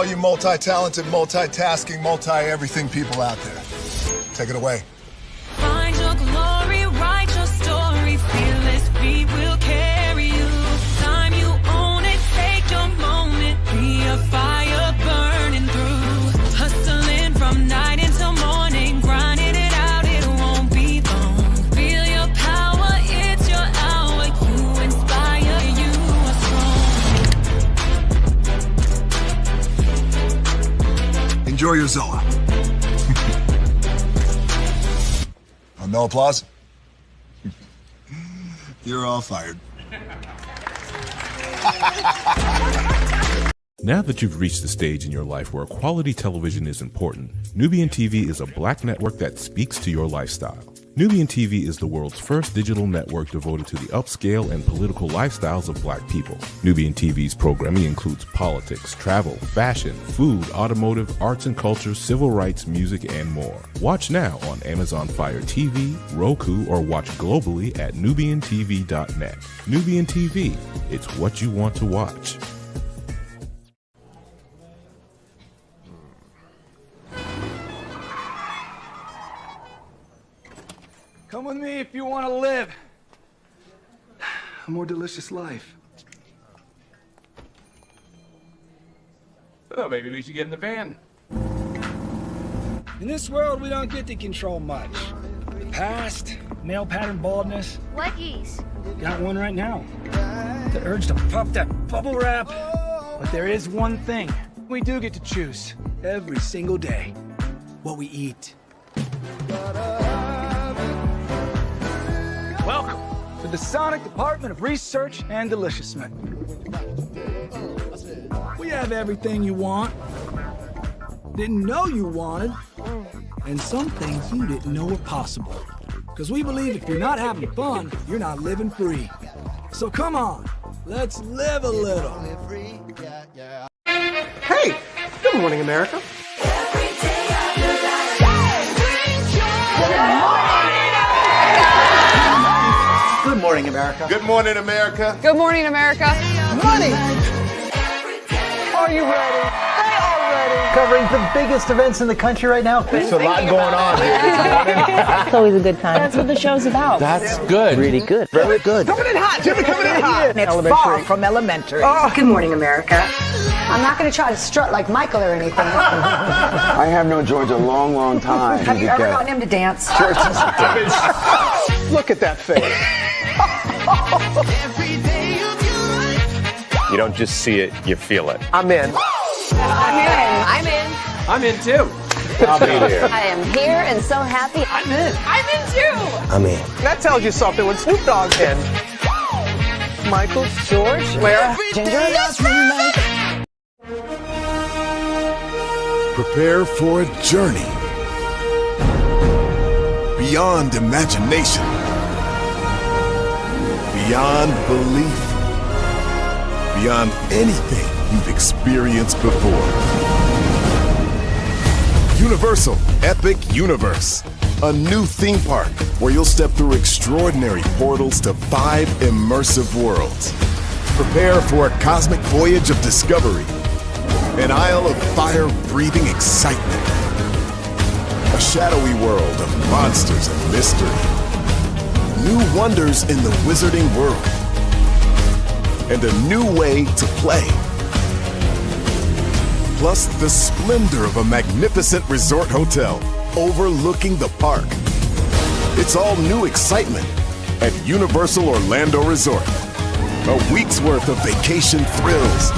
all you multi-talented, multitasking, multi-everything people out there. Take it away. Find your glory, write your story, fearless feet will carry you. Time you own it, take your moment, be a fire burning through. Hustling from night until morning, grinding it out, it won't be long. Feel your power, it's your hour, you inspire, you are strong. Enjoy your Zoa. No applause? You're all fired. Now that you've reached the stage in your life where quality television is important, Nubian TV is a black network that speaks to your lifestyle. Nubian TV is the world's first digital network devoted to the upscale and political lifestyles of black people. Nubian TV's programming includes politics, travel, fashion, food, automotive, arts and culture, civil rights, music, and more. Watch now on Amazon Fire TV, Roku, or watch globally at nubiantv.net. Nubian TV, it's what you want to watch. Come with me if you want to live a more delicious life. Oh, maybe we should get in the van. In this world, we don't get to control much. The past, male pattern baldness. Leggies. Got one right now. The urge to puff that bubble wrap. But there is one thing we do get to choose every single day: what we eat. Welcome to the Sonic Department of Research and Deliciousness. We have everything you want, didn't know you wanted, and some things you didn't know were possible. Because we believe if you're not having fun, you're not living free. So come on, let's live a little. Hey, good morning, America. Good morning, America. Good morning, America. Good morning, America. Money! Are you ready? They are ready. Covering the biggest events in the country right now. There's a lot going on here this morning. It's always a good time. That's what the show's about. That's good. Really good. Very good. Coming in hot, Jimmy, coming in hot. It's far from elementary. Oh, good morning, America. I'm not going to try to strut like Michael or anything. I have known George a long, long time. Have you ever gotten him to dance? Look at that face. You don't just see it, you feel it. I'm in. I'm in. I'm in too. I'll be there. I am here and so happy. I'm in. I'm in too. I'm in. That tells you something when Snoop Dogg's in. Michael, George, where? Ginger. Prepare for a journey beyond imagination, beyond belief, beyond anything you've experienced before. Universal Epic Universe, a new theme park where you'll step through extraordinary portals to 5 immersive worlds. Prepare for a cosmic voyage of discovery, an isle of fire-breathing excitement, a shadowy world of monsters and mystery, new wonders in the wizarding world, and a new way to play. Plus the splendor of a magnificent resort hotel overlooking the park. It's all new excitement at Universal Orlando Resort. A week's worth of vacation thrills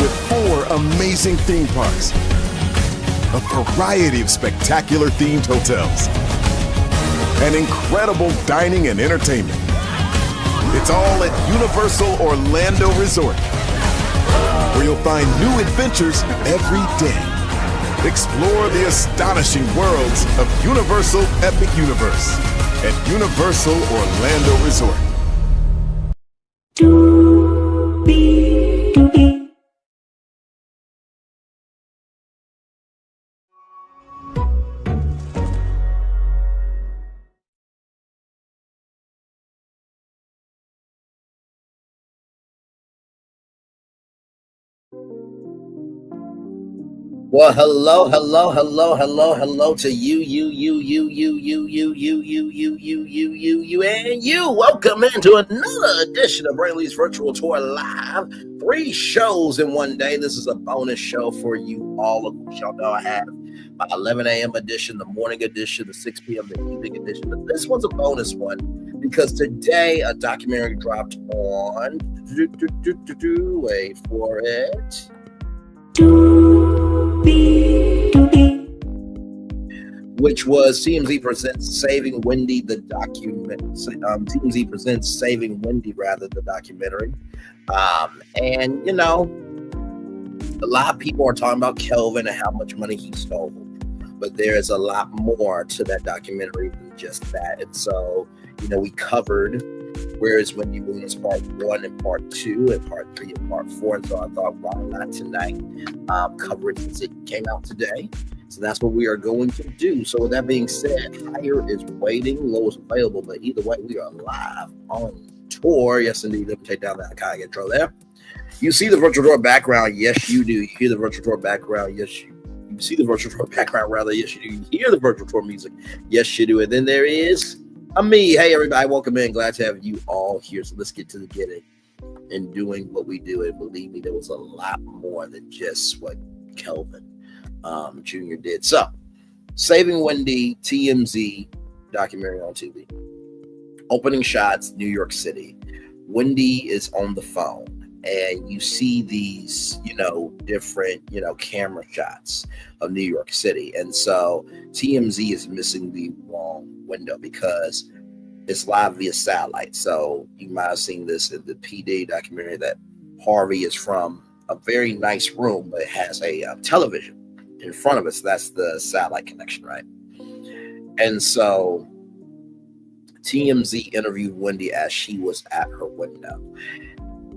with 4 amazing theme parks, a variety of spectacular themed hotels, and incredible dining and entertainment. It's all at Universal Orlando Resort, where you'll find new adventures every day. Explore the astonishing worlds of Universal Epic Universe at Universal Orlando Resort. Well, hello to you, and you. Welcome into another edition of Brainley's Virtual Tour Live. 3 shows in one day. This is a bonus show for you all. Of course, y'all know I have my 11 a.m. edition, the morning edition, the 6 p.m., the evening edition. But this one's a bonus one because today a documentary dropped on. Wait for it. Which was TMZ presents Saving Wendy, the document. TMZ presents Saving Wendy, the documentary. And you know, a lot of people are talking about Kelvin and how much money he stole, but there is a lot more to that documentary than just that. And so, you know, we covered Where is Wendy Williams part 1 and part 2 and part 3 and part 4. And so I thought, why not tonight cover it since it came out today? So that's what we are going to do. So with that being said, Higher is waiting, Low is available, but either way, we are live on tour. Yes, indeed. Let me take down that kind of intro there. You see the virtual tour background. Yes, you do. You hear the virtual tour background. Yes, you see the virtual tour background, rather. Yes, you do. You hear the virtual tour music. Yes, you do. And then there is me. Hey, everybody. Welcome in. Glad to have you all here. So let's get to the getting and doing what we do. And believe me, there was a lot more than just what Kelvin Jr. did. So, Saving Wendy, TMZ documentary on TV. Opening shots, New York City. Wendy is on the phone, and you see these, different, camera shots of New York City. And so TMZ is missing the wrong window because it's live via satellite. So you might have seen this in the PD documentary that Harvey is from a very nice room, but it has a television in front of us. That's the satellite connection, right? And so TMZ interviewed Wendy as she was at her window.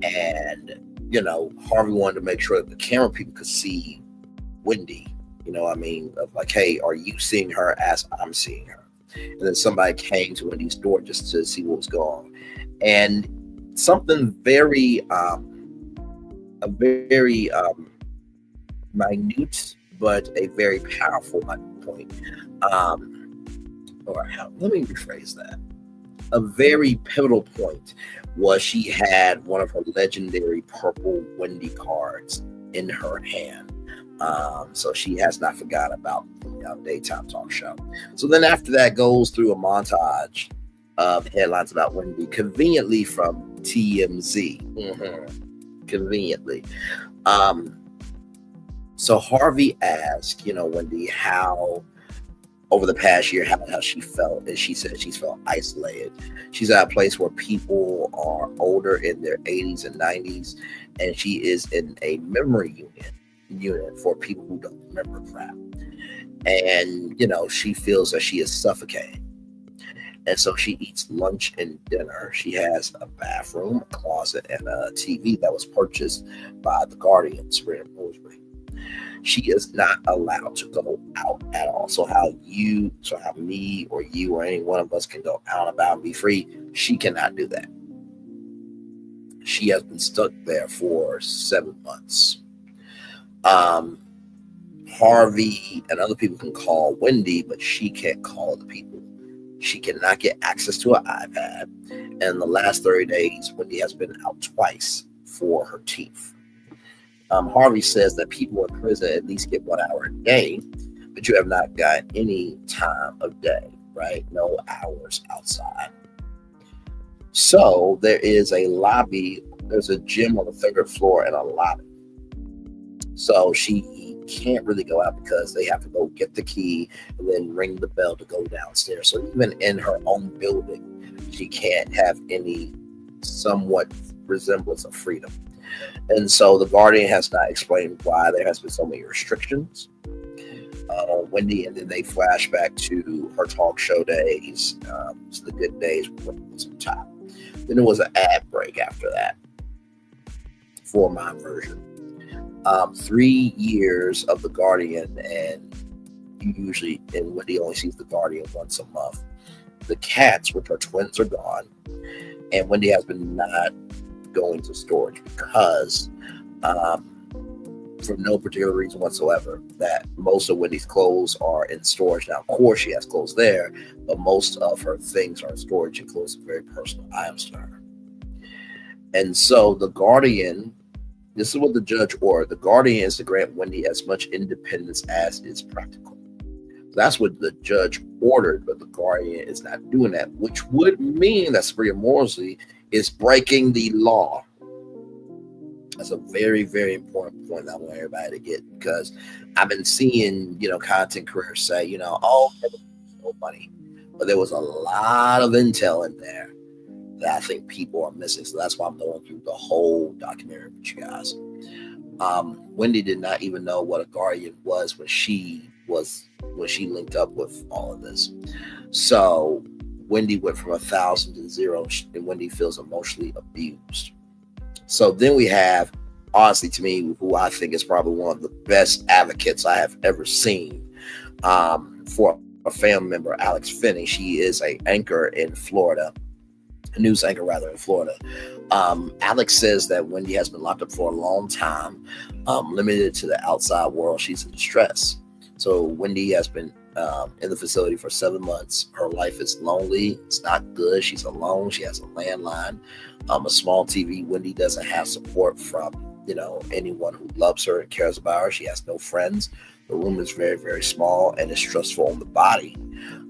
And, Harvey wanted to make sure that the camera people could see Wendy, of like, hey, are you seeing her as I'm seeing her? And then somebody came to Wendy's door just to see what was going on. And something very, minute, but a very powerful point. Let me rephrase that. A very pivotal point was she had one of her legendary purple Wendy cards in her hand. So she has not forgotten about the daytime talk show. So then after that goes through a montage of headlines about Wendy, conveniently from TMZ. Conveniently. So Harvey asked, Wendy, how over the past year, how she felt. And she said she's felt isolated. She's at a place where people are older in their 80s and 90s, and she is in a memory unit for people who don't remember crap. And, she feels that she is suffocating. And so she eats lunch and dinner. She has a bathroom, a closet, and a TV that was purchased by the Guardian's Rare Roseberry. She is not allowed to go out at all. So how me or you or any one of us can go out and about and be free, she cannot do that. She has been stuck there for 7 months. Harvey and other people can call Wendy, but she can't call the people. She cannot get access to an iPad. And in the last 30 days, Wendy has been out twice for her teeth. Harvey says that people in prison at least get 1 hour a day, but you have not got any time of day, right? No hours outside. So there is a lobby. There's a gym on the 3rd floor and a lobby. So she can't really go out because they have to go get the key and then ring the bell to go downstairs. So even in her own building, she can't have any somewhat resemblance of freedom. And so the Guardian has not explained why there has been so many restrictions on Wendy, and then they flash back to her talk show days, to the good days when Wendy was on top. Then there was an ad break after that for my version. 3 years of the Guardian, and Wendy only sees the Guardian once a month. The cats, which are twins, are gone, and Wendy has been not going to storage because for no particular reason whatsoever, that most of Wendy's clothes are in storage. Now, of course, she has clothes there, but most of her things are in storage, and clothes are very personal items to her. And so the Guardian, this is what the judge ordered. The Guardian is to grant Wendy as much independence as is practical. That's what the judge ordered, but the Guardian is not doing that, which would mean that Sabrina Morsley is breaking the law. That's a very, very important point that I want everybody to get, because I've been seeing, content creators say, oh, no money. But there was a lot of intel in there that I think people are missing. So that's why I'm going through the whole documentary with you guys. Wendy did not even know what a Guardian was when she linked up with all of this. So Wendy went from 1,000 to 0, and Wendy feels emotionally abused. So then we have, honestly, to me, who I think is probably one of the best advocates I have ever seen for a family member, Alex Finney. She is a anchor in Florida, a news anchor rather in Florida. Alex says that Wendy has been locked up for a long time, limited to the outside world. She's in distress. So Wendy has been in the facility for 7 months. Her life is lonely. It's not good. She's alone. She has a landline, a small TV. Wendy doesn't have support from, anyone who loves her and cares about her. She has no friends. The room is very, very small, and it's stressful on the body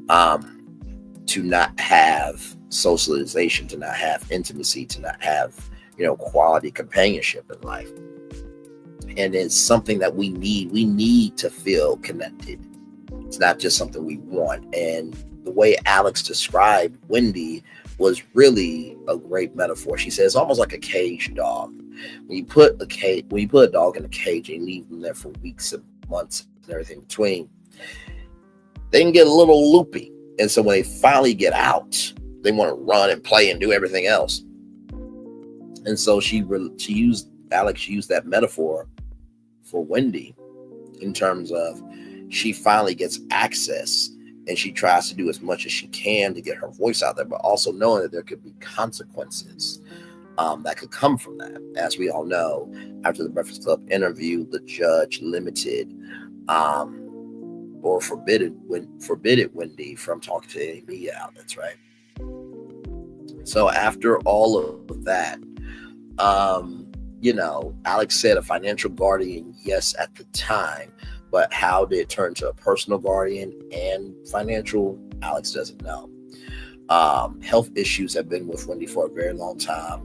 to not have socialization, to not have intimacy, to not have, quality companionship in life. And it's something that we need. We need to feel connected. It's not just something we want. And the way Alex described Wendy was really a great metaphor. She says it's almost like a caged dog. When you put a dog in a cage and you leave them there for weeks and months and everything in between, they can get a little loopy. And so when they finally get out, they want to run and play and do everything else. And so Alex used that metaphor for Wendy in terms of she finally gets access and she tries to do as much as she can to get her voice out there, but also knowing that there could be consequences that could come from that. As we all know, after the Breakfast Club interview, the judge limited or forbidden Wendy from talking to any media outlets, right? So after all of that, Alex said a financial guardian, yes, at the time, but how did it turn to a personal guardian and financial? Alex doesn't know. Health issues have been with Wendy for a very long time,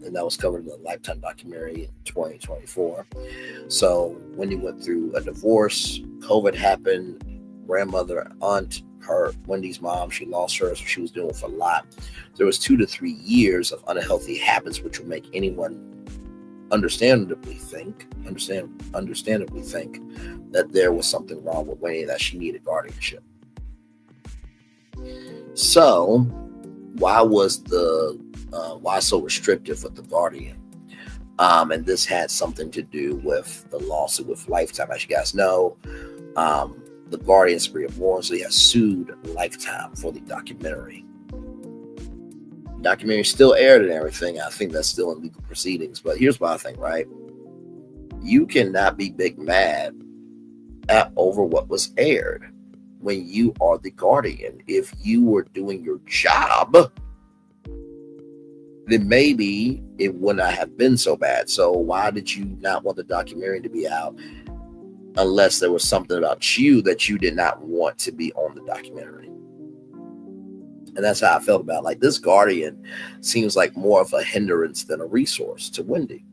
and that was covered in the Lifetime documentary in 2024. So Wendy went through a divorce, COVID happened, grandmother, aunt, Wendy's mom, she lost her, so she was dealing with a lot. There was 2 to 3 years of unhealthy habits, which would make anyone understandably think that there was something wrong with Wendy, that she needed guardianship. So why so restrictive with the guardian? And this had something to do with the lawsuit with Lifetime. As you guys know, the Guardian, Sabrina Morsley, has sued Lifetime for the documentary. The documentary still aired and everything. I think that's still in legal proceedings. But here's what I think, right? You cannot be big mad over what was aired when you are the Guardian. If you were doing your job, then maybe it would not have been so bad. So why did you not want the documentary to be out unless there was something about you that you did not want to be on the documentary? And that's how I felt about it. Like, this Guardian seems like more of a hindrance than a resource to Wendy.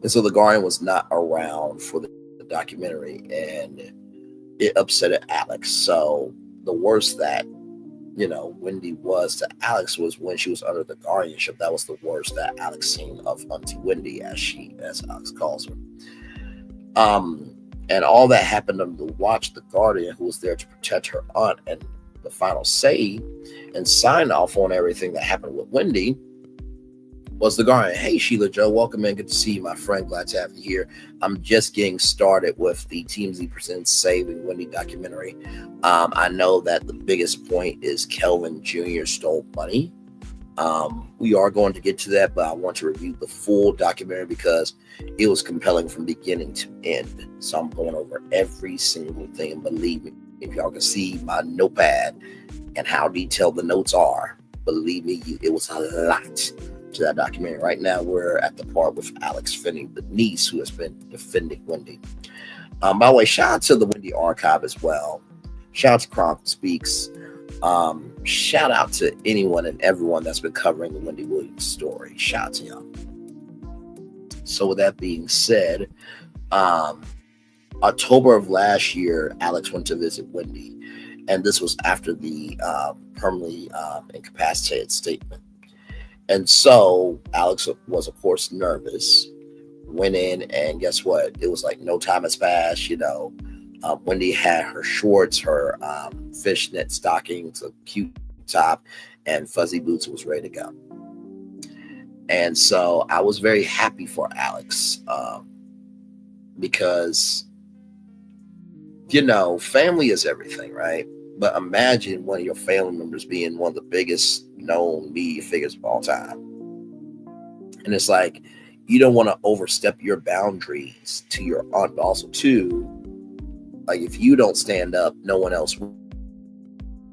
And so the Guardian was not around for the documentary, and it upset Alex. So the worst that, Wendy was to Alex was when she was under the guardianship. That was the worst that Alex seen of Auntie Wendy, as Alex calls her. And all that happened under the watch. The Guardian, who was there to protect her aunt, and the final say and sign off on everything that happened with Wendy, was the Guardian. Hey, Sheila Joe, welcome in. Good to see you, my friend. Glad to have you here. I'm just getting started with the TMZ Presents Saving Wendy documentary. I know that the biggest point is Kelvin Jr. stole money We are going to get to that, but I want to review the full documentary because it was compelling from beginning to end. So I'm going over every single thing. And believe me, if y'all can see my notepad and how detailed the notes are, believe me, it was a lot to that documentary. Right now, we're at the part with Alex Finney, the niece who has been defending Wendy. By the way, shout out to the Wendy Archive as well. Shout out to Chronicle Speaks. Shout out to anyone and everyone that's been covering the Wendy Williams story. Shout out to y'all. So with that being said, October of last year, Alex went to visit Wendy, and this was after the permanently incapacitated statement. And so Alex was, of course, nervous. Went in, and guess what? It was like no time has passed. Wendy had her shorts, her fishnet stockings, a cute top, and fuzzy boots, was ready to go. And so I was very happy for Alex because, family is everything, right? But imagine one of your family members being one of the biggest known media figures of all time. And it's like, you don't want to overstep your boundaries to your aunt, but also too, like, if you don't stand up, no one else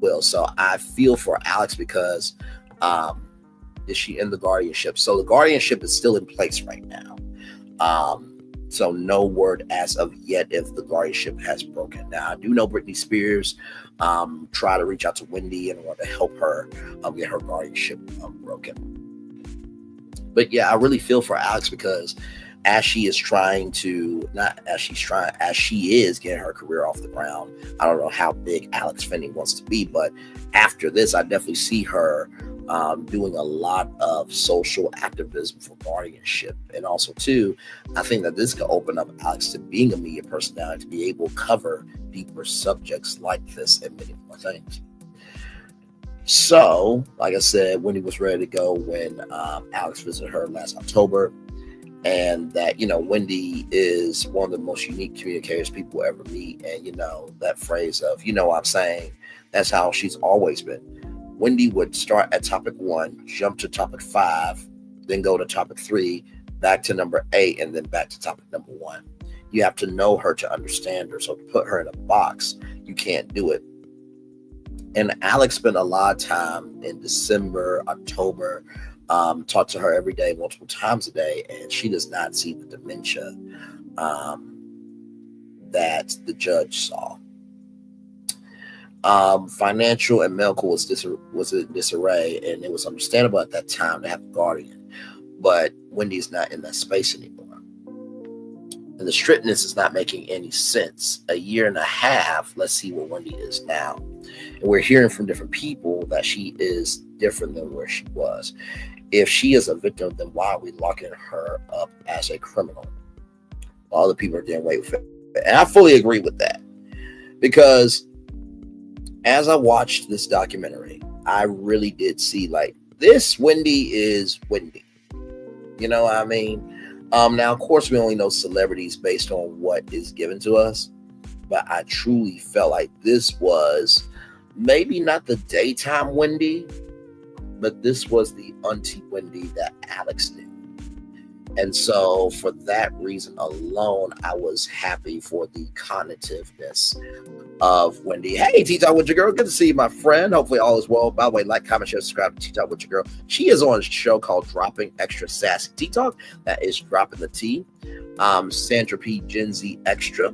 will. So I feel for Alex because is she in the guardianship? So the guardianship is still in place right now. So no word as of yet if the guardianship has broken. Now, I do know Britney Spears try to reach out to Wendy in order to help her get her guardianship broken. But yeah, I really feel for Alex because as she is getting her career off the ground. I don't know how big Alex Finney wants to be, but after this, I definitely see her doing a lot of social activism for guardianship. And also too, I think that this could open up Alex to being a media personality, to be able to cover deeper subjects like this and many more things. So, like I said, Wendy was ready to go when Alex visited her last October. And that, Wendy is one of the most unique communicators people will ever meet. And, that phrase of, what I'm saying, that's how she's always been. Wendy would start at topic 1, jump to topic 5, then go to topic 3, back to number 8, and then back to topic number 1. You have to know her to understand her. So to put her in a box, you can't do it. And Alex spent a lot of time in December, October, talk to her every day, multiple times a day, and she does not see the dementia that the judge saw. Financial and medical was in disarray, and it was understandable at that time to have a guardian. But Wendy's not in that space anymore. And the strictness is not making any sense. A year and a half, let's see where Wendy is now. And we're hearing from different people that she is different than where she was. If she is a victim, then why are we locking her up as a criminal? All the people are doing away with it. And I fully agree with that. Because as I watched this documentary, I really did see, like, this Wendy is Wendy. You know what I mean? Now, of course, we only know celebrities based on what is given to us. But I truly felt like this was maybe not the daytime Wendy, but this was the auntie Wendy that Alex knew. And so for that reason alone, I was happy for the cognitiveness of Wendy. Hey, Tea Talk with your girl. Good to see you, my friend. Hopefully all is well. By the way, like, comment, share, subscribe to Tea Talk with your girl. She is on a show called Dropping Extra Sassy Tea Talk. That is Dropping the Tea. Sandra P. Gen Z Extra.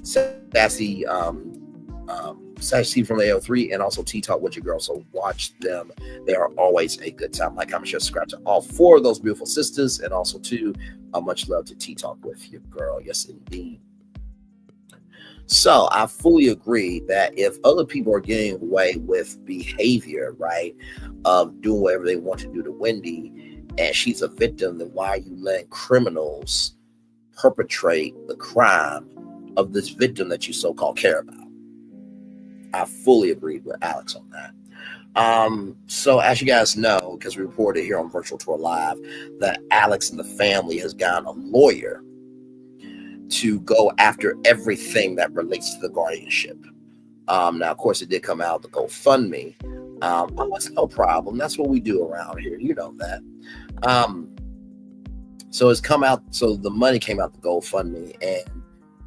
Sassy Sassy from the AO3, and also Tea Talk with your girl. So watch them. They are always a good time. Like, comment, share, subscribe to all 4 of those beautiful sisters, and also too, much love to Tea Talk with your girl. Yes, indeed. So I fully agree that if other people are getting away with behavior, right, of doing whatever they want to do to Wendy, and she's a victim, then why are you letting criminals perpetrate the crime of this victim that you so-called care about? I fully agree with Alex on that. So as you guys know, because we reported here on Virtual Tour Live, that Alex and the family has gotten a lawyer to go after everything that relates to the guardianship. Now, of course, it did come out the GoFundMe, Oh, it's no problem. That's what we do around here. You know that. So it's come out. So the money came out the GoFundMe, and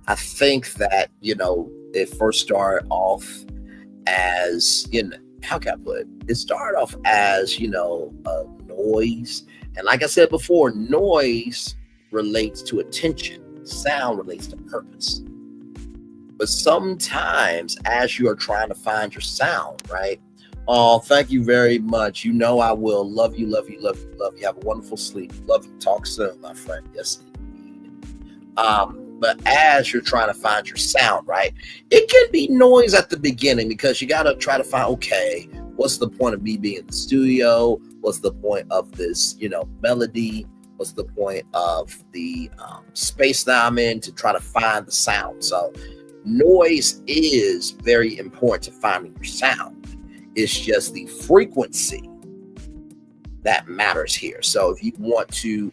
I think that it first started off as how can I put it? It started off as a noise, and like I said before, noise relates to attention. Sound relates to purpose. But sometimes, as you are trying to find your sound, right? Oh, thank you very much. I will. Love you, love you, love you, love you. Have a wonderful sleep. Love you. Talk soon, my friend. Yes, indeed. But as you're trying to find your sound, right? It can be noise at the beginning because you got to try to find, okay, what's the point of me being in the studio? What's the point of this, melody? What's the point of the space that I'm in to try to find the sound? So noise is very important to finding your sound. It's just the frequency that matters here. So if you want to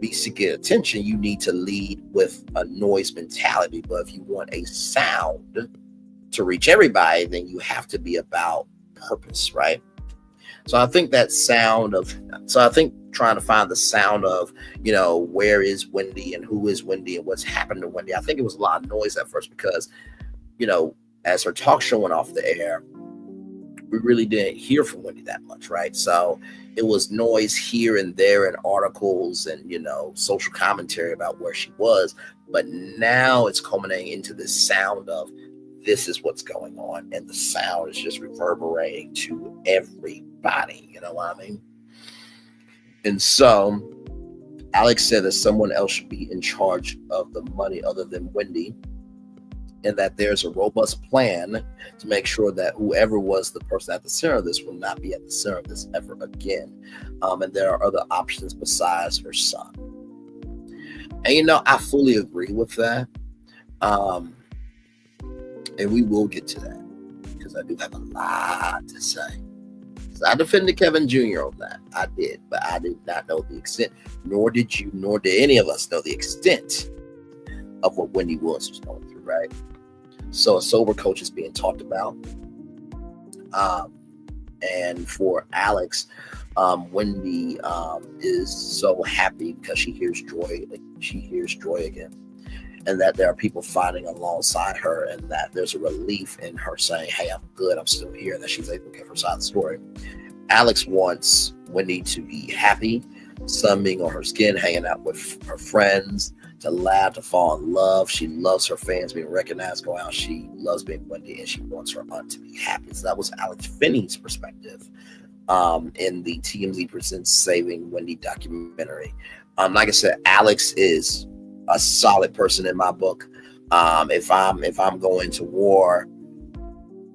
be seeking attention, you need to lead with a noise mentality. But if you want a sound to reach everybody, then you have to be about purpose, right? So I think trying to find the sound of, where is Wendy and who is Wendy and what's happened to Wendy. I think it was a lot of noise at first because, as her talk show went off the air, we really didn't hear from Wendy that much, right? So it was noise here and there in articles and, social commentary about where she was. But now it's culminating into this sound of this is what's going on. And the sound is just reverberating to everybody. You know what I mean? And so Alex said that someone else should be in charge of the money other than Wendy, and that there's a robust plan to make sure that whoever was the person at the center of this will not be at the center of this ever again. And there are other options besides her son. And, I fully agree with that. And we will get to that because I do have a lot to say. So I defended Kevin Jr. on that. I did, but I did not know the extent, nor did any of us know the extent of what Wendy Williams was going through, right? So a sober coach is being talked about. And for Alex, Wendy is so happy because she hears joy. She hears joy again. And that there are people fighting alongside her, and that there's a relief in her saying, hey, I'm good, I'm still here, that she's able to give her side of the story. Alex wants Wendy to be happy, sun being on her skin, hanging out with her friends, to laugh, to fall in love. She loves her fans being recognized, go out. She loves being Wendy, and she wants her aunt to be happy. So that was Alex Finney's perspective in the TMZ Presents Saving Wendy documentary. Like I said, Alex is a solid person in my book. If I'm going to war,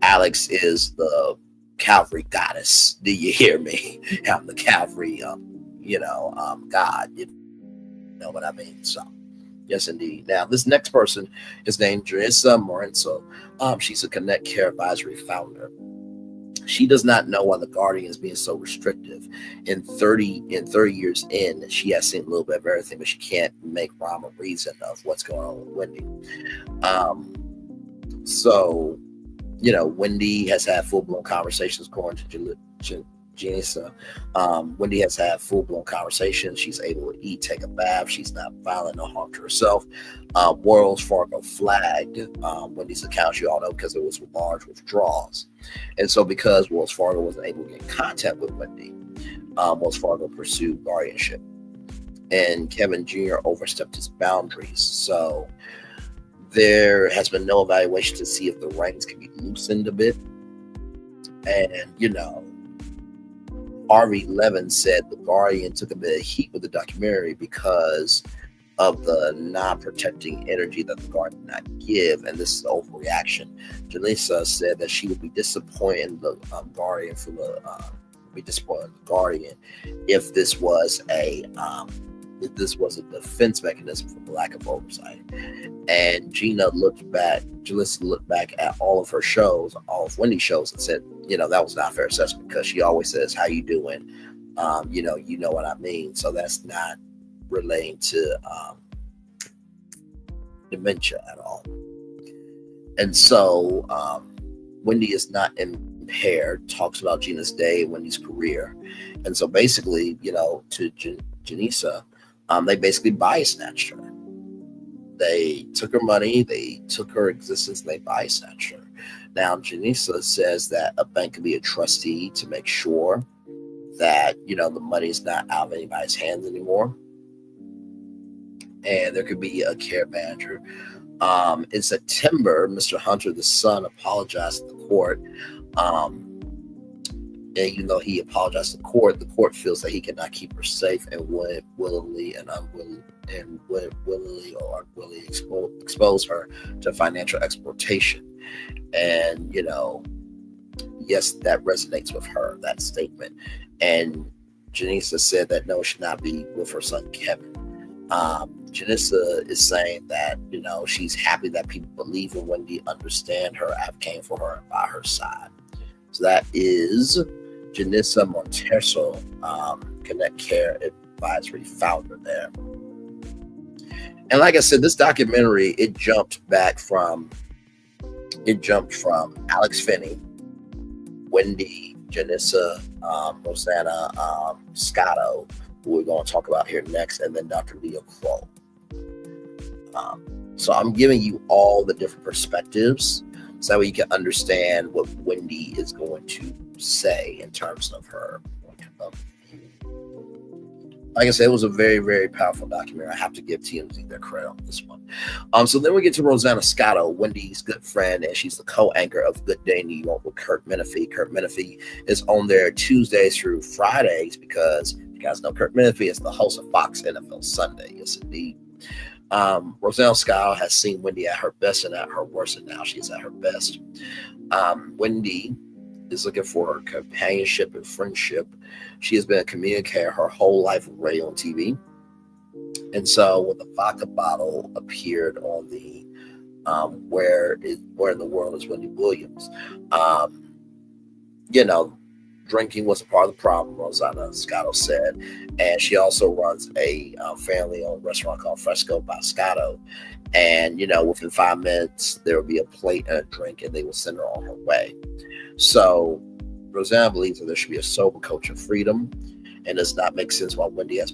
Alex is the Calvary goddess. Do you hear me? I'm the Calvary, God. You know what I mean? So, yes, indeed. Now, this next person is named Jerissa Morenso. She's a Connect Care Advisory founder. She does not know why the Guardian is being so restrictive. In 30 years in, she has seen a little bit of everything, but she can't make rhyme or reason of what's going on with Wendy. So, Wendy has had full-blown conversations according to Janissa. Wendy has had full-blown conversations. She's able to eat, take a bath. She's not violent, no harm to herself. Wells Fargo flagged Wendy's account, you all know, because it was large withdrawals. And so because Wells Fargo wasn't able to get in contact with Wendy, Wells Fargo pursued guardianship. And Kevin Jr. overstepped his boundaries. So there has been no evaluation to see if the reins can be loosened a bit. And, Harvey Levin said the Guardian took a bit of heat with the documentary because of the non-protecting energy that the Guardian did not give, and this is overreaction. Janissa said that she would be disappointed in the Guardian if this was a defense mechanism for the lack of oversight. And Janissa looked back at all of her shows, all of Wendy's shows, and said, that was not a fair assessment because she always says, how you doing? You know what I mean? So that's not relating to dementia at all. And so Wendy is not in pair talks about Gina's day and Wendy's career. And so basically, to Janisa, they basically body snatched her. They took her money, they took her existence, and they body snatched her. Now, Janisa says that a bank can be a trustee to make sure that, the money is not out of anybody's hands anymore. And there could be a care manager. In September, Mr. Hunter, the son, apologized to the court. And even though he apologized to the court feels that he cannot keep her safe and would willingly or unwillingly expose her to financial exploitation. And, yes, that resonates with her, that statement. And Janisa said that no, she should not be with her son, Kevin. Janisa is saying that, she's happy that people believe in Wendy, understand her, advocate for her, and by her side. So that is Janisa Monteso, Connect Care Advisory founder there. And like I said, this documentary, it jumped from Alex Finney, Wendy, Janisa, Rosanna Scotto, who we're going to talk about here next, and then Dr. Leo Crow. So I'm giving you all the different perspectives so that you can understand what Wendy is going to say in terms of her point of view. Like I said, it was a very, very powerful documentary. I have to give TMZ their credit on this one. So then we get to Rosanna Scotto, Wendy's good friend, and she's the co-anchor of Good Day New York with Kurt Menefee. Kurt Menefee is on there Tuesdays through Fridays because you guys know Kurt Menefee is the host of Fox NFL Sunday. Yes, indeed. Rosanna Scotto has seen Wendy at her best and at her worst, and now she's at her best. Wendy is looking for her companionship and friendship. She has been a communicator her whole life with radio and TV. And so when the vodka bottle appeared on the Where in the World is Wendy Williams, drinking was a part of the problem, Rosanna Scotto said. And she also runs a family-owned restaurant called Fresco by Scotto. And, within 5 minutes, there will be a plate and a drink, and they will send her on her way. So Rosanna believes that there should be a sober culture of freedom, and does not make sense why Wendy is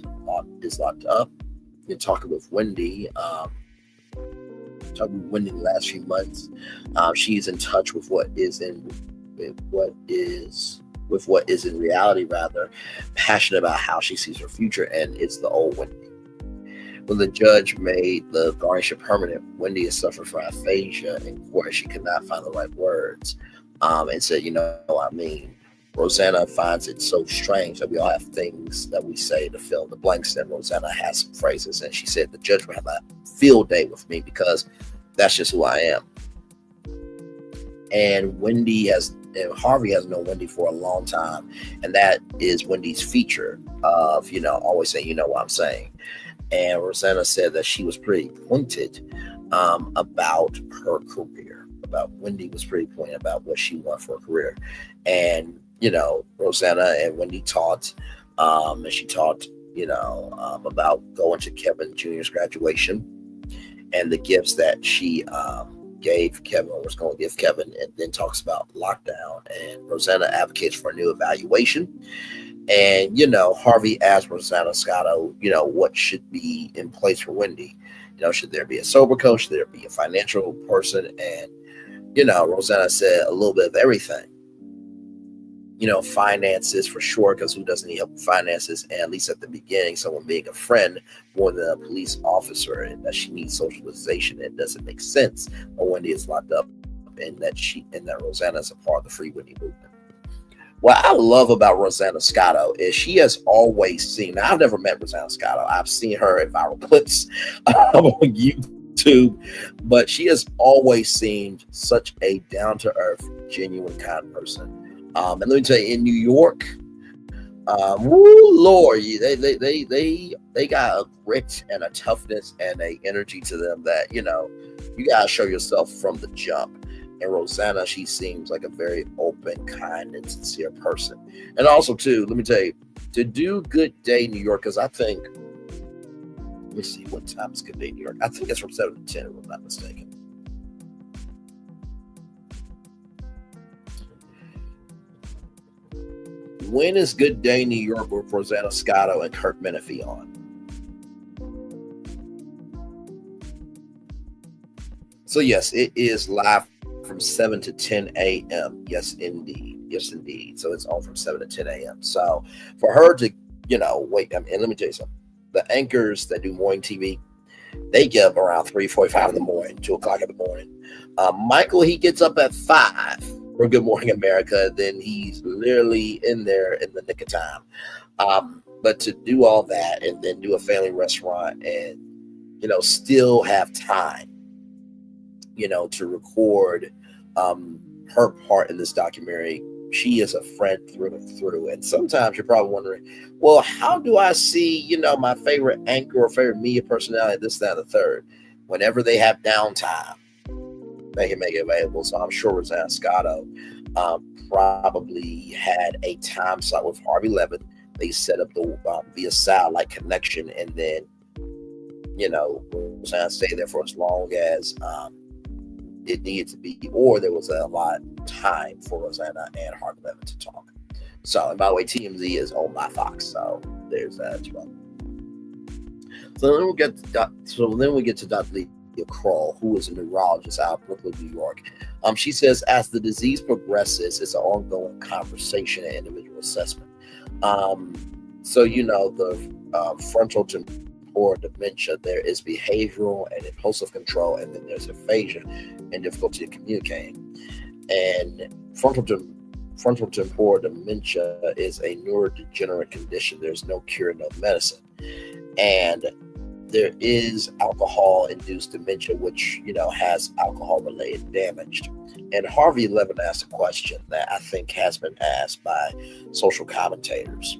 locked up. In talking with Wendy, the last few months, she's in touch with what is in reality, rather passionate about how she sees her future, and it's the old Wendy. When the judge made the garnishment permanent, Wendy is suffering from aphasia in court. She could not find the right words, and said, Rosanna finds it so strange that we all have things that we say to fill in the blanks. And Rosanna has some phrases, and she said the judge would have a field day with me because that's just who I am. And Harvey has known Wendy for a long time, and that is Wendy's feature of, always saying, what I'm saying. And Rosanna said that she was pretty pointed about her career, Wendy was pretty pointed about what she wanted for her career. And, Rosanna and Wendy talked, and she talked, about going to Kevin Jr.'s graduation and the gifts that she gave Kevin, or was going to give Kevin, and then talks about lockdown. And Rosanna advocates for a new evaluation. And, Harvey asked Rosanna Scotto, what should be in place for Wendy? Should there be a sober coach? Should there be a financial person? And, Rosanna said a little bit of everything. Finances for sure, because who doesn't need help with finances? And at least at the beginning, someone being a friend more than a police officer, and that she needs socialization. It doesn't make sense when Wendy is locked up, and that Rosanna is a part of the Free Wendy movement. What I love about Rosanna Scotto is she has always seen, now I've never met Rosanna Scotto. I've seen her in viral clips on YouTube, but she has always seemed such a down-to-earth, genuine, kind person. And let me tell you, in New York, Lord, they got a grit and a toughness and a energy to them that, you got to show yourself from the jump. And Rosanna, she seems like a very open, kind, and sincere person. And also, too, let me tell you, to do Good Day New York, because I think, let me see, what time is Good Day New York? I think it's from 7 to 10, if I'm not mistaken. when is Good Day New York with Rosanna Scotto and Kirk Menefee on? So yes, it is live from 7 to 10 a.m. Yes, indeed. Yes, indeed. So it's on from 7 to 10 a.m. So for her to, wait, and let me tell you something. The anchors that do morning TV, they get up around 3:45 in the morning, 2 o'clock in the morning. Michael, he gets up at 5 for Good Morning America. Then he's literally in there in the nick of time. But to do all that and then do a family restaurant and, still have time, to record her part in this documentary. She is a friend through and through. And sometimes you're probably wondering, well, how do I see, my favorite anchor or favorite media personality, this, that, and the third? Whenever they have downtime, they can make it available. So I'm sure Rosanna Scotto probably had a time slot with Harvey Levin. They set up the via satellite connection, and then, Rosanna stayed there for as long as it needed to be, or there was a lot of time for Rosanna and Harvey Levin to talk. So, and by the way, TMZ is owned by Fox, so there's that as well. So then we get to Dr. Leah Kroll, who is a neurologist out of Brooklyn, New York. She says, as the disease progresses, it's an ongoing conversation and individual assessment. So the frontal or dementia, there is behavioral and impulsive control, and then there's aphasia and difficulty in communicating. And frontal temporal dementia is a neurodegenerative condition. There's no cure, no medicine. And there is alcohol-induced dementia, which, has alcohol-related damage. And Harvey Levin asked a question that I think has been asked by social commentators.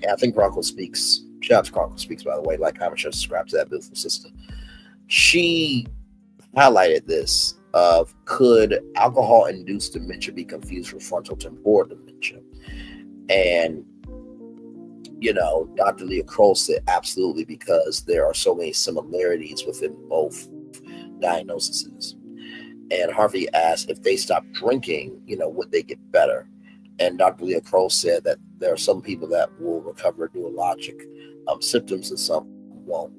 And I think Chronicle Speaks, shout out to Chronicle Speaks, by the way, like, comment, share, subscribe to that beautiful sister. She highlighted this of, could alcohol-induced dementia be confused with frontal temporal dementia? And, Dr. Leah Kroll said absolutely, because there are so many similarities within both diagnoses. And Harvey asked if they stop drinking, would they get better? And Dr. Leah Kroll said that there are some people that will recover neurologic symptoms and some won't.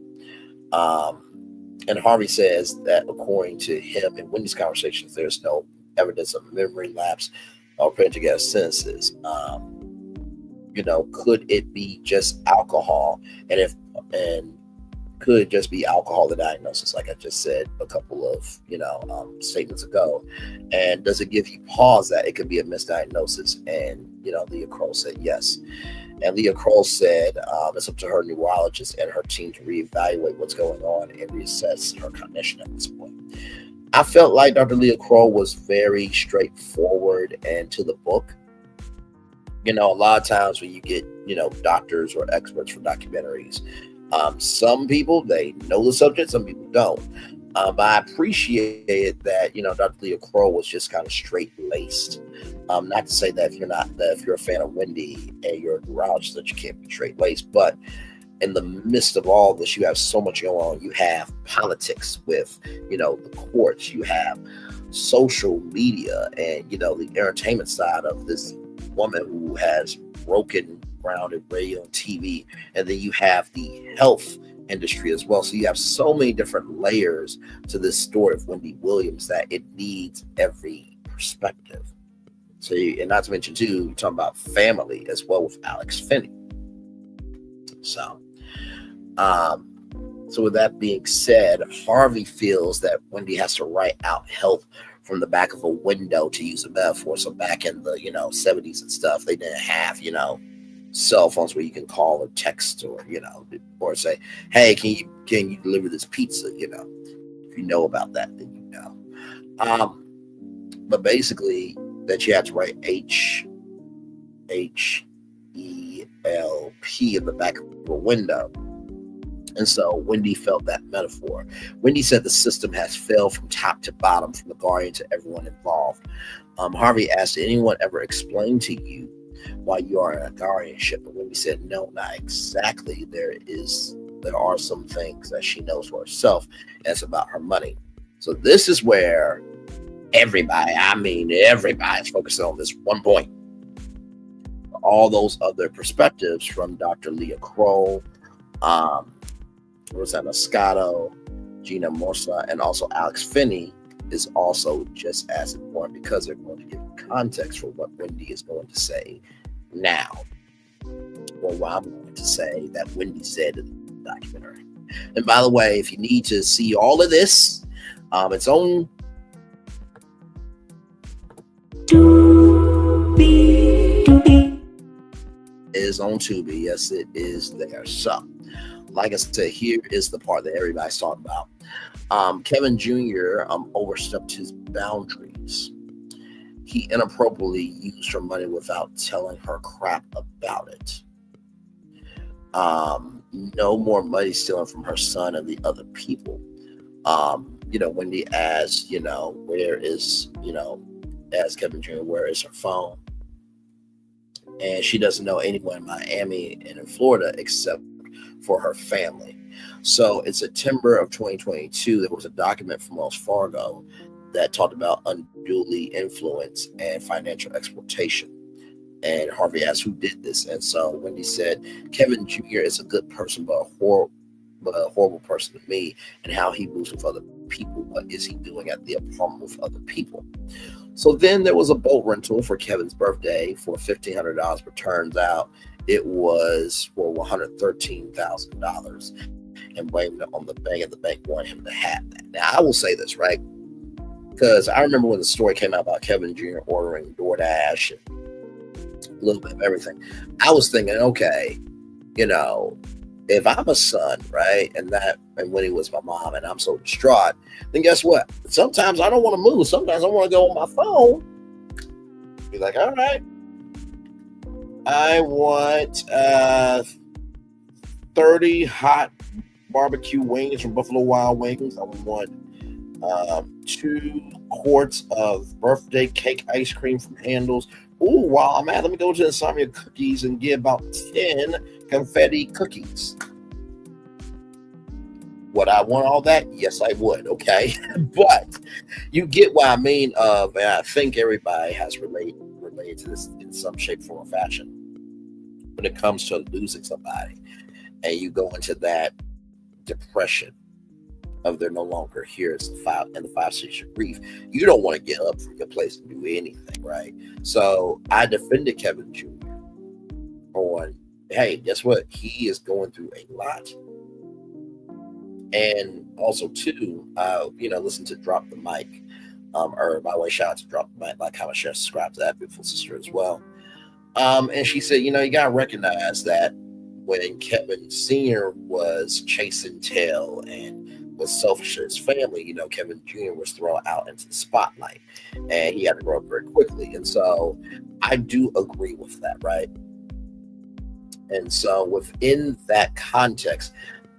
And Harvey says that according to him and Wendy's conversations, there's no evidence of memory lapse or putting together sentences. Could it be just alcohol? And could it just be alcohol, the diagnosis, like I just said a couple of, statements ago? And does it give you pause that it could be a misdiagnosis? And, Leah Kroll said yes. And Leah Kroll said it's up to her neurologist and her team to reevaluate what's going on and reassess her cognition at this point. I felt like Dr. Leah Kroll was very straightforward and to the book. A lot of times when you get, doctors or experts for documentaries, some people, they know the subject, some people don't. But I appreciated that, Dr. Leah Kroll was just kind of straight-laced. Not to say that if you're a fan of Wendy and you're a neurologist, that you can't be straight-laced, but in the midst of all this, you have so much going on. You have politics with, the courts, you have social media and, the entertainment side of this woman who has broken ground in radio and TV. And then you have the health industry as well. So you have so many different layers to this story of Wendy Williams that it needs every perspective. So, and not to mention too, you're talking about family as well with Alex Finney. So, so with that being said, Harvey feels that Wendy has to write out help from the back of a window, to use a metaphor. So back in the 70s and stuff, they didn't have cell phones where you can call or text or or say, hey, can you deliver this pizza? If you know about that, then but basically that you have to write HELP in the back of a window. And so Wendy felt that metaphor. Wendy said the system has failed from top to bottom, from the guardian to everyone involved. Harvey asked, did anyone ever explain to you why you are in a guardianship? And Wendy said, no, not exactly. There are some things that she knows for herself, and it's about her money. So this is where everybody's focusing on this one point. all those other perspectives from Dr. Leah Kroll, Rosanna Scotto, Gina Morsa, and also Alex Finney is also just as important because they're going to give context for what Wendy is going to say now. Or what I'm going to say that Wendy said in the documentary. And by the way, if you need to see all of this, it's on is on Tubi. Yes, it is there. So, like I said, here is the part that everybody's talking about. Kevin Jr. Overstepped his boundaries. He inappropriately used her money without telling her crap about it. No more money stealing from her son and the other people. Wendy asked, where is, asked Kevin Jr., where is her phone? And she doesn't know anyone in Miami and in Florida except for her family. So in September of 2022, there was a document from Wells Fargo that talked about unduly influence and financial exploitation. And Harvey asked who did this. And so Wendy said, Kevin Jr. is a good person, but a horrible person to me, and how he moves with other people. What is he doing at the apartment with other people? So then there was a boat rental for Kevin's birthday for $1,500, but turns out it was for $113,000 and blamed it on the bank, and the bank wanted him to have that. Now, I will say this, right? Because I remember when the story came out about Kevin Jr. ordering DoorDash and a little bit of everything. I was thinking, okay, if I'm a son, right, and Winnie was my mom, and I'm so distraught, then guess what? Sometimes I don't want to move. Sometimes I want to go on my phone. Be like, all right, I want 30 hot barbecue wings from Buffalo Wild Wings. I want 2 quarts of birthday cake ice cream from Handel's. Ooh, while I'm at, let me go to Insomnia Cookies and get about 10 confetti cookies. Would I want all that? Yes, I would. Okay. But you get what I mean and I think everybody has related to this in some shape, form, or fashion. When it comes to losing somebody and you go into that depression of they're no longer here, it's the 5 stages of grief, you don't want to get up from your place and do anything, right? So I defended Kevin Jr. on, hey, guess what? He is going through a lot. And also, too, listen to Drop the Mic. Or by the way, shout out to Drop the Mic, like, comment, share, subscribe to that beautiful sister as well. And she said, you got to recognize that when Kevin Sr. was chasing tail and was selfish to his family, Kevin Jr. was thrown out into the spotlight and he had to grow up very quickly. And so I do agree with that, right? And so within that context,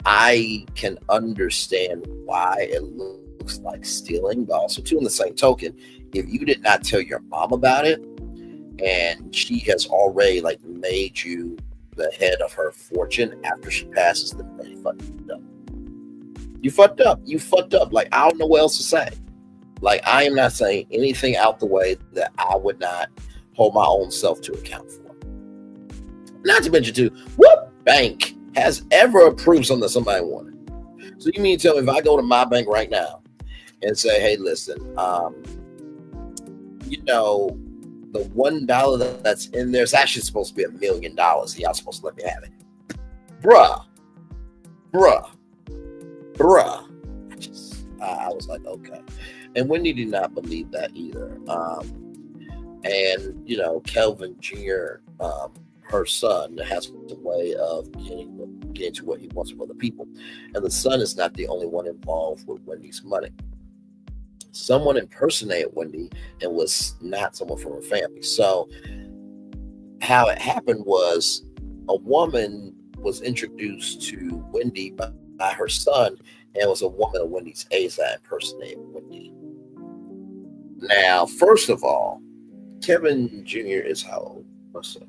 I can understand why it looks like stealing, but also too, in the same token, if you did not tell your mom about it and she has already made you the head of her fortune after she passes, then you fucked up. You fucked up. You fucked up. I don't know what else to say. I am not saying anything out the way that I would not hold my own self to account for. Not to mention too, what bank has ever approved something that somebody wanted? So you mean to tell me if I go to my bank right now and say, hey, listen, the $1 that's in there is actually supposed to be $1 million. Y'all supposed to let me have it. Bruh. I was like, okay. And Wendy did not believe that either. And Kelvin Jr., her son, has a way of getting to what he wants from other people. And the son is not the only one involved with Wendy's money. Someone impersonated Wendy and was not someone from her family. So how it happened was a woman was introduced to Wendy by her son, and it was a woman of Wendy's age that impersonated Wendy. Now, first of all, Kevin Jr. is how old? What's up?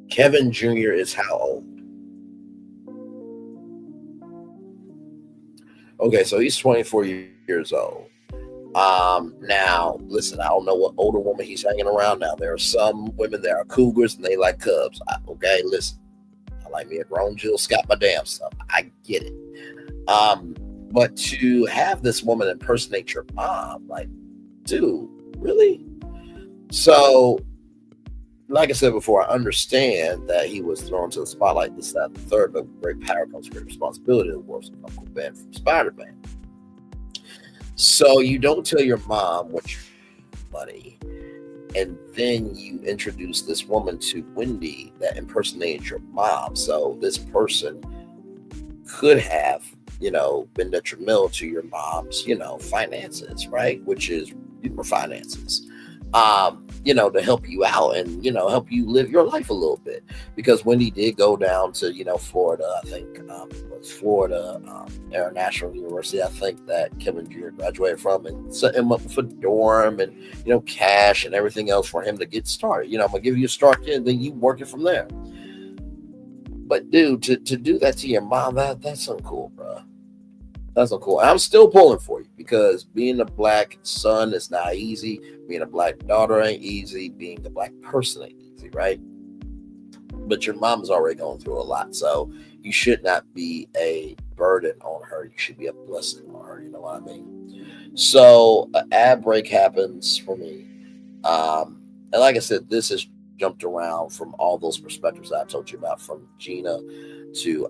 Kevin Jr. is how old? Okay, so he's 24 years old. Now, listen, I don't know what older woman he's hanging around now. There are some women that are cougars and they like cubs. Okay, listen, I like me a grown Jill Scott my damn self. I get it. But to have this woman impersonate your mom, like, dude, really? So, like I said before, I understand that he was thrown to the spotlight, this, that, and the third, but great power comes great responsibility. The worst Uncle Ben from Spider-Man. So you don't tell your mom what your money, and then you introduce this woman to Wendy that impersonated your mom. So this person could have, been detrimental to your mom's, finances, right? Which is your finances. To help you out and, help you live your life a little bit. Because Wendy did go down to, Florida, I think, Florida International University, I think, that Kevin Jr. graduated from, and set him up with a dorm and, cash and everything else for him to get started. I'm going to give you a start kid, then you work it from there. But dude, to do that to your mom, that's uncool, bro. That's uncool. I'm still pulling for you, because being a black son is not easy. Being a black daughter ain't easy. Being a black person ain't easy, right? But your mom is already going through a lot, so you should not be a burden on her. You should be a blessing on her. You know what I mean? So an ad break happens for me, and like I said, this has jumped around from all those perspectives that I told you about, from Gina to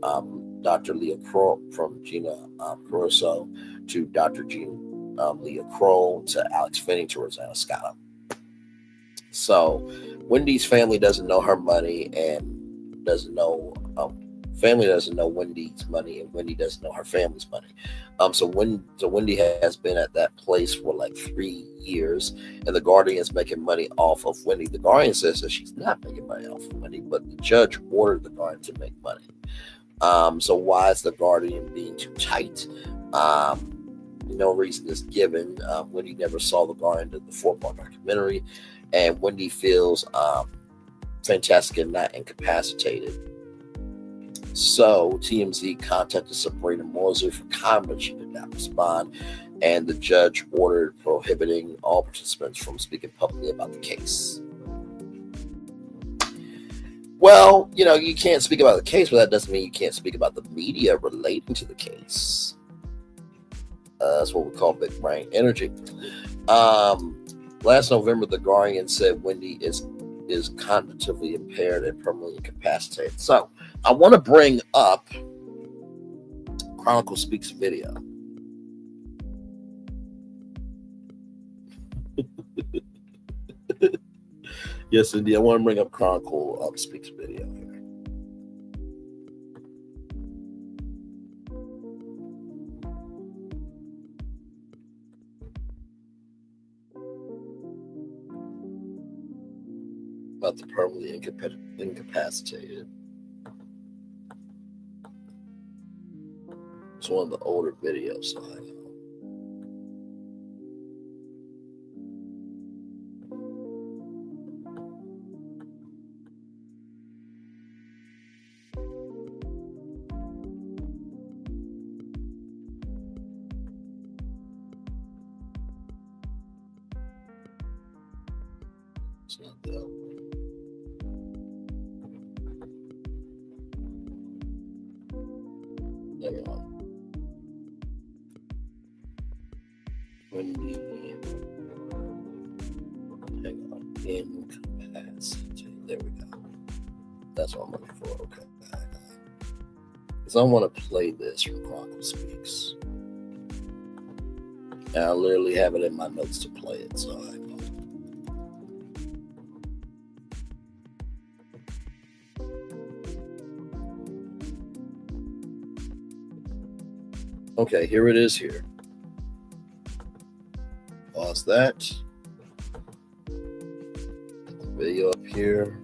Dr. Leah Crow, from Gina Caruso to Dr. Leah Crow to Alex Finney to Rosanna Scott. So Wendy's family doesn't know her money and doesn't know family doesn't know Wendy's money, and Wendy doesn't know her family's money. So Wendy has been at that place for like 3 years, and the Guardian is making money off of Wendy. The Guardian says that she's not making money off of Wendy, but the judge ordered the Guardian to make money. So why is the Guardian being too tight? No reason is given. Wendy never saw the Guardian in the 4-part documentary, and Wendy feels fantastic and not incapacitated. So TMZ contacted Sabrina Moser for comment. She did not respond, and the judge ordered prohibiting all participants from speaking publicly about the case. Well, you can't speak about the case, but that doesn't mean you can't speak about the media relating to the case. That's what we call big brain energy. Last November, the Guardian said Wendy is cognitively impaired and permanently incapacitated. So I want to bring up Chronicle Speaks video. Yes, indeed. I want to bring up Chronicle Speaks video here. About the permanently incapacitated. It's one of the older videos, so I know. It's not that one. Hang on. Wendy. Hang on. Incapacity. There we go. That's what I'm looking for. Okay. Because I want to play this from Chronicle Speaks. And I literally have it in my notes to play it, so I go. Okay, here it is here. Pause that. Video up here.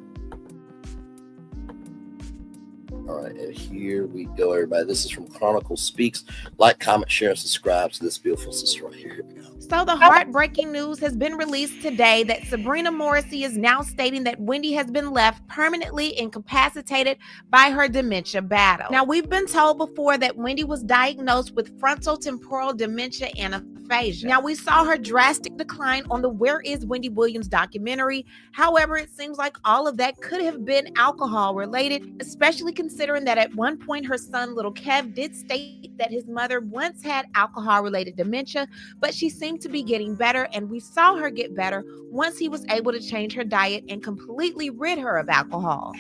All right, and here we go, everybody. This is from Chronicle Speaks. Like, comment, share, and subscribe to this beautiful sister right here. Here we go. So the heartbreaking news has been released today that Sabrina Morrissey is now stating that Wendy has been left permanently incapacitated by her dementia battle. Now, we've been told before that Wendy was diagnosed with frontotemporal dementia and a aphasia. Now, we saw her drastic decline on the Where is Wendy Williams documentary. However, it seems like all of that could have been alcohol related, especially considering that at one point her son, little Kev, did state that his mother once had alcohol-related dementia, but she seemed to be getting better, and we saw her get better once he was able to change her diet and completely rid her of alcohol.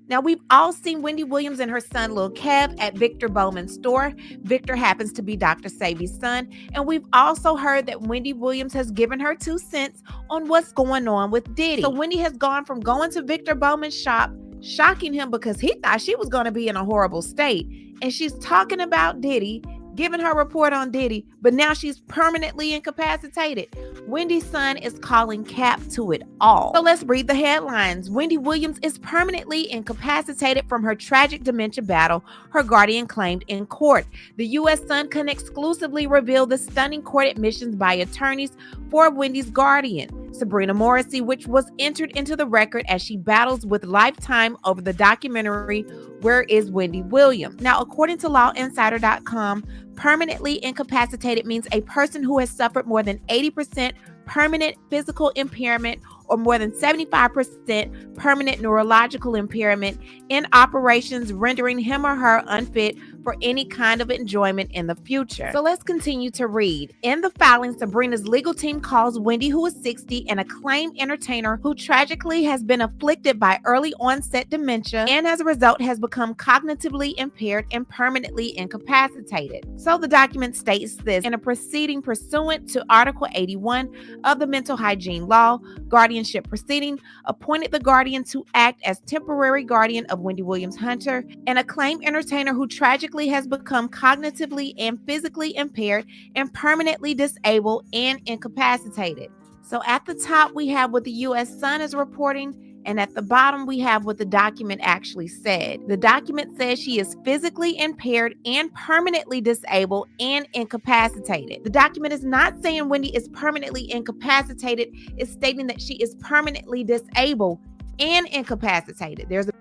Now, we've all seen Wendy Williams and her son, Lil Kev, at Victor Bowman's store. Victor happens to be Dr. Sabi's son. And we've also heard that Wendy Williams has given her 2 cents on what's going on with Diddy. So Wendy has gone from going to Victor Bowman's shop, shocking him because he thought she was going to be in a horrible state, and she's talking about Diddy, giving her report on Diddy, but now she's permanently incapacitated. Wendy's son is calling cap to it all. So let's read the headlines. Wendy Williams is permanently incapacitated from her tragic dementia battle, her guardian claimed in court. The U.S. Sun can exclusively reveal the stunning court admissions by attorneys for Wendy's guardian, Sabrina Morrissey, which was entered into the record as she battles with Lifetime over the documentary Where is Wendy Williams? Now, according to lawinsider.com, permanently incapacitated means a person who has suffered more than 80% permanent physical impairment or more than 75% permanent neurological impairment in operations, rendering him or her unfit for any kind of enjoyment in the future. So let's continue to read. In the filing, Sabrina's legal team calls Wendy, who is 60, an acclaimed entertainer who tragically has been afflicted by early onset dementia and as a result has become cognitively impaired and permanently incapacitated. So the document states this: in a proceeding pursuant to Article 81 of the Mental Hygiene Law, guardianship proceeding, appointed the guardian to act as temporary guardian of Wendy Williams Hunter, an acclaimed entertainer who tragically has become cognitively and physically impaired and permanently disabled and incapacitated. So at the top, we have what the U.S. Sun is reporting, and at the bottom, we have what the document actually said. The document says she is physically impaired and permanently disabled and incapacitated. The document is not saying Wendy is permanently incapacitated. It's stating that she is permanently disabled and incapacitated. There's a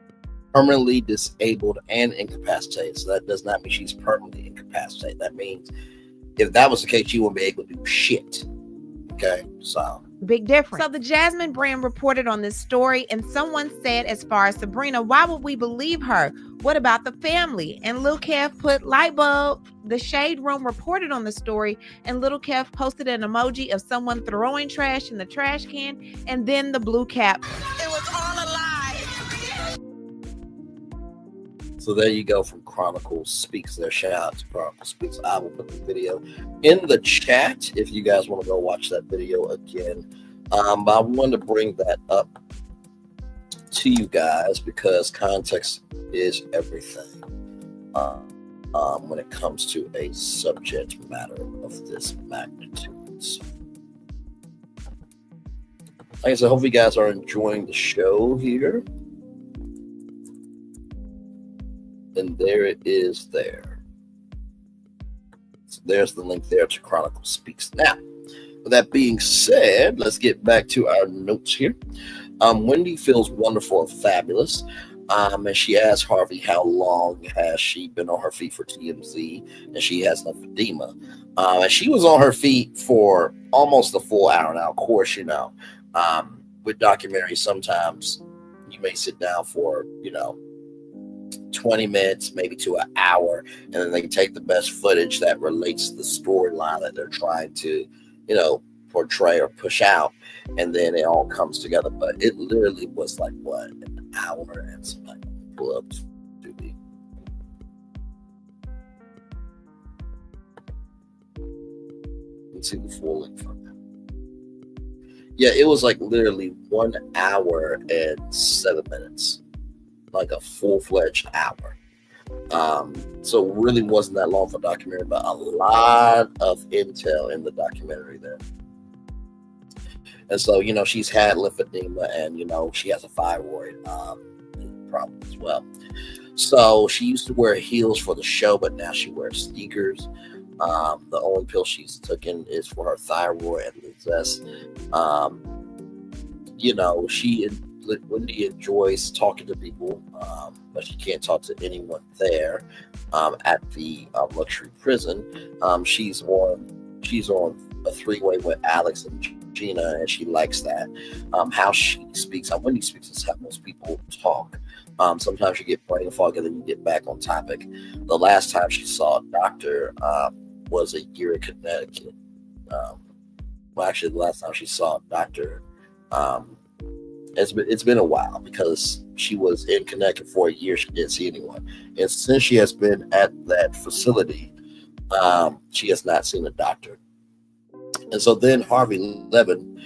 permanently disabled and incapacitated. So that does not mean she's permanently incapacitated. That means if that was the case, she wouldn't be able to do shit. Okay, so big difference. So the Jasmine brand reported on this story, and someone said, as far as Sabrina, why would we believe her? What about the family? And Lil Kev put light bulb. The Shade Room reported on the story, and Lil Kev posted an emoji of someone throwing trash in the trash can, and then the blue cap. It was all a lie. So there you go from Chronicles Speaks there. Shout out to Chronicles Speaks. I will put the video in the chat if you guys want to go watch that video again. But I wanted to bring that up to you guys because context is everything when it comes to a subject matter of this magnitude. So, like I said, hope you guys are enjoying the show here. And there it is there. So there's the link there to Chronicle Speaks. Now, with that being said, let's get back to our notes here. Wendy feels wonderful and fabulous. And she asked Harvey how long has she been on her feet for TMZ, and she has lymphedema. And she was on her feet for almost a full hour. Now, of course, you know, with documentaries, sometimes you may sit down for, 20 minutes, maybe to an hour, and then they take the best footage that relates to the storyline that they're trying to, portray or push out, and then it all comes together. But it literally was like, what, an hour and something. Pull up to me. Let's see the full link from that. Yeah, it was like literally 1 hour and 7 minutes. Like a full-fledged hour. So it really wasn't that long for a documentary, but a lot of intel in the documentary there. And so, she's had lymphedema, and, she has a thyroid problem as well. So she used to wear heels for the show, but now she wears sneakers. The only pill she's taken is for her thyroid and the zest. She Wendy enjoys talking to people, but she can't talk to anyone there at the luxury prison. She's on a three-way with Alex and Gina, and she likes that. How Wendy speaks is how most people talk. Sometimes you get brain fog and then you get back on topic. The last time she saw a doctor was a year in Connecticut. Actually, the last time she saw a doctor, it's been a while because she was in Connecticut for a year. She didn't see anyone, and since she has been at that facility, she has not seen a doctor. And so then Harvey Levin,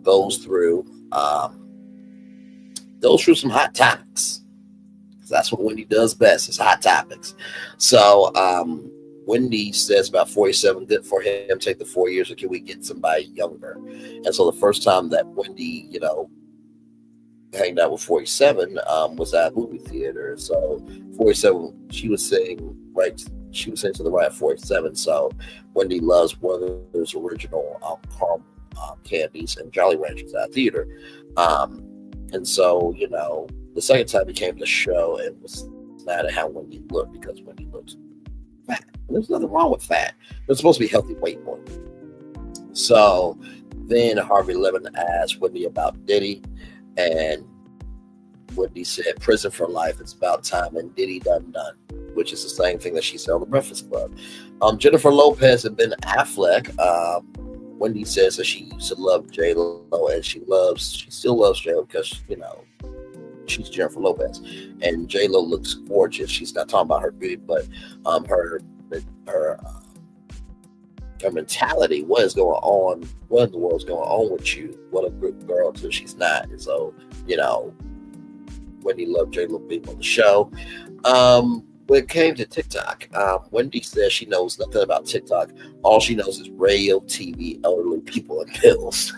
goes through some hot topics. That's what Wendy does best, is hot topics. So Wendy says about 47, good for him, take the 4 years, or can we get somebody younger? And so the first time that Wendy, hanged out with 47 was at a movie theater. So 47, she was saying to the right at 47. So Wendy loves Werther's original caramel candies and Jolly Ranchers at theater. And so, the second time he came to the show, it was mad at how Wendy looked, because Wendy looked fat. And there's nothing wrong with fat. It's supposed to be healthy weight point. So then Harvey Levin asked Wendy about Diddy, and Wendy said, prison for life, it's about time, and Diddy done, which is the same thing that she said on the Breakfast Club. Jennifer Lopez and Ben Affleck, Wendy says that she used to love J-Lo, and she still loves J-Lo because, she's Jennifer Lopez, and J-Lo looks gorgeous. She's not talking about her beauty, but her mentality. What is going on? What in the world's going on with you? What a good girl till she's not. And so, Wendy loved J-Lo being on the show. When it came to TikTok, Wendy says she knows nothing about TikTok. All she knows is radio, TV, elderly people, and pills.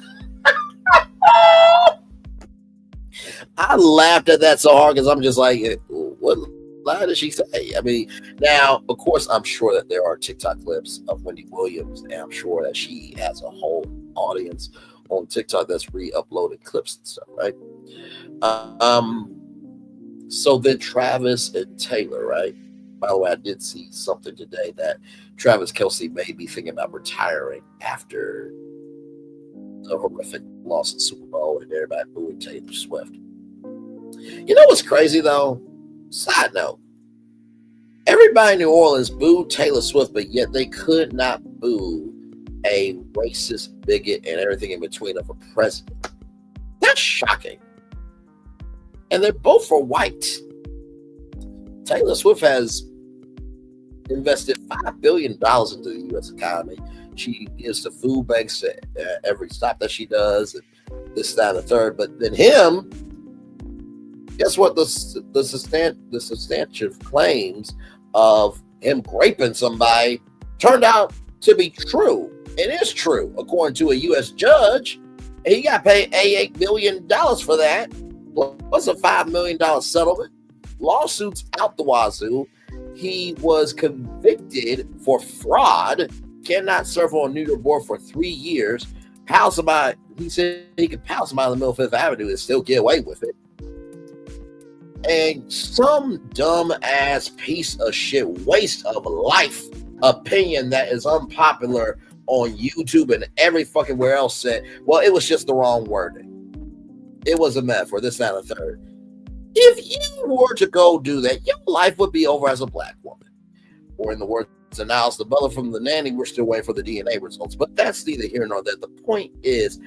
I laughed at that so hard because I'm just like, what lie did she say? I mean, now, of course, I'm sure that there are TikTok clips of Wendy Williams, and I'm sure that she has a whole audience on TikTok that's re-uploaded clips and stuff, right? So then Travis and Taylor, right? By the way, I did see something today that Travis Kelce may be thinking about retiring after the horrific loss in Super Bowl and everybody booing Taylor Swift. You know what's crazy though? Side note. Everybody in New Orleans booed Taylor Swift, but yet they could not boo a racist bigot and everything in between of a president. That's shocking. And they're both for white. Taylor Swift has invested $5 billion into the U.S. economy. She gives to food banks at every stop that she does, and this, that, and the third. But then him, guess what? The substantive claims of him raping somebody turned out to be true. It is true, according to a U.S. judge. And he got paid $88 million for that. Plus a $5 million settlement. Lawsuits out the wazoo. He was convicted for fraud. Cannot serve on a New York board for 3 years. Pal somebody. He said he could pal somebody in the middle of Fifth Avenue and still get away with it. And some dumb ass piece of shit, waste of life opinion that is unpopular on YouTube and every fucking where else said, well, it was just the wrong wording. It was a metaphor, this, that, and the third. If you were to go do that, your life would be over as a black woman. Or in the words of Niles, the brother from the nanny, we're still waiting for the DNA results. But that's neither here nor there. The point is,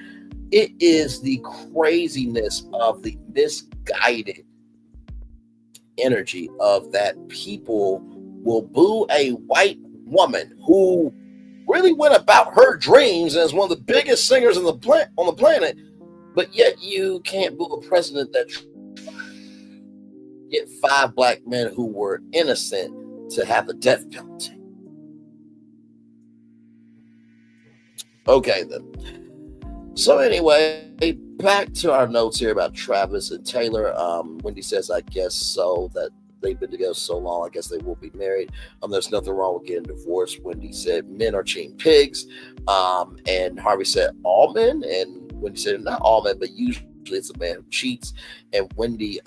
it is the craziness of the misguided energy of that people will boo a white woman who really went about her dreams and is one of the biggest singers on the planet, but yet you can't boo a president that get 5 black men who were innocent to have the death penalty. Okay, then. So anyway, back to our notes here about Travis and Taylor. Wendy says, I guess so, that they've been together so long, I guess they will be married. There's nothing wrong with getting divorced. Wendy said, men are cheating pigs. And Harvey said, all men? And Wendy said, not all men, but usually it's a man who cheats, and Wendy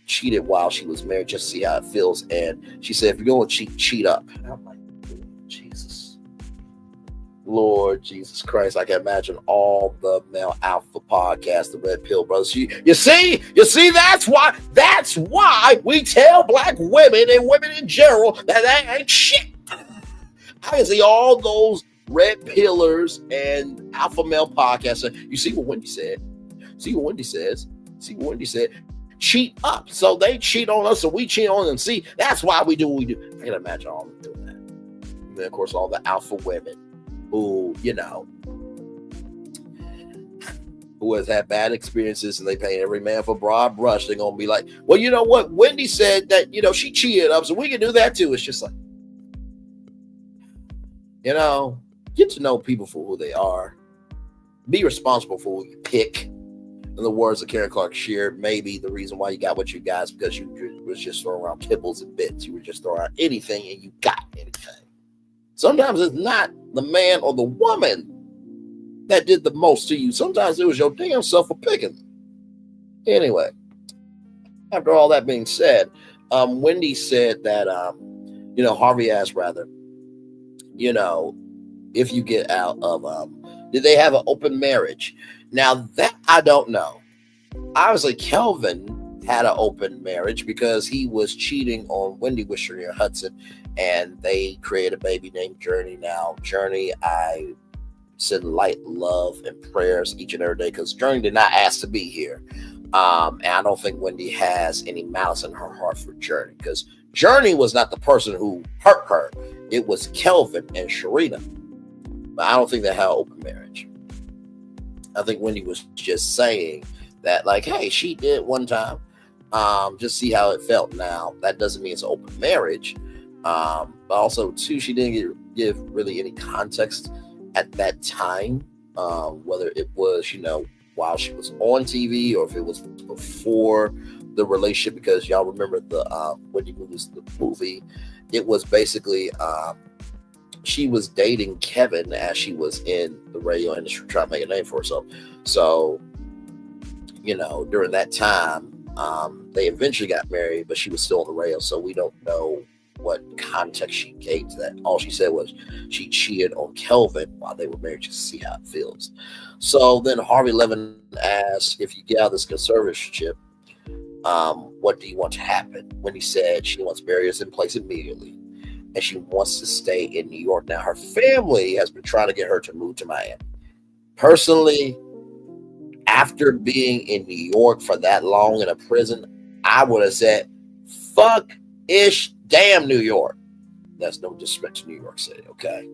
cheated while she was married just to see how it feels. And she said, if you're going to cheat up. And I'm like, Jesus. Lord Jesus Christ. I can imagine all the male alpha podcasts, the Red Pill Brothers. You see, that's why we tell black women and women in general that they ain't shit. I can see all those red pillars and alpha male podcasts. You see what Wendy said. See what Wendy said. Cheat up. So they cheat on us, so we cheat on them. See, that's why we do what we do. I can imagine all of them doing that. And then, of course, all the alpha women who, who has had bad experiences and they paint every man for broad brush. They're going to be like, well, you know what? Wendy said that, she cheated up, so we can do that too. It's just like, get to know people for who they are. Be responsible for who you pick. In the words of Karen Clark Sheard, maybe the reason why you got what you got is because you was just throwing around kibbles and bits. You were just throwing out anything and you got anything. Sometimes it's not the man or the woman that did the most to you. Sometimes it was your damn self for picking. Anyway, after all that being said, Wendy said that, Harvey asked rather, if you get out of, did they have an open marriage? Now that I don't know. Obviously, Kelvin had an open marriage because he was cheating on Wendy with Sharia Hudson, and they created a baby named Journey. Now, Journey, I send light, love, and prayers each and every day because Journey did not ask to be here. And I don't think Wendy has any malice in her heart for Journey because Journey was not the person who hurt her. It was Kelvin and Sharina. But I don't think they had an open marriage. I think Wendy was just saying that, like, hey, she did one time. Just see how it felt. Now, that doesn't mean it's an open marriage. But also, too, she didn't give really any context at that time, whether it was, while she was on TV or if it was before the relationship, because y'all remember the Wendy movies, the movie. It was basically she was dating Kevin as she was in the radio industry trying to make a name for herself. So, during that time, they eventually got married, but she was still on the radio. So we don't know what context she gave to that. All she said was she cheated on Kelvin while they were married just to see how it feels. So then Harvey Levin asked, if you get out of this conservatorship, what do you want to happen? Wendy said she wants barriers in place immediately, and she wants to stay in New York. Now, her family has been trying to get her to move to Miami. Personally, after being in New York for that long in a prison, I would have said, fuck-ish, damn New York. That's no disrespect to New York City, okay?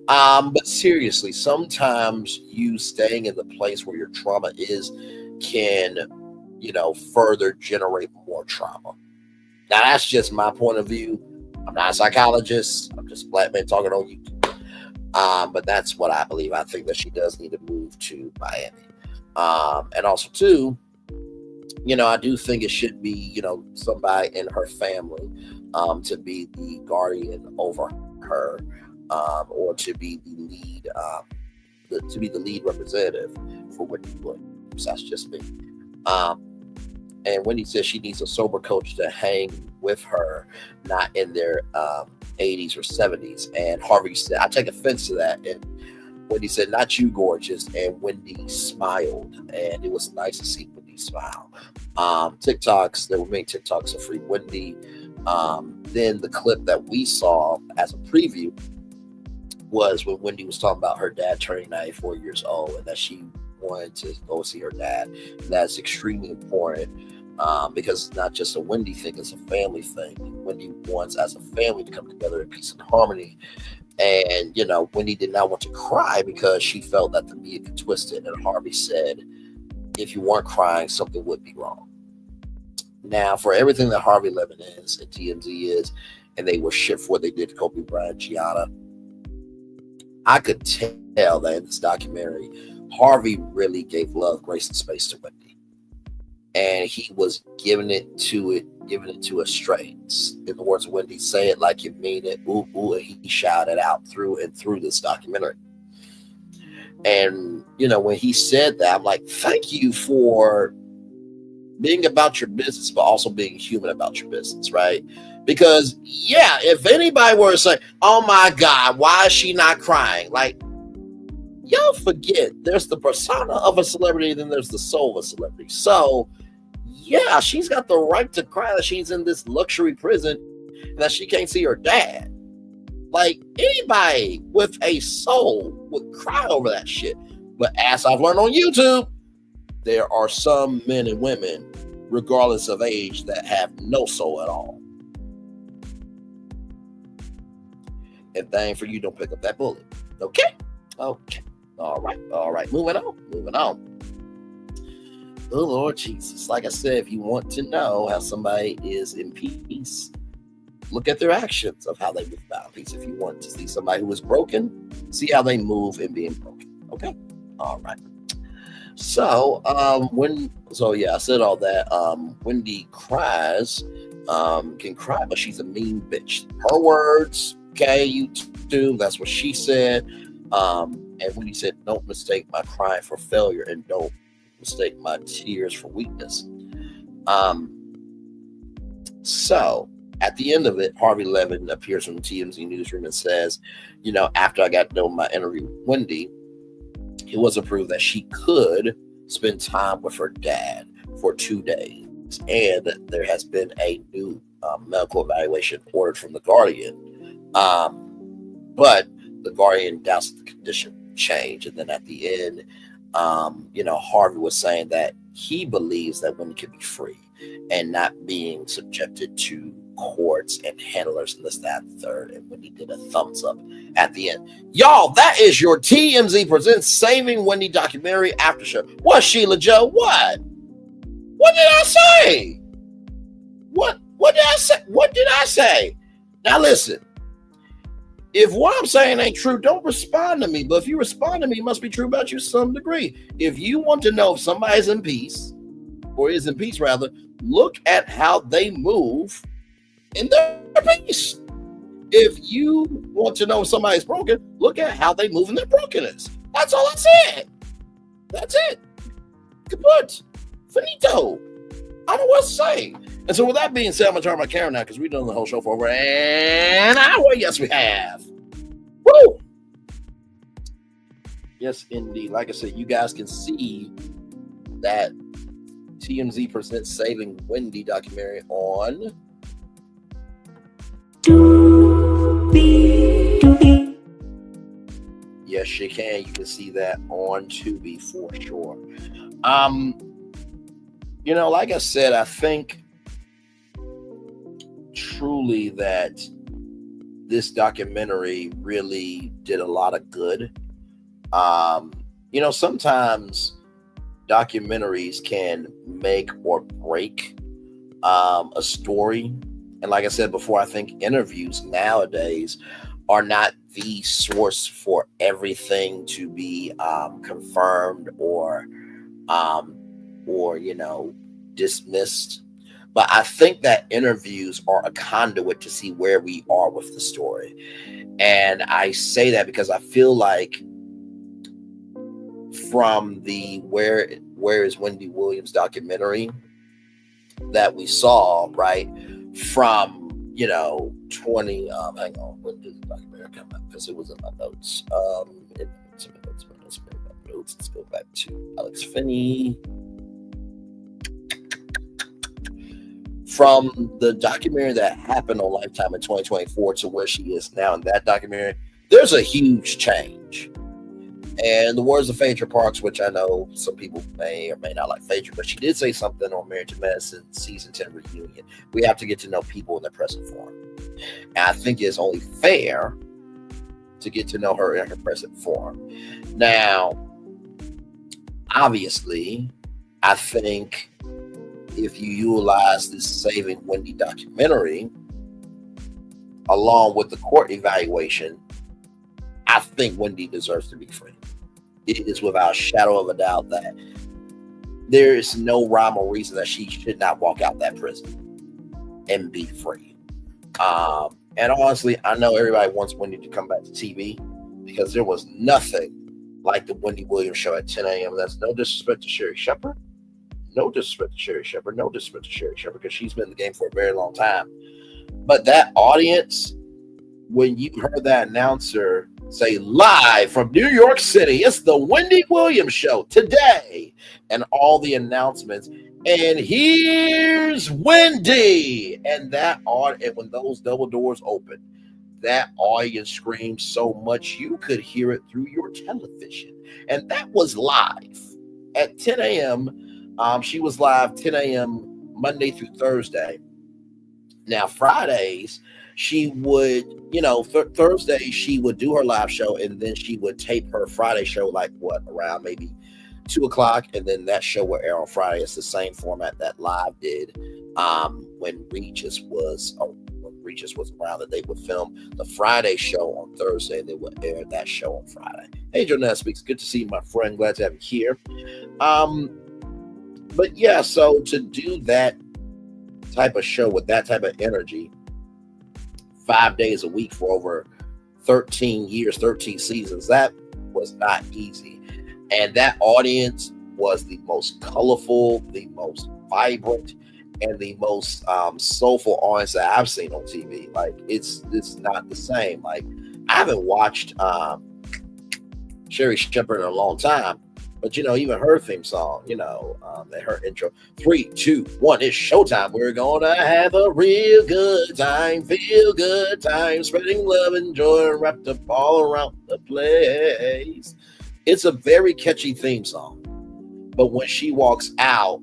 But seriously, sometimes you staying in the place where your trauma is can, further generate more trauma. Now, that's just my point of view. I'm not a psychologist. I'm just a black man talking on YouTube. But that's what I believe. I think that she does need to move to Miami. And also, too, I do think it should be, somebody in her family to be the guardian over her, or to be the lead, representative for Wendy Williams. That's just me. And Wendy says she needs a sober coach to hang with her, not in their 80s or 70s. And Harvey said, I take offense to that. And Wendy said, not you, gorgeous. And Wendy smiled. And it was nice to see Wendy smile. TikToks, there were many TikToks of free Wendy. Then the clip that we saw as a preview was when Wendy was talking about her dad turning 94 years old and that she wanted to go see her dad. And that's extremely important because it's not just a Wendy thing, it's a family thing. Wendy wants as a family to come together in peace and harmony. And, Wendy did not want to cry because she felt that the media could twist it. And Harvey said, if you weren't crying, something would be wrong. Now, for everything that Harvey Levin is and TMZ is, and they were shit for what they did to Kobe Bryant, Gianna, I could tell that in this documentary, Harvey really gave love, grace, and space to Wendy. And he was giving it to her straight. In the words of Wendy, say it like you mean it, ooh, ooh, and he shouted out through and through this documentary. And when he said that, I'm like, thank you for being about your business, but also being human about your business, right? Because, yeah, if anybody were to say, oh my God, why is she not crying? Like, y'all forget there's the persona of a celebrity, then there's the soul of a celebrity. So, yeah, she's got the right to cry that she's in this luxury prison and that she can't see her dad. Like, anybody with a soul would cry over that shit. But as I've learned on YouTube, there are some men and women, regardless of age, that have no soul at all. If that ain't for you, don't pick up that bullet. Okay? Okay. All right. Moving on. Oh, Lord Jesus. Like I said, if you want to know how somebody is in peace, look at their actions of how they move about peace. If you want to see somebody who is broken, see how they move in being broken. Okay? All right. So, I said all that. Wendy cries, can cry, but she's a mean bitch. Her words, okay, YouTube, that's what she said. And Wendy said, don't mistake my crying for failure and don't mistake my tears for weakness. So, at the end of it, Harvey Levin appears from the TMZ newsroom and says, after I got done my interview with Wendy, it was approved that she could spend time with her dad for 2 days. And there has been a new medical evaluation ordered from the Guardian. But the Guardian doubts the condition change. And then at the end, Harvey was saying that he believes that women can be free and not being subjected to courts and handlers and this, that, and the third. And when he did a thumbs up at the end. Y'all, that is your TMZ Presents Saving Wendy documentary after show. What, Sheila Joe? What? What did I say? What did I say? What did I say? Now listen. If what I'm saying ain't true, don't respond to me. But if you respond to me, it must be true about you to some degree. If you want to know if somebody's in peace, or is in peace rather, look at how they move in their peace. If you want to know if somebody's broken, look at how they move in their brokenness. That's all I said. That's it. Kaput. Finito. I don't know what to say. And so with that being said, I'm going to turn my camera now because we've done the whole show for over an hour. Yes, we have. Woo! Yes, indeed. Like I said, you guys can see that TMZ Presents Saving Wendy documentary on yes, you can. You can see that on Tubi for sure. Like I said, I think truly that this documentary really did a lot of good. Sometimes documentaries can make or break a story. And like I said before, I think interviews nowadays are not the source for everything to be confirmed or dismissed. But I think that interviews are a conduit to see where we are with the story. And I say that because I feel like from the Where is Wendy Williams documentary that we saw, right, from 20 hang on, when did the documentary come out? Because it was in my notes. Let's go back to Alex Finney. From the documentary that happened on Lifetime in 2024 to where she is now in that documentary, there's a huge change. And the words of Phaedra Parks, which I know some people may or may not like Phaedra, but she did say something on Married to Medicine season 10 reunion. We have to get to know people in their present form. And I think it's only fair to get to know her in her present form. Now, obviously, I think if you utilize this Saving Wendy documentary along with the court evaluation, I think Wendy deserves to be free. It is without a shadow of a doubt that there is no rhyme or reason that she should not walk out that prison and be free. And honestly, I know everybody wants Wendy to come back to TV because there was nothing like the Wendy Williams show at 10 a.m. That's no disrespect to Sherry Shepherd. No disrespect to Sherry Shepherd. No disrespect to Sherry Shepherd because she's been in the game for a very long time. But that audience, when you heard that announcer say live from New York City, it's the Wendy Williams show today, and all the announcements, and here's Wendy, and that audience, when those double doors open, that audience screamed so much you could hear it through your television, and that was live at 10 a.m. She was live 10 a.m. Monday through Thursday. Now Fridays, she would, Thursday she would do her live show, and then she would tape her Friday show around maybe 2:00, and then that show would air on Friday. It's the same format that Live did when Regis was around, that they would film the Friday show on Thursday, and they would air that show on Friday. Hey, Jonelle Speaks, good to see you, my friend. Glad to have you here. But yeah, so to do that type of show with that type of energy 5 days a week for over 13 years, 13 seasons, that was not easy. And that audience was the most colorful, the most vibrant, and the most soulful audience that I've seen on TV. Like, it's not the same. Like, I haven't watched Sherry Shepherd in a long time, but even her theme song, and her intro, 3, 2, 1, it's showtime. We're gonna have a real good time, feel good time, spreading love and joy wrapped up all around the place. It's a very catchy theme song, but when she walks out,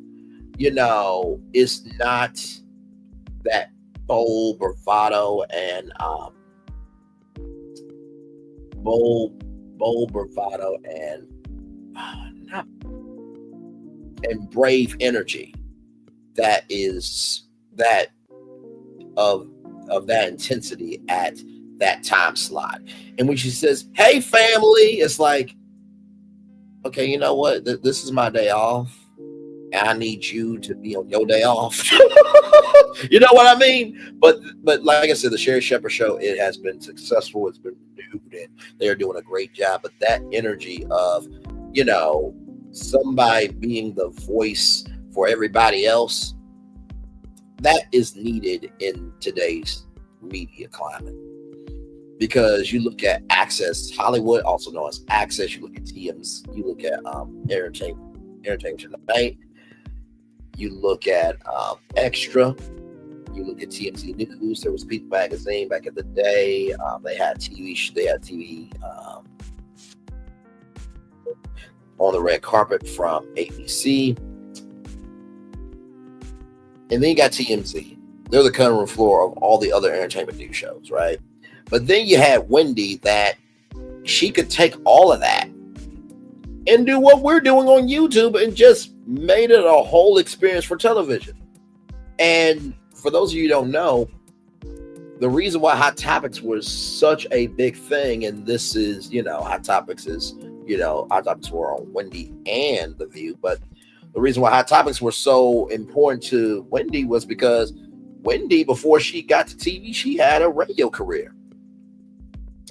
it's not that bold bravado and bold bravado and brave energy that is that of that intensity at that time slot. And when she says, "Hey family," it's like, okay, you know what? This is my day off, and I need you to be on your day off. You know what I mean? But like I said, the Sherry Shepherd show, it has been successful. It's been renewed, and they're doing a great job. But that energy of, somebody being the voice for everybody else, that is needed in today's media climate. Because you look at Access Hollywood, also known as Access, you look at TMZ, you look at Entertainment Tonight, you look at Extra, you look at TMZ News. There was People Magazine back in the day. They had TV on the red carpet from ABC. And then you got TMZ. They're the cutting room floor of all the other entertainment news shows, right? But then you had Wendy, that she could take all of that and do what we're doing on YouTube and just made it a whole experience for television. And for those of you who don't know, the reason why Hot Topics was such a big thing, and this is, Hot Topics is, Hot Topics were on Wendy and The View, but the reason why Hot Topics were so important to Wendy was because Wendy, before she got to TV, she had a radio career.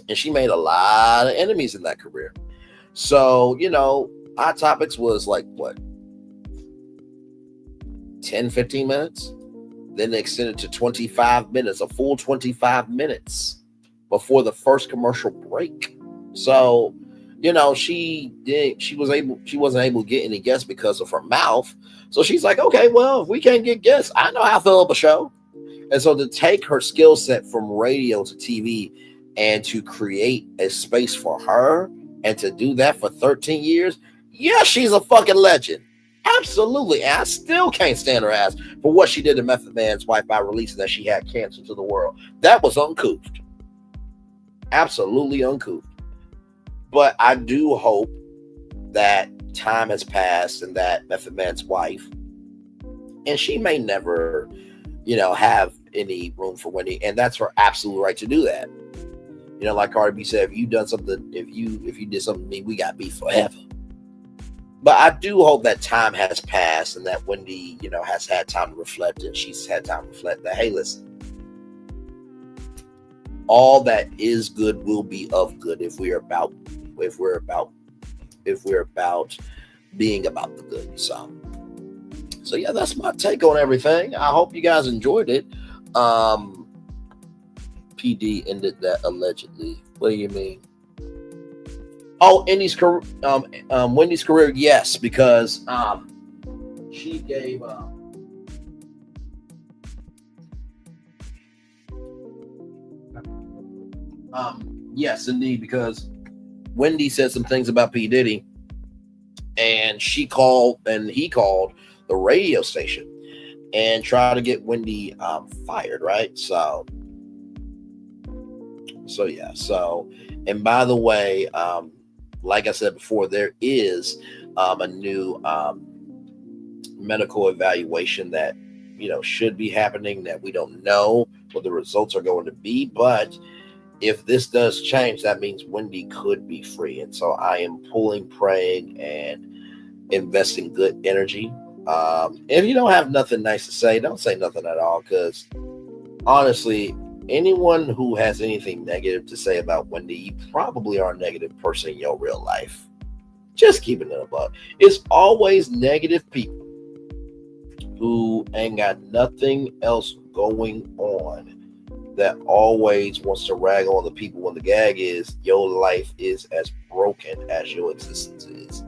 And she made a lot of enemies in that career. So, Hot Topics was like, what, 10, 15 minutes? Then they extended to 25 minutes, a full 25 minutes before the first commercial break. So, she wasn't able to get any guests because of her mouth. So she's like, okay, well, if we can't get guests, I know how to fill up a show. And so to take her skill set from radio to TV and to create a space for her and to do that for 13 years, yeah, she's a fucking legend. Absolutely. And I still can't stand her ass for what she did to Method Man's wife by releasing that she had cancer to the world. That was uncouth. Absolutely uncouth. But I do hope that time has passed and that Method Man's wife, and she may never, have any room for Wendy, and that's her absolute right to do that. Like Cardi B said, if you did something to me, we got beef forever. But I do hope that time has passed and that Wendy, has had time to reflect, and she's had time to reflect that, hey, listen, all that is good will be of good if we're about if we're about being about the good. So yeah, that's my take on everything. I hope you guys enjoyed it. PD ended that allegedly. What do you mean? Oh, Wendy's career, yes, because she gave yes, indeed, because Wendy said some things about P. Diddy, and he called the radio station and tried to get Wendy fired, right? So yeah. So, and by the way, like I said before, there is a new medical evaluation that should be happening that we don't know what the results are going to be, but if this does change, that means Wendy could be free. And so I am praying, and investing good energy. If you don't have nothing nice to say, don't say nothing at all, because honestly, anyone who has anything negative to say about Wendy, you probably are a negative person in your real life. Just keeping it above. It's always negative people who ain't got nothing else going on that always wants to rag on the people when the gag is your life is as broken as your existence is.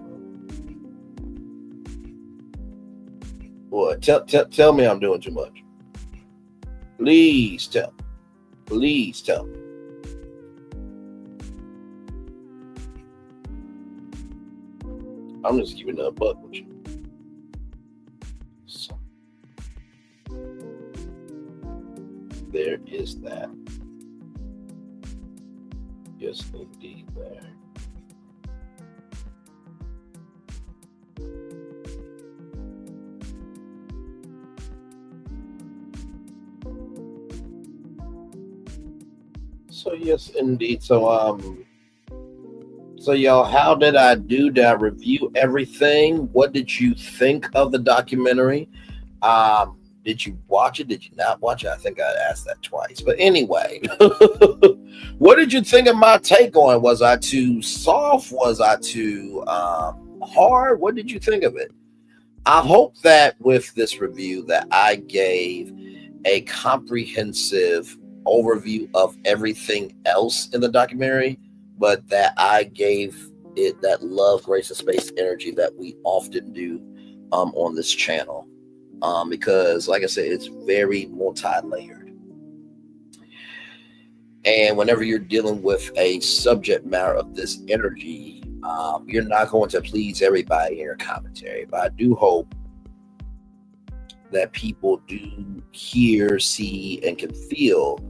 Boy, tell me I'm doing too much. Please tell me. Please tell me. I'm just keeping it a buck with you. So, there is that. Yes, indeed, there. So yes, indeed. So y'all, how did I do? Did I review everything? What did you think of the documentary? Did you watch it? Did you not watch it? I think I asked that twice. But anyway, what did you think of my take on it? Was I too soft? Was I too hard? What did you think of it? I hope that with this review that I gave a comprehensive overview of everything else in the documentary, but that I gave it that love, grace, and space energy that we often do on this channel. Because like I said, it's very multi-layered. And whenever you're dealing with a subject matter of this energy, you're not going to please everybody in your commentary. But I do hope that people do hear, see, and can feel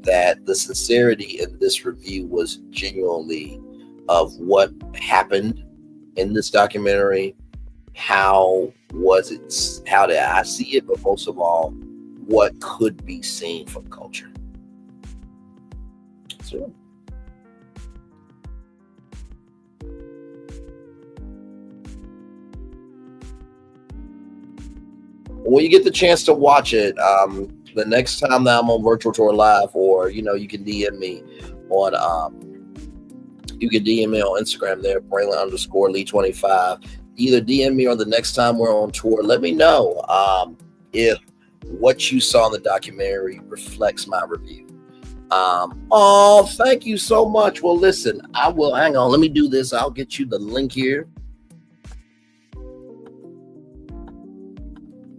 that the sincerity in this review was genuinely of what happened in this documentary. How was it? How did I see it? But most of all, what could be seen from culture? So, when you get the chance to watch it, the next time that I'm on Virtual Tour Live, or you can DM me on Instagram there, Braylon_Lee25. Either DM me or the next time we're on tour, let me know if what you saw in the documentary reflects my review. Oh, thank you so much. Well, listen, I will hang on. Let me do this. I'll get you the link here.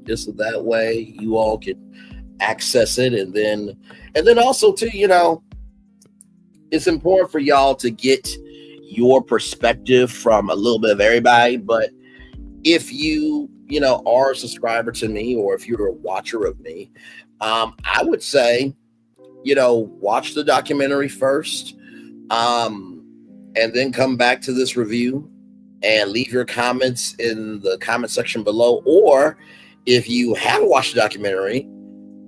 Just so that way you all can access it, and then also too, it's important for y'all to get your perspective from a little bit of everybody. But if you are a subscriber to me, or if you're a watcher of me, I would say watch the documentary first, and then come back to this review and leave your comments in the comment section below. Or if you haven't watched the documentary,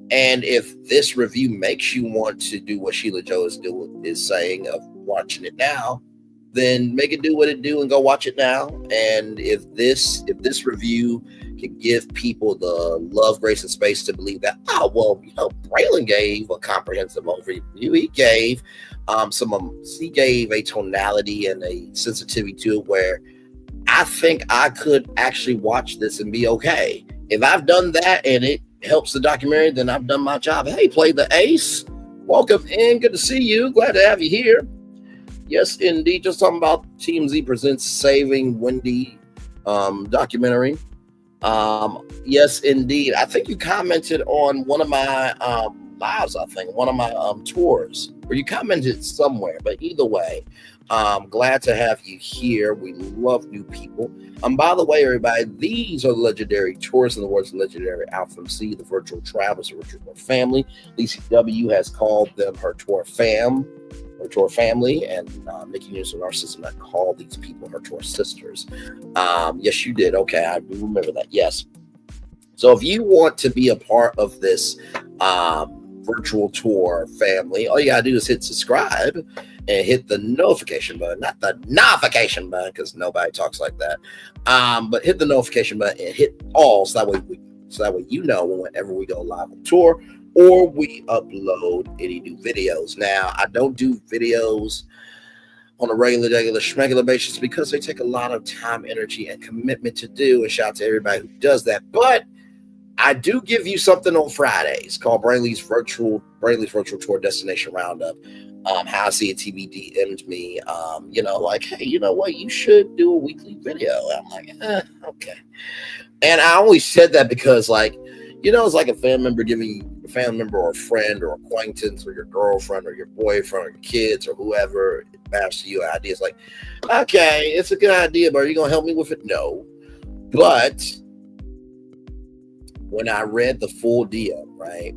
and if this review makes you want to do what Sheila Joe is saying of watching it now, then make it do what it do and go watch it now. And if this review can give people the love, grace, and space to believe that, Braylon gave a comprehensive overview. He gave he gave a tonality and a sensitivity to it where I think I could actually watch this and be okay. If I've done that and it helps the documentary, then I've done my job. Hey, Play the Ace. Welcome in. Good to see you. Glad to have you here. Yes, indeed. Just talking about TMZ presents Saving Wendy documentary. Yes, indeed. I think you commented on one of my lives, I think, one of my tours, or you commented somewhere, but either way, glad to have you here. We love new people. By the way, everybody, these are the legendary tours, in the words of legendary Alpha C, the virtual travelers, the virtual tour family. DCW has called them her tour family, and Mickey News and Narcissism that called these people her tour sisters. Yes, you did. Okay, I remember that. Yes. So if you want to be a part of this virtual tour family, all you gotta do is hit subscribe and hit the notification button, not the notification button, because nobody talks like that. But hit the notification button and hit all, so that way you know whenever we go live on tour or we upload any new videos. Now, I don't do videos on a regular basis because they take a lot of time, energy, and commitment to do. And shout out to everybody who does that. But I do give you something on Fridays called Brainley's Virtual Tour Destination Roundup. How I See It TV DM'd me, like, hey, you know what? You should do a weekly video. And I'm like, okay. And I only said that because, like, it's like a family member giving a family member or a friend or acquaintance or your girlfriend or your boyfriend or your kids or whoever matters to you an idea. It's like, okay, it's a good idea, but are you going to help me with it? No. But when I read the full deal, right,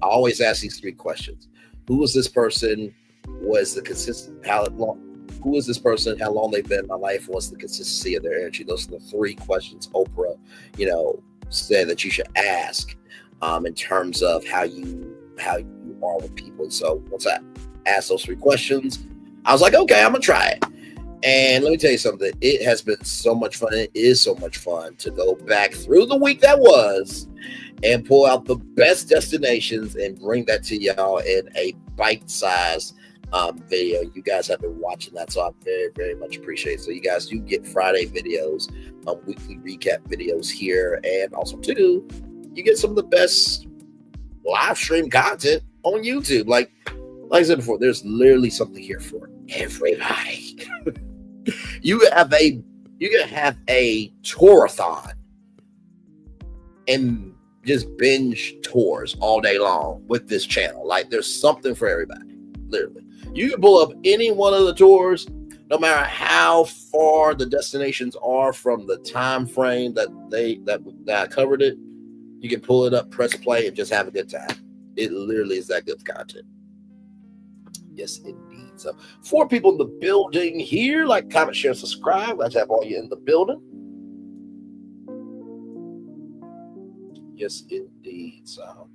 I always ask these three questions. Who is this person? Was the consistent who is this person? How long they've been in my life? What's the consistency of their energy? Those are the three questions Oprah, said that you should ask in terms of how you are with people. So once I asked those three questions, I was like, okay, I'm gonna try it. And let me tell you something. It has been so much fun. It is so much fun to go back through the week that was and pull out the best destinations and bring that to y'all in a bite-sized video. You guys have been watching that, so I very, very much appreciate it. So you guys do get Friday videos, weekly recap videos here, and also too, you get some of the best live stream content on YouTube. Like I said before, there's literally something here for everybody. You can have a tour-a-thon and just binge tours all day long with this channel. Like, there's something for everybody, literally. You can pull up any one of the tours, no matter how far the destinations are from the time frame that I covered it. You can pull it up, press play, and just have a good time. It literally is that good content. Yes, indeed. So 4 people in the building here. Like, comment, share, subscribe. Let's have all you in the building. Yes, indeed. So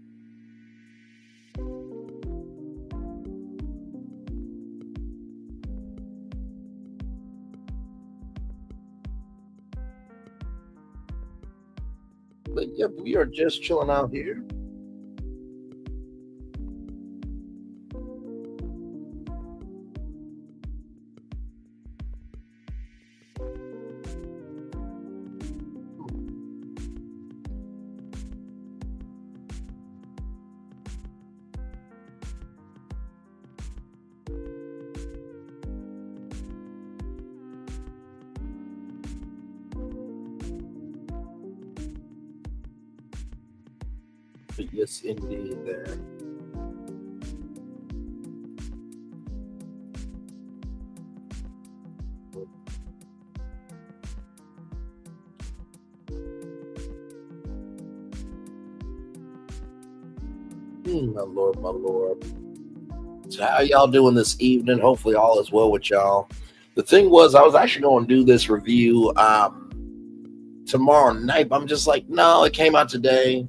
but yep, we are just chilling out here. But yes, indeed, there. My Lord, my Lord. So how y'all doing this evening? Hopefully all is well with y'all. The thing was, I was actually going to do this review tomorrow night, but I'm just like, no, it came out today.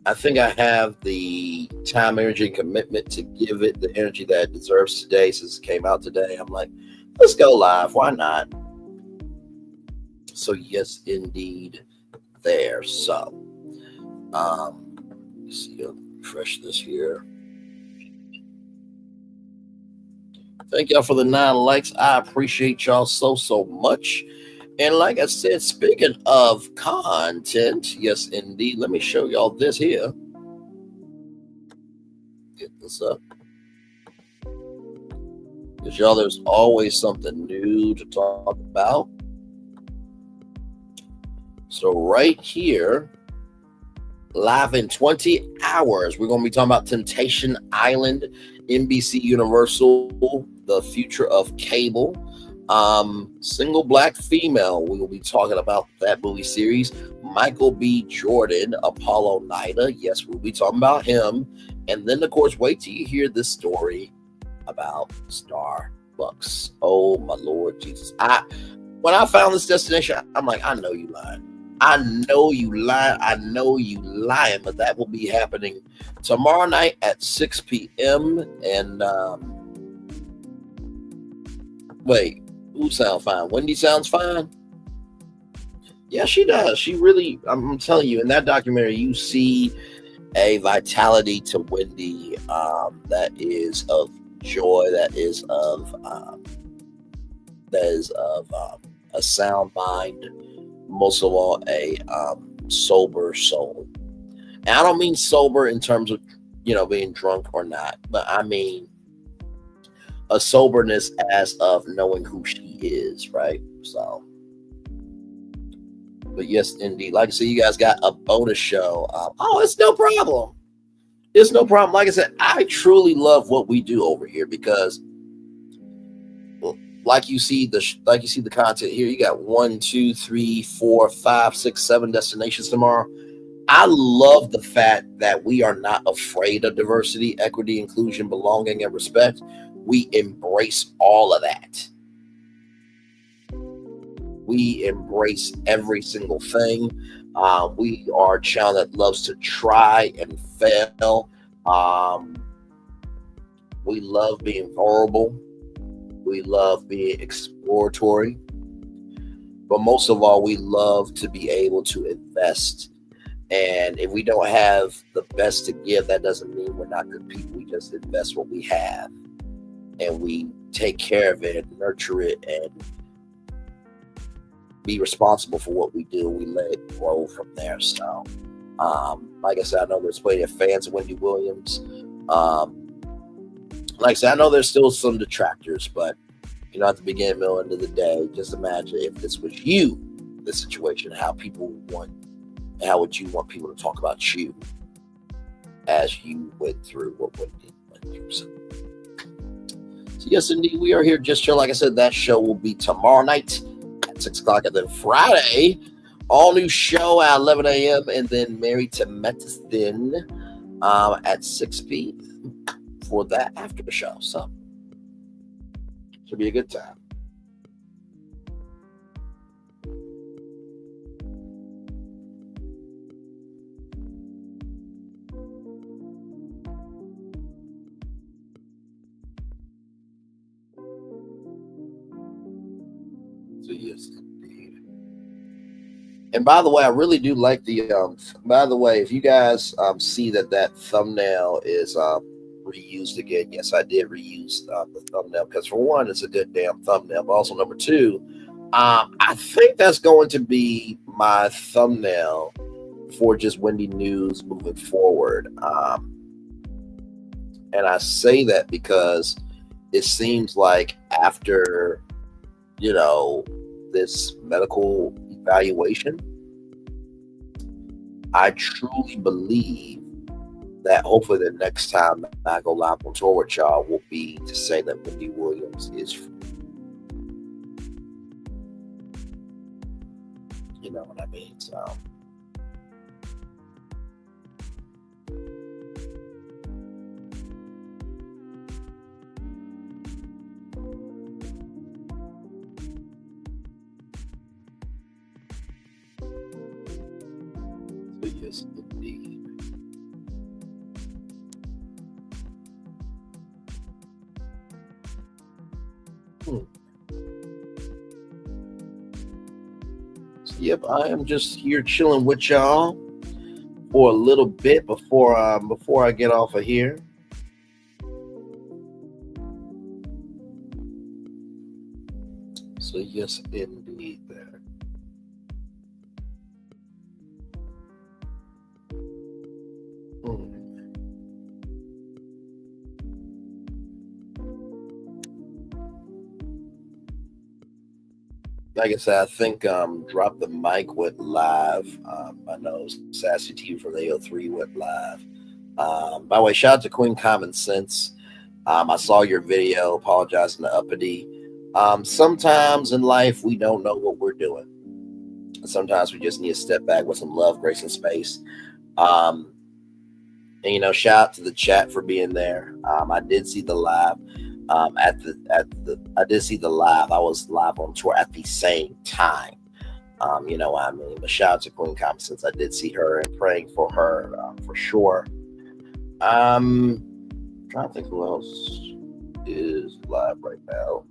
I think I have the time, energy, and commitment to give it the energy that it deserves today since it came out today. I'm like, let's go live. Why not? So yes, indeed, there. So, let's see, I'll refresh this here. Thank y'all for the 9 likes. I appreciate y'all so much. And like I said, speaking of content, yes, indeed. Let me show y'all this here. Get this up. Because y'all, there's always something new to talk about. So right here, live in 20 hours, we're going to be talking about Temptation Island, NBC Universal, the future of cable. Single black female, we will be talking about that movie series. Michael B. Jordan, Apollo Nida, yes, we'll be talking about him. And then, of course, wait till you hear this story about Starbucks. Oh, my Lord Jesus. When I found this destination, I'm like, I know you lying. I know you lying. I know you lying, but that will be happening tomorrow night at 6 p.m. And wait, who sounds fine? Wendy sounds fine? Yeah, she does. She really, I'm telling you, in that documentary, you see a vitality to Wendy that is of joy, that is of a sound mind, most of all a sober soul. And I don't mean sober in terms of, you know, being drunk or not, but I mean a soberness as of knowing who she is, right? So, but yes, indeed, like I said, you guys got a bonus show. Oh, it's no problem. It's no problem. Like I said, I truly love what we do over here because, like you see the content here. You got 1, 2, 3, 4, 5, 6, 7 destinations tomorrow. I love the fact that we are not afraid of diversity, equity, inclusion, belonging, and respect. We embrace all of that. We embrace every single thing. We are a channel that loves to try and fail. We love being vulnerable. We love being exploratory. But most of all, we love to be able to invest. And if we don't have the best to give, that doesn't mean we're not good people. We just invest what we have. And we take care of it and nurture it and be responsible for what we do. We let it grow from there. So, like I said, I know there's plenty of fans of Wendy Williams. Like I said, I know there's still some detractors, but you know, at the beginning, middle, end of the day, just imagine if this was you, this situation, how would you want people to talk about you as you went through what Wendy went through. So yes, indeed, we are here just chill. Like I said, that show will be tomorrow night at 6 o'clock, and then Friday, all new show at 11 a.m. and then Married to Medicine at 6 p.m. for that after the show. So should be a good time. So yes, indeed. And by the way, I really do like the by the way, if you guys see that thumbnail is reused again. Yes, I did reuse the thumbnail because for one, it's a good damn thumbnail. But also number two, I think that's going to be my thumbnail for just Wendy News moving forward. And I say that because it seems like after, you know, this medical evaluation, I truly believe that hopefully the next time I go live on tour with y'all will be to say that Wendy Williams is free. You know what I mean? So yes, indeed. So, yep, I am just here chilling with y'all for a little bit before I get off of here. So yes, indeed, there. Like I said, I think Drop the Mic went live. I know Sassy T from the AO3 went live. By the way, shout out to Queen Common Sense. I saw your video, apologizing to Uppity. Sometimes in life, we don't know what we're doing. Sometimes we just need to step back with some love, grace, and space. And, shout out to the chat for being there. I did see the live. I did see the live. I was live on tour at the same time. You know what I mean? But shout out to Queen Common Sense. I did see her and praying for her for sure. Trying to think who else is live right now.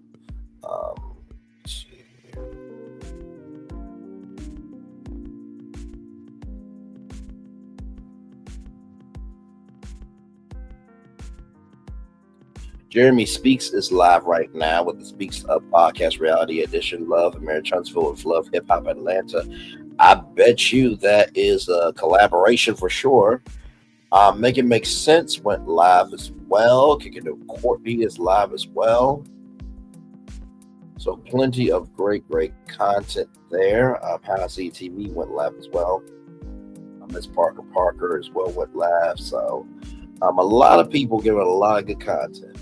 Let's see here. Jeremy Speaks is live right now with the Speaks Up Podcast Reality Edition. Love American Huntsville with Love Hip Hop Atlanta. I bet you that is a collaboration for sure. Make It Make Sense went live as well. Kicking to Courtney is live as well. So plenty of great content there. Palace TV went live as well. Miss Parker as well went live. So a lot of people giving a lot of good content.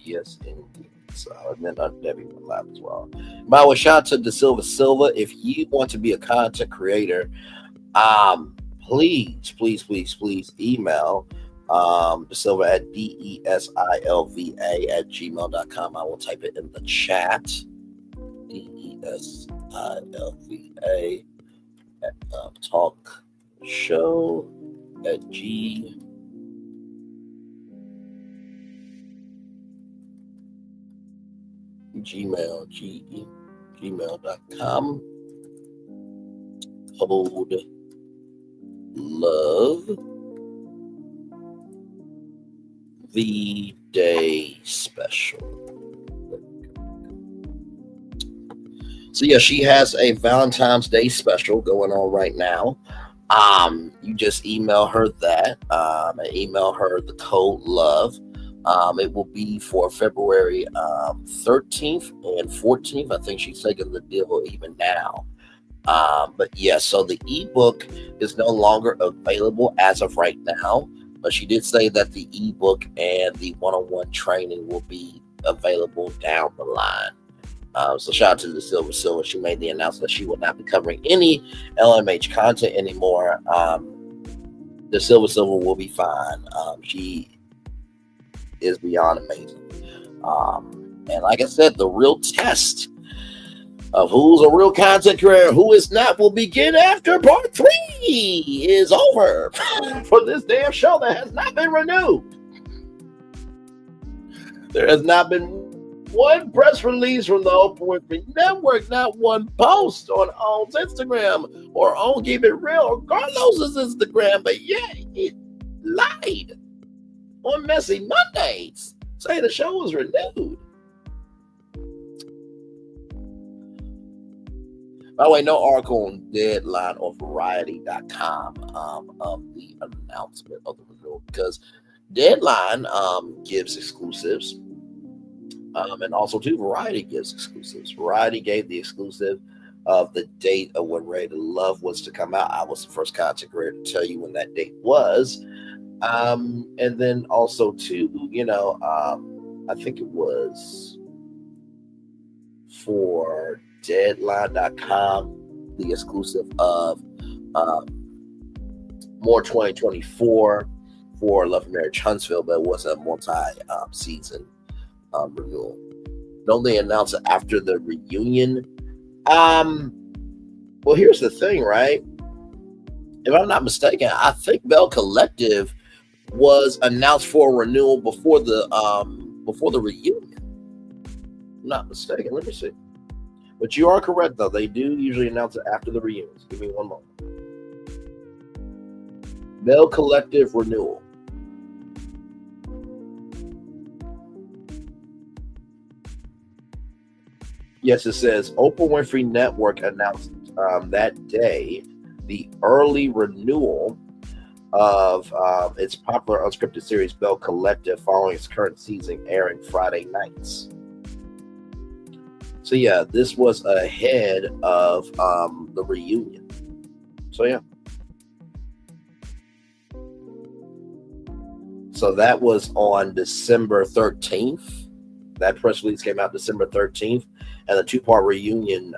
Yes, indeed. So, and then Debbie went live as well. By the way, shout out to De Silva. If you want to be a content creator, please email DeSilva at desilva@gmail.com. I will type it in the chat. DESILVA at talk show at gmail.com. Hold love the day special. So yeah, she has a Valentine's Day special going on right now. You just email her that, and email her the code love. It will be for February 13th and 14th. I think she's taking the deal even now. But yeah, so the ebook is no longer available as of right now, but she did say that the ebook and the one-on-one training will be available down the line. So shout out to the Silver. She made the announcement that she will not be covering any LMH content anymore. The Silver will be fine. She is beyond amazing. And like I said, the real test of who's a real content creator, who is not, will begin after part 3 is over for this damn show that has not been renewed. There has not been one press release from the Open Winfrey Network, not one post on OWN's Instagram or OWN Keep It Real or Carlos's Instagram, but yeah, he lied on Messy Mondays, saying the show was renewed. By the way, no article on Deadline or Variety.com of the announcement of the renewal, because Deadline gives exclusives, and also too Variety gives exclusives. Variety gave the exclusive of the date of when Ready to Love was to come out. I was the first content creator to tell you when that date was. And then also too, I think it was for Deadline.com, the exclusive of more 2024 for Love and Marriage Huntsville, but it was a multi-season renewal. Don't they announce it after the reunion? Well, here's the thing, right? If I'm not mistaken, I think Bell Collective was announced for renewal before the reunion. I'm not mistaken. Let me see. But you are correct, though. They do usually announce it after the reunions. Give me one moment. Bell Collective renewal. Yes, it says Oprah Winfrey Network announced that day the early renewal of its popular unscripted series Bell Collective following its current season airing Friday nights. So yeah, this was ahead of the reunion. So yeah. So that was on December 13th. That press release came out December 13th, and the two-part reunion,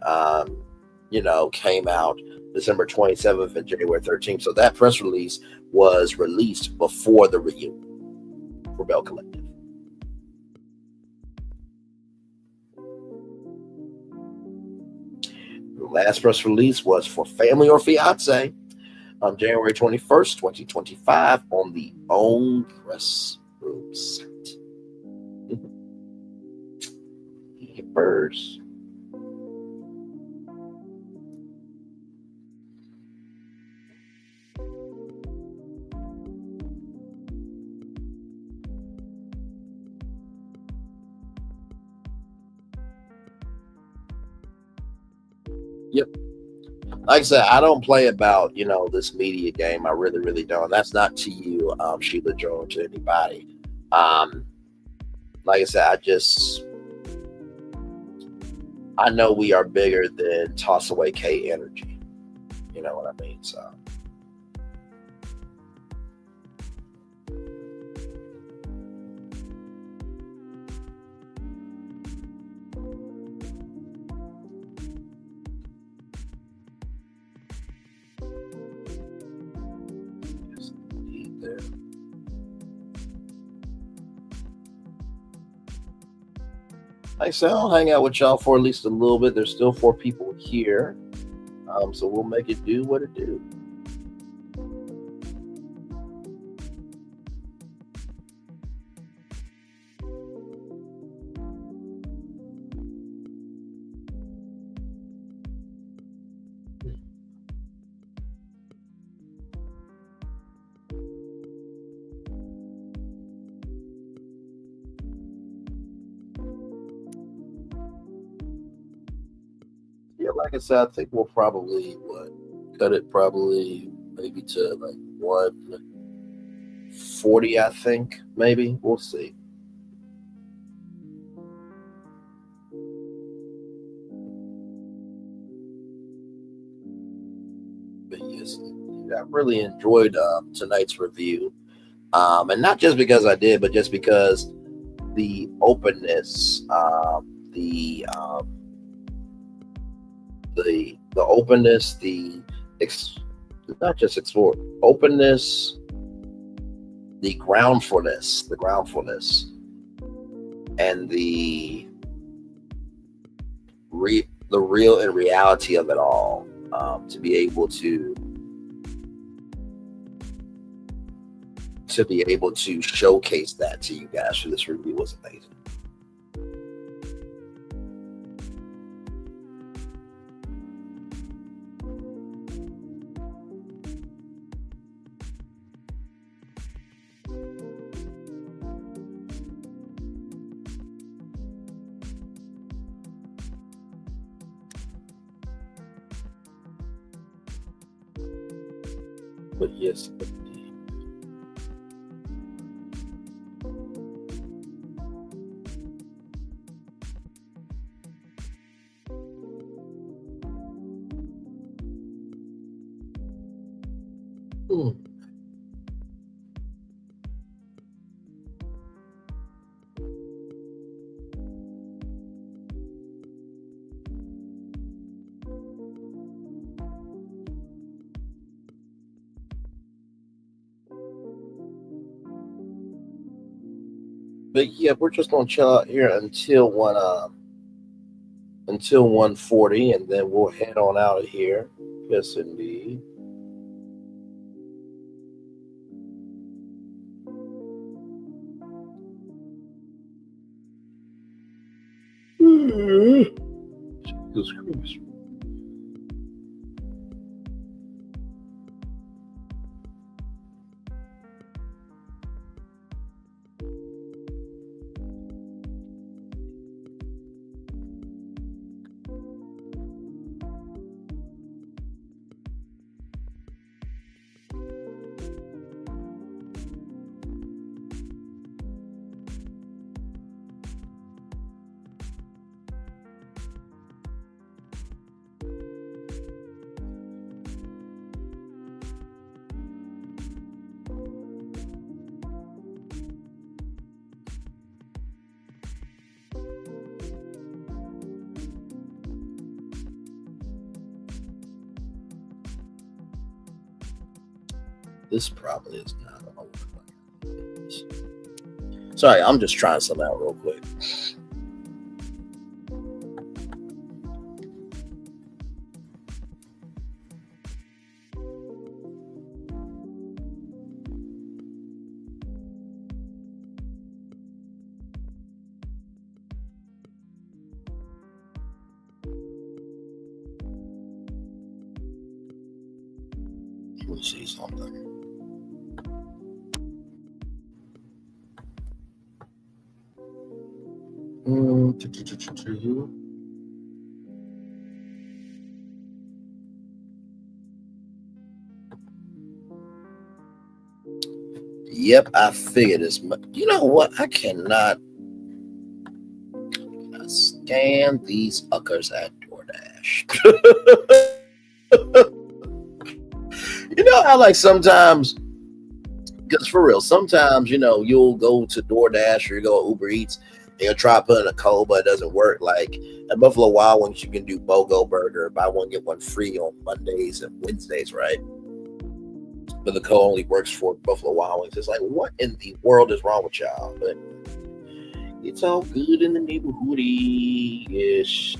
came out December 27th and January 13th. So that press release was released before the reunion for Bell Collective. The last press release was for Family or Fiance on January 21st, 2025 on the OWN Press Room site. Birds. Yep. Like I said, I don't play about, this media game. I really, really don't. That's not to you, Sheila Joe, to anybody. Like I said, I know we are bigger than toss away K energy. You know what I mean? So. Like I said, I'll hang out with y'all for at least a little bit. There's still 4 people here. So we'll make it do what it do. Like I said, I think we'll probably cut it maybe to like 140. I think maybe we'll see. But yes, I really enjoyed tonight's review, and not just because I did, but just because the openness, the openness, not just explore openness, the groundfulness, and the real and reality of it all. To be able to showcase that to you guys for this review was amazing. But yes, But yeah, we're just gonna chill out here until 140, and then we'll head on out of here. Yes, indeed. Jesus Christ. This probably is not. Sorry, I'm just trying something out real quick. Let me see something. Yep, I figured as much. You know what? I cannot stand these uckers at DoorDash. You know how like sometimes, because for real, sometimes, you know, you'll go to DoorDash or you go to Uber Eats and you'll try putting a code, but it doesn't work. Like at Buffalo Wild Wings, you can do BOGO Burger, buy one, get one free on Mondays and Wednesdays, right? But the code only works for Buffalo Wild Wings. It's like, what in the world is wrong with y'all? But it's all good in the neighborhood. Yes.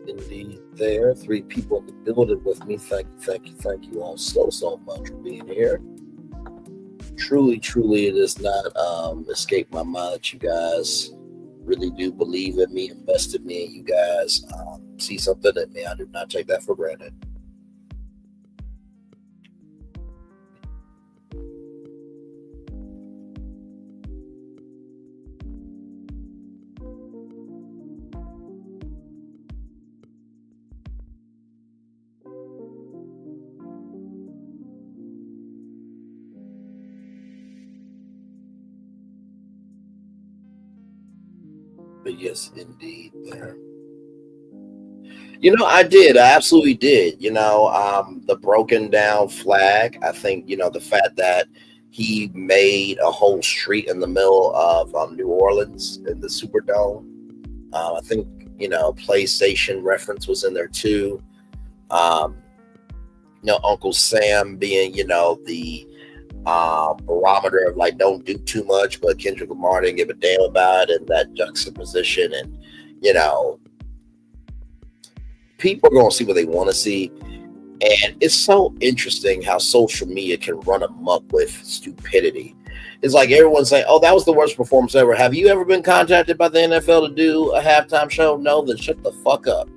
Indeed, there are 3 people in the building with me. Thank you all so much for being here. Truly, it does not escape my mind that you guys really do believe in me, invest in me, and you guys see something in me. I do not take that for granted. But yes, indeed, there. You know, I absolutely did. You know, the broken down flag. I think, you know, the fact that he made a whole street in the middle of New Orleans in the Superdome. I think, you know, PlayStation reference was in there too. You know, Uncle Sam being, you know, the barometer of like, don't do too much, but Kendrick Lamar didn't give a damn about it, and that juxtaposition. And, you know, people are going to see what they want to see. And it's so interesting how social media can run amok with stupidity. It's like everyone's saying, oh, that was the worst performance ever. Have you ever been contacted by the NFL to do a halftime show? No, then shut the fuck up.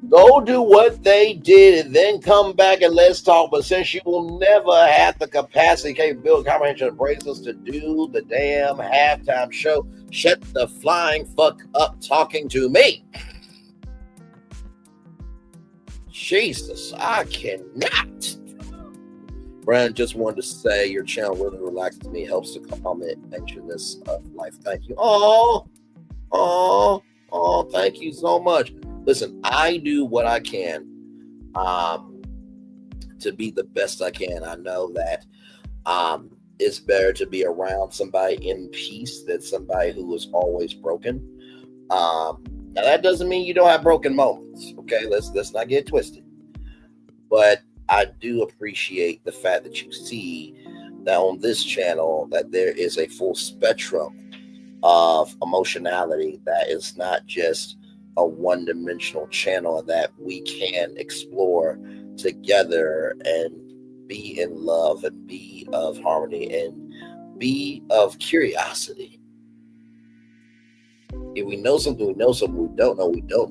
Go do what they did and then come back and let's talk. But since you will never have the capacity, capability, comprehension, and brains to do the damn halftime show, shut the flying fuck up talking to me. Jesus, I cannot. Brian, just wanted to say your channel really relaxes me, helps to calm the anxiousness of life. Thank you. Oh, thank you so much. Listen, I do what I can to be the best I can. I know that it's better to be around somebody in peace than somebody who is always broken. Now that doesn't mean you don't have broken moments. Okay, let's not get twisted. But I do appreciate the fact that you see that on this channel that there is a full spectrum of emotionality, that is not just a one-dimensional channel, that we can explore together and be in love and be of harmony and be of curiosity. If we know something, we know something. We don't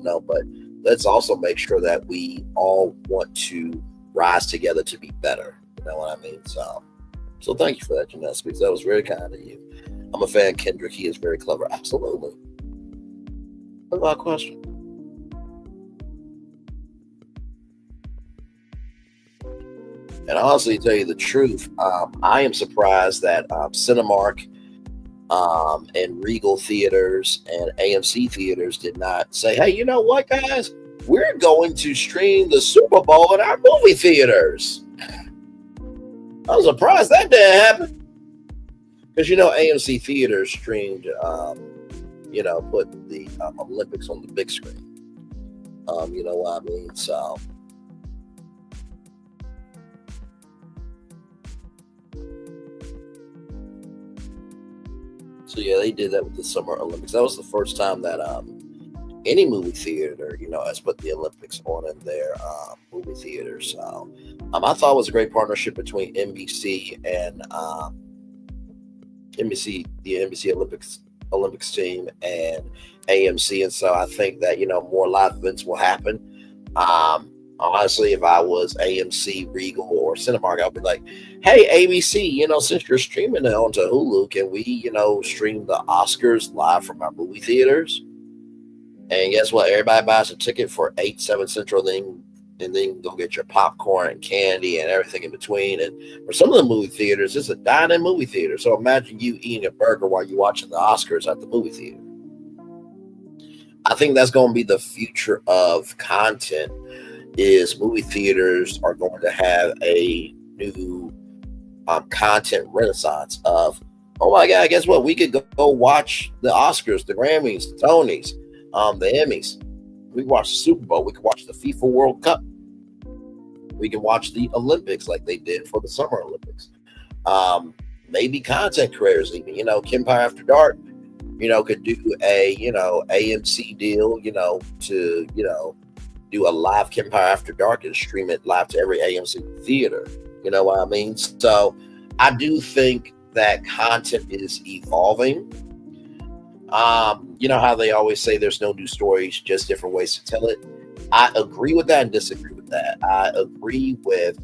know. But let's also make sure that we all want to rise together to be better. You know what I mean? So thank you for that, Jeanette Speaks. That was very kind of you. I'm a fan of Kendrick. He is very clever. Absolutely. Without question. And honestly, to tell you the truth, I am surprised that Cinemark and Regal Theaters and AMC Theaters did not say, hey, you know what, guys? We're going to stream the Super Bowl in our movie theaters. I was surprised that didn't happen. Because, AMC Theaters streamed, put the Olympics on the big screen. You know what I mean? So yeah, they did that with the Summer Olympics. That was the first time that any movie theater, has put the Olympics on in their movie theaters. So I thought it was a great partnership between NBC and the NBC Olympics team and AMC, and so I think that more live events will happen. Honestly, if I was AMC, Regal, or Cinemark, I'd be like, hey, ABC, since you're streaming it onto Hulu, can we, stream the Oscars live from our movie theaters? And guess what? Everybody buys a ticket for 8, 7 Central, and then go get your popcorn and candy and everything in between. And for some of the movie theaters, it's a dine-in movie theater. So imagine you eating a burger while you're watching the Oscars at the movie theater. I think that's going to be the future of content. Is movie theaters are going to have a new content renaissance of, oh my God, guess what? We could go watch the Oscars, the Grammys, the Tonys, the Emmys. We can watch the Super Bowl. We can watch the FIFA World Cup. We can watch the Olympics like they did for the Summer Olympics. Maybe content creators even, Empire After Dark, could do a, AMC deal, to, do a live Empire After Dark and stream it live to every AMC theater. You know what I mean? So I do think that content is evolving. You know how they always say there's no new stories, just different ways to tell it. I agree with that and disagree with that. I agree with,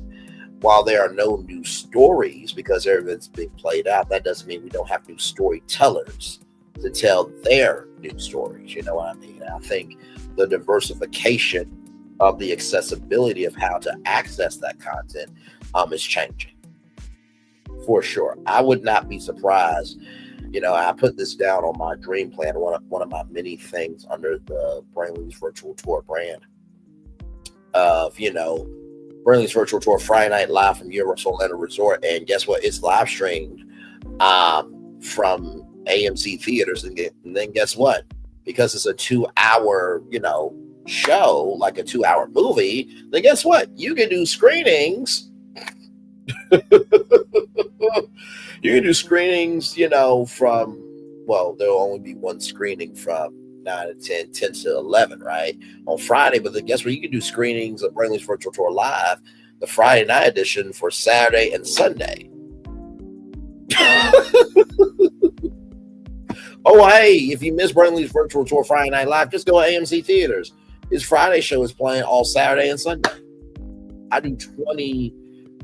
while there are no new stories because everything's being played out, that doesn't mean we don't have new storytellers to tell their new stories. You know what I mean? I think the diversification of the accessibility of how to access that content is changing for sure. I would not be surprised. I put this down on my dream plan, one of my many things under the Brainley's Virtual Tour brand of, Brainley's Virtual Tour Friday night live from Universal Orlando Resort. And guess what? It's live streamed from AMC theaters. And then guess what? Because it's a 2-hour, show, like a 2-hour movie, then guess what? You can do screenings. You can do screenings, from, well, there'll only be one screening from 9 to 10, 10 to 11, right? On Friday, but then guess what? You can do screenings of Brainley's Virtual Tour Live, the Friday night edition for Saturday and Sunday. Oh, hey, if you miss Brainley's Virtual Tour Friday Night Live, just go to AMC Theaters. His Friday show is playing all Saturday and Sunday. I do 20.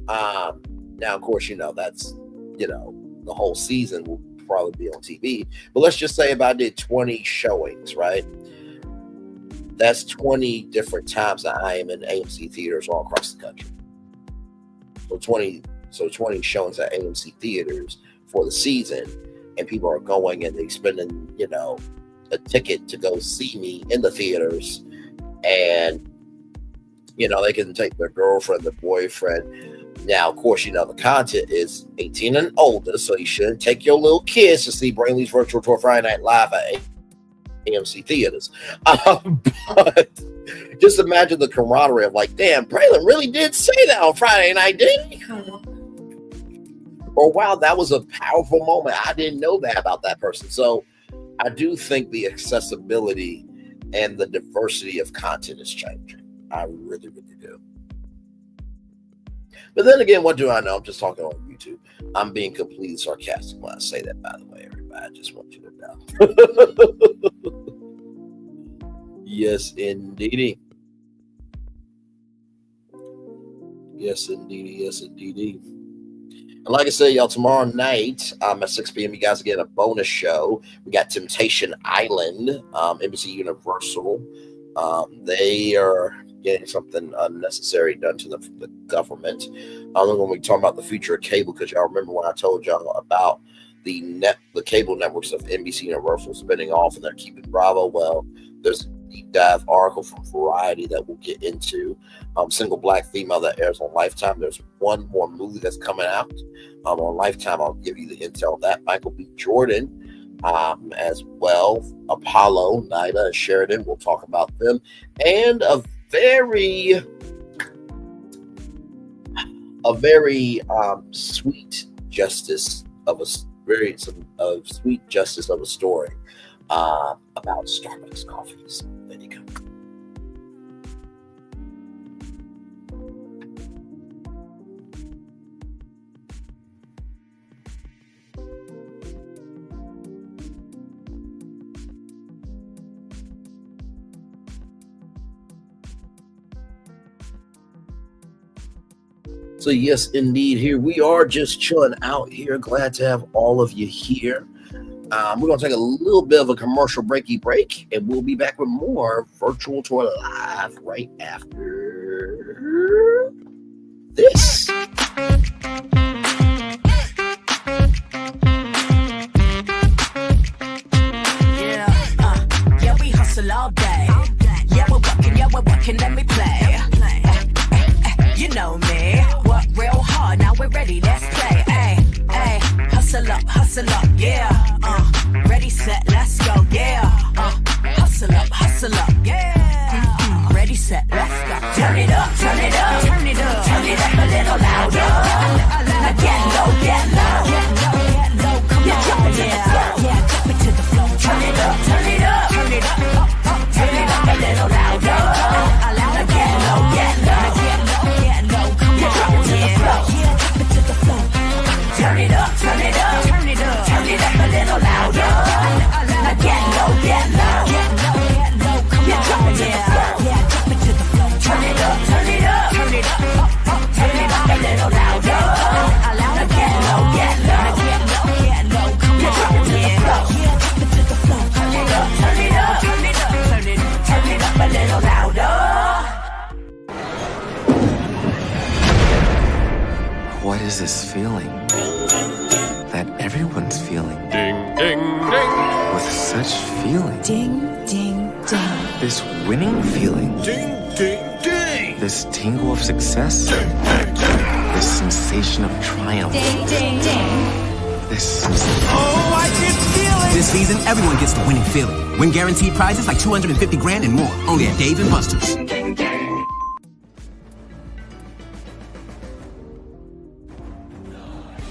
Now, of course, that's, the whole season will probably be on TV. But let's just say if I did 20 showings, right? That's 20 different times that I am in AMC theaters all across the country. So 20 showings at AMC theaters for the season, and people are going and they spending, a ticket to go see me in the theaters, and they can take their girlfriend, their boyfriend. Now, of course, the content is 18 and older, so you shouldn't take your little kids to see Brainley's Virtual Tour Friday Night Live at AMC theaters. But just imagine the camaraderie of like, damn, Braylon really did say that on Friday night, didn't he? Or wow, that was a powerful moment. I didn't know that about that person. So I do think the accessibility and the diversity of content is changing. I really, really do. But then again, what do I know? I'm just talking on YouTube. I'm being completely sarcastic when I say that, by the way, everybody. I just want you to know. Yes, indeedy. Yes, indeedy. Yes, indeedy. And like I said, y'all, tomorrow night at 6 p.m., you guys get a bonus show. We got Temptation Island, NBC Universal. They are getting something unnecessary done to the government. When we talk about the future of cable, because y'all remember when I told y'all about the cable networks of NBC Universal spinning off and they're keeping Bravo. Well, there's a deep dive article from Variety that we'll get into. Single black female that airs on Lifetime. There's one more movie that's coming out on Lifetime. I'll give you the intel of that. Michael B. Jordan. As well, Apollo, Nida, and Sheridan. We'll talk about them, and a very sweet justice of a sweet justice of a story about Starbucks coffees. There you go. So yes, indeed, here we are just chilling out here. Glad to have all of you here. We're going to take a little bit of a commercial breaky break, and we'll be back with more Virtual Tour Live right after this. Yeah, we hustle all day. Yeah, we're working, let me play. You know me, work real hard, now we're ready, let's play. Ay, hustle up, yeah. Ready, set, let's go, yeah. Hustle up, yeah. Ready, set, let's go. Turn it up, turn it up, turn it up, turn it up a little louder. Now get low, come on, yeah, drop it to the floor. Turn it up, turn it up, turn it up, turn it up a little louder. Now get low, come on, yeah, drop it to the floor. Turn it up, turn it up, turn it up, turn it up a little louder. Now get low, come on, yeah, drop it to the floor. Drop it to the floor. Turn it up, turn it up, turn it up, turn it up a little louder. Now get low, come on, yeah, drop it to the floor. Drop it to the floor. Turn it up, turn it up, turn it up, turn it up a little louder. What is this feeling that everyone's feeling? Ding, ding, ding. With such feeling. Ding, ding, ding. This winning feeling. Ding, ding, ding. This tingle of success. This sensation of triumph. Ding, ding, ding. This Oh, I can feel it! This season, everyone gets the winning feeling. Win guaranteed prizes like $250 grand and more. Only at Dave & Buster's.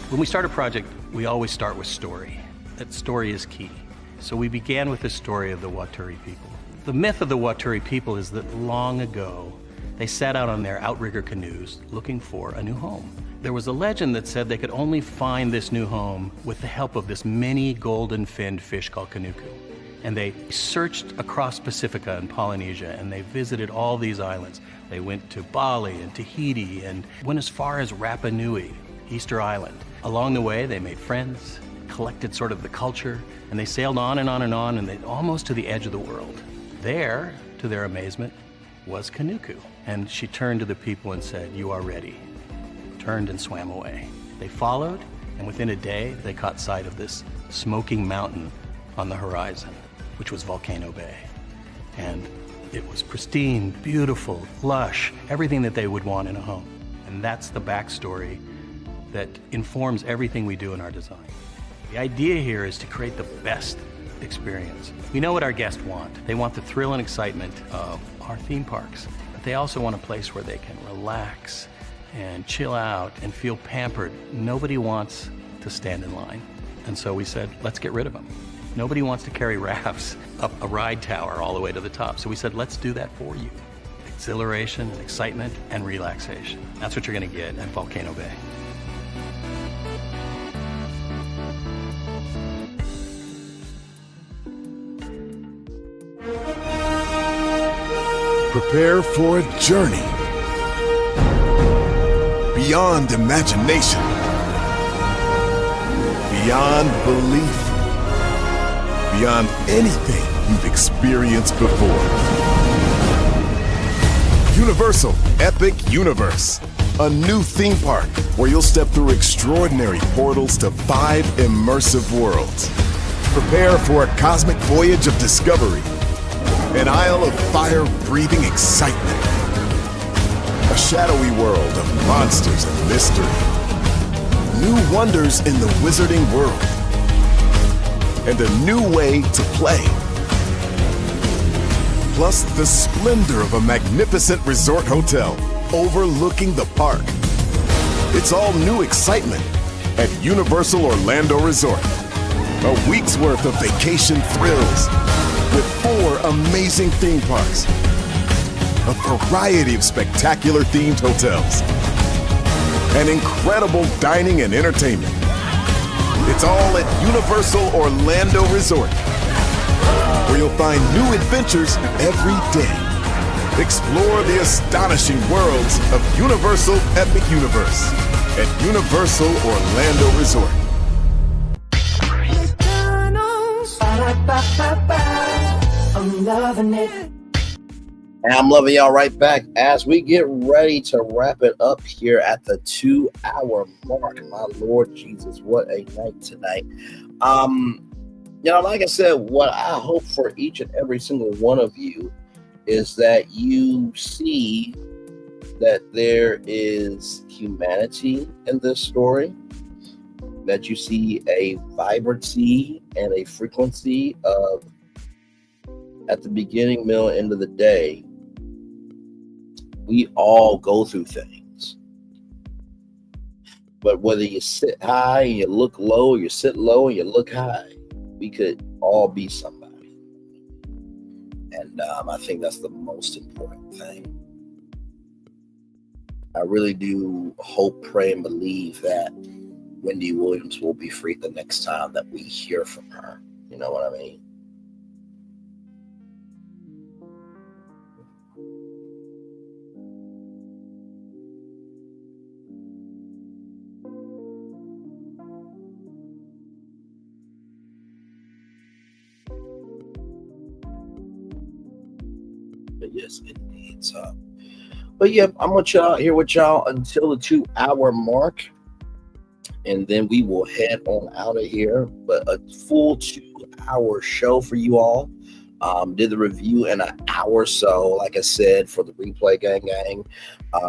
When we start a project, we always start with story. That story is key. So we began with the story of the Waturi people. The myth of the Waturi people is that long ago, they set out on their outrigger canoes looking for a new home. There was a legend that said they could only find this new home with the help of this mini golden-finned fish called kanuku. And they searched across Pacifica and Polynesia, and they visited all these islands. They went to Bali and Tahiti and went as far as Rapa Nui, Easter Island. Along the way, they made friends, collected sort of the culture, and they sailed on and on and on, and they almost to the edge of the world. There, to their amazement, was Kanuku. And she turned to the people and said, "You are ready." Turned and swam away. They followed, and within a day, they caught sight of this smoking mountain on the horizon, which was Volcano Bay. And it was pristine, beautiful, lush, everything that they would want in a home. And that's the backstory that informs everything we do in our design. The idea here is to create the best experience. We know what our guests want. They want the thrill and excitement of our theme parks, but they also want a place where they can relax and chill out and feel pampered. Nobody wants to stand in line. And so we said, let's get rid of them. Nobody wants to carry rafts up a ride tower all the way to the top. So we said, let's do that for you. Exhilaration and excitement and relaxation. That's what you're gonna get at Volcano Bay. Prepare for a journey beyond imagination, beyond belief, beyond anything you've experienced before. Universal Epic Universe, a new theme park where you'll step through extraordinary portals to 5 immersive worlds. Prepare for a cosmic voyage of discovery, an isle of fire-breathing excitement, a shadowy world of monsters and mystery, new wonders in the wizarding world, and a new way to play. Plus the splendor of a magnificent resort hotel overlooking the park. It's all new excitement at Universal Orlando Resort. A week's worth of vacation thrills with 4 amazing theme parks, a variety of spectacular themed hotels, and incredible dining and entertainment. It's all at Universal Orlando Resort, where you'll find new adventures every day. Explore the astonishing worlds of Universal Epic Universe at Universal Orlando Resort. I'm loving it. And I'm loving y'all right back as we get ready to wrap it up here at the 2-hour mark. My Lord Jesus, what a night tonight. Like I said, what I hope for each and every single one of you is that you see that there is humanity in this story, that you see a vibrancy and a frequency of, at the beginning, middle, end of the day, we all go through things. But whether you sit high and you look low, or you sit low and you look high, we could all be somebody. And I think that's the most important thing. I really do hope, pray, and believe that Wendy Williams will be free the next time that we hear from her. You know what I mean? Yes, indeed. So, but yeah, I'm with y'all here with y'all until the 2-hour mark, and then we will head on out of here. But a full 2-hour show for you all. Did the review in an hour, so like I said, for the replay gang.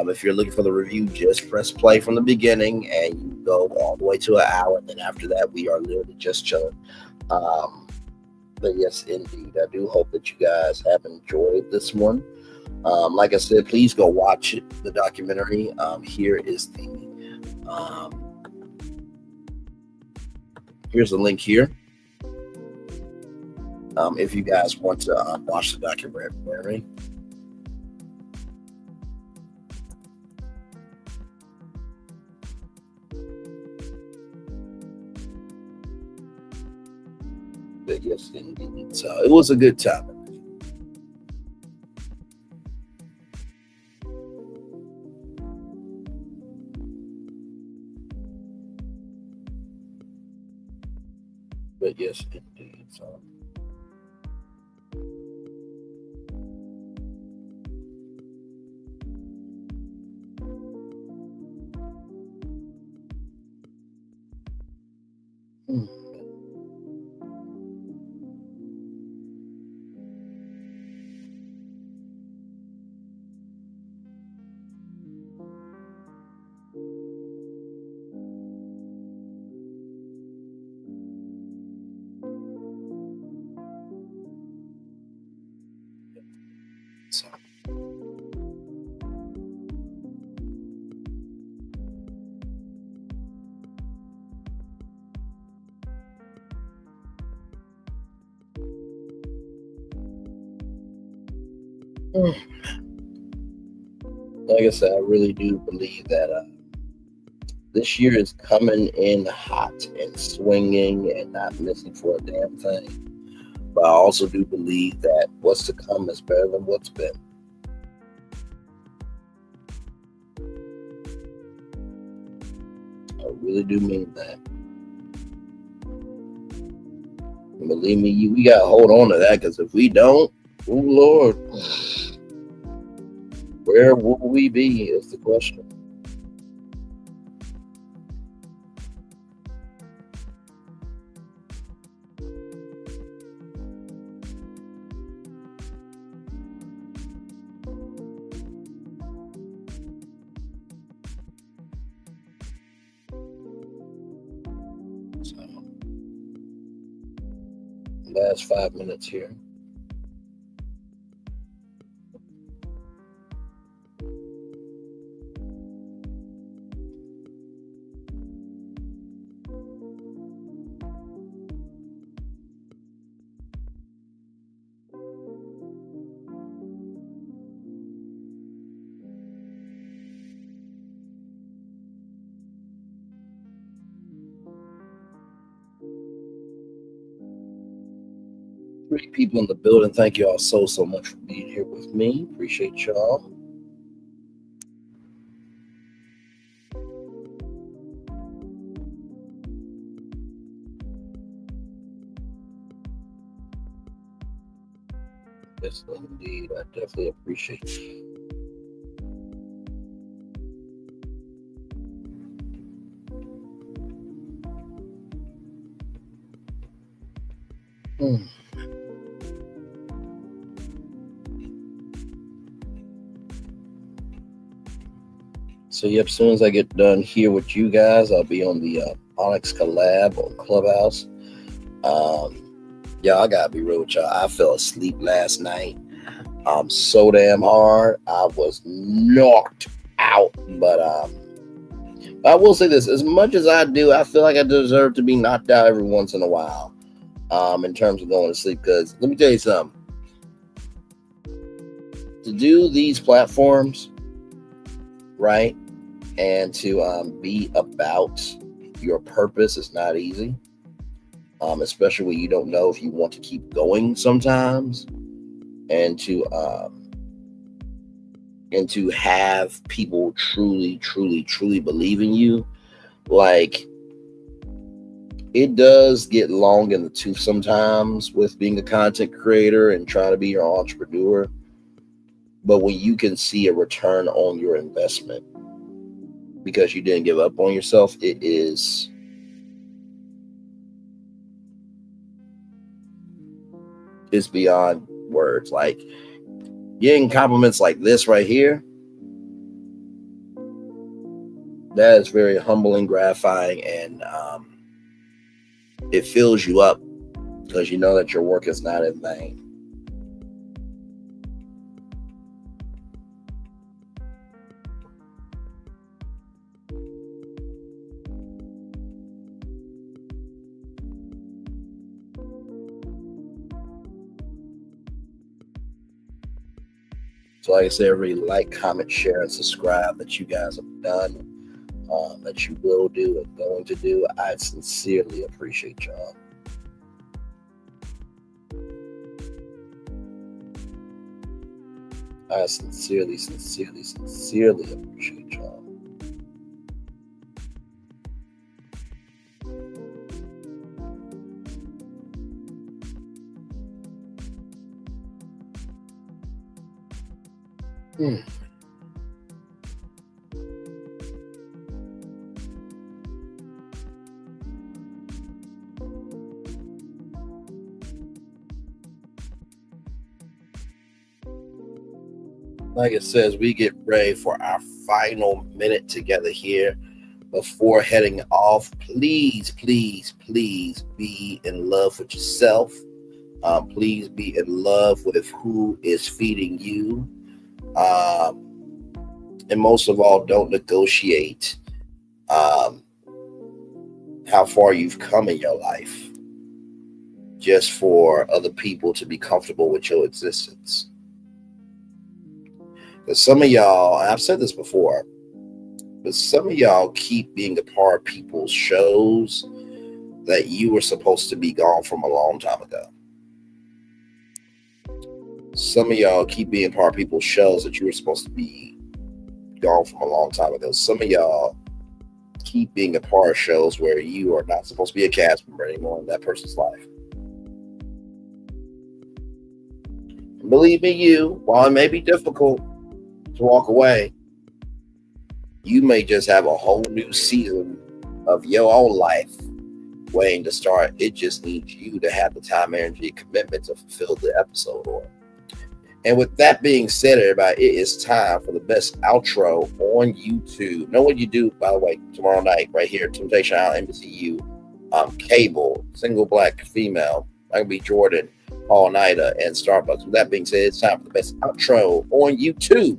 If you're looking for the review, just press play from the beginning, and you go all the way to an hour. And then after that, we are literally just chilling. But yes, indeed, I do hope that you guys have enjoyed this one. Like I said, please go watch it, the documentary. Here is the here's the link here. If you guys want to watch the documentary. But yes, indeed. So it was a good time. But yes, indeed. So. Like I said, I really do believe that this year is coming in hot and swinging and not missing for a damn thing. But I also do believe that what's to come is better than what's been. I really do mean that. And believe me, we got to hold on to that, because if we don't, oh Lord, Where will we be is the question. Last 5 minutes here. Three people in the building. Thank you all so much for being here with me. Appreciate y'all. Yes, indeed. I definitely appreciate you. So yep, as soon as I get done here with you guys, I'll be on the Onyx collab on Clubhouse. Y'all, I gotta be real with y'all. I fell asleep last night. So damn hard. I was knocked out. But I will say this: as much as I do, I feel like I deserve to be knocked out every once in a while. In terms of going to sleep, because let me tell you something. To do these platforms, right, and to be about your purpose is not easy, especially when you don't know if you want to keep going sometimes, and to have people truly believe in you. Like, it does get long in the tooth sometimes with being a content creator and trying to be your entrepreneur. But when you can see a return on your investment because you didn't give up on yourself, it's beyond words. Like, getting compliments like this right here, that is very humbling, gratifying, and it fills you up because you know that your work is not in vain. So like I said, everybody like, comment, share, and subscribe that you guys have done, that you will do and going to do. I sincerely appreciate y'all. I sincerely appreciate y'all. Like it says, we get ready for our final minute together here before heading off. Please be in love with yourself. Please be in love with who is feeding you. And most of all, don't negotiate how far you've come in your life just for other people to be comfortable with your existence. Because some of y'all, and I've said this before, but some of y'all keep being a part of people's shows that you were supposed to be gone from a long time ago. Some of y'all keep being part of people's shows that you were supposed to be gone from a long time ago. Some of y'all keep being a part of shows where you are not supposed to be a cast member anymore in that person's life. And believe me, while it may be difficult, to walk away, you may just have a whole new season of your own life waiting to start. It just needs you to have the time, energy, commitment to fulfill the episode order. And with that being said, everybody, it is time for the best outro on YouTube. Know what you do, by the way, tomorrow night, right here, Temptation Island, NBCU, cable, single black female. I can be Jordan, All Nighter, and Starbucks. With that being said, it's time for the best outro on YouTube.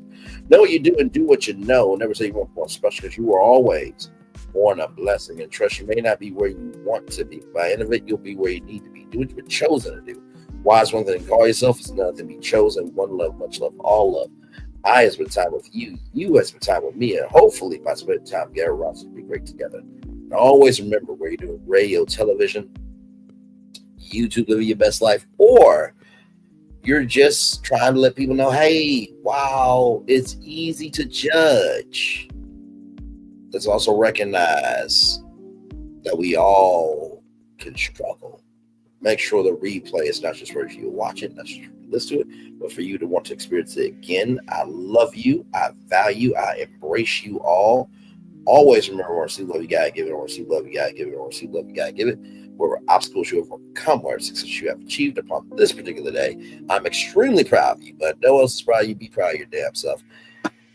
Know what you do and do what you know. Never say you want more special, because you are always born a blessing. And trust, you may not be where you want to be. By the end of it, you'll be where you need to be. Do what you've been chosen to do. Why is one thing to call yourself? It's another thing to be chosen. One love, much love, all love. I have spent time with you. You have spent time with me. And hopefully, by spending time together, we'll also be great together. And always remember, where you're doing radio, television, YouTube, living your best life, or you're just trying to let people know, hey, wow, it's easy to judge. Let's also recognize that we all can struggle. Make sure the replay is not just for you to watch it, not just for you to listen to it, but for you to want to experience it again. I love you. I value, I embrace you all. Always remember, I want to see love, you gotta give it. I want to see love, you gotta give it. I want to see love, you gotta give it. Whatever obstacles you have overcome, whatever success you have achieved upon this particular day, I'm extremely proud of you, but no one else is proud of you. Be proud of your damn self.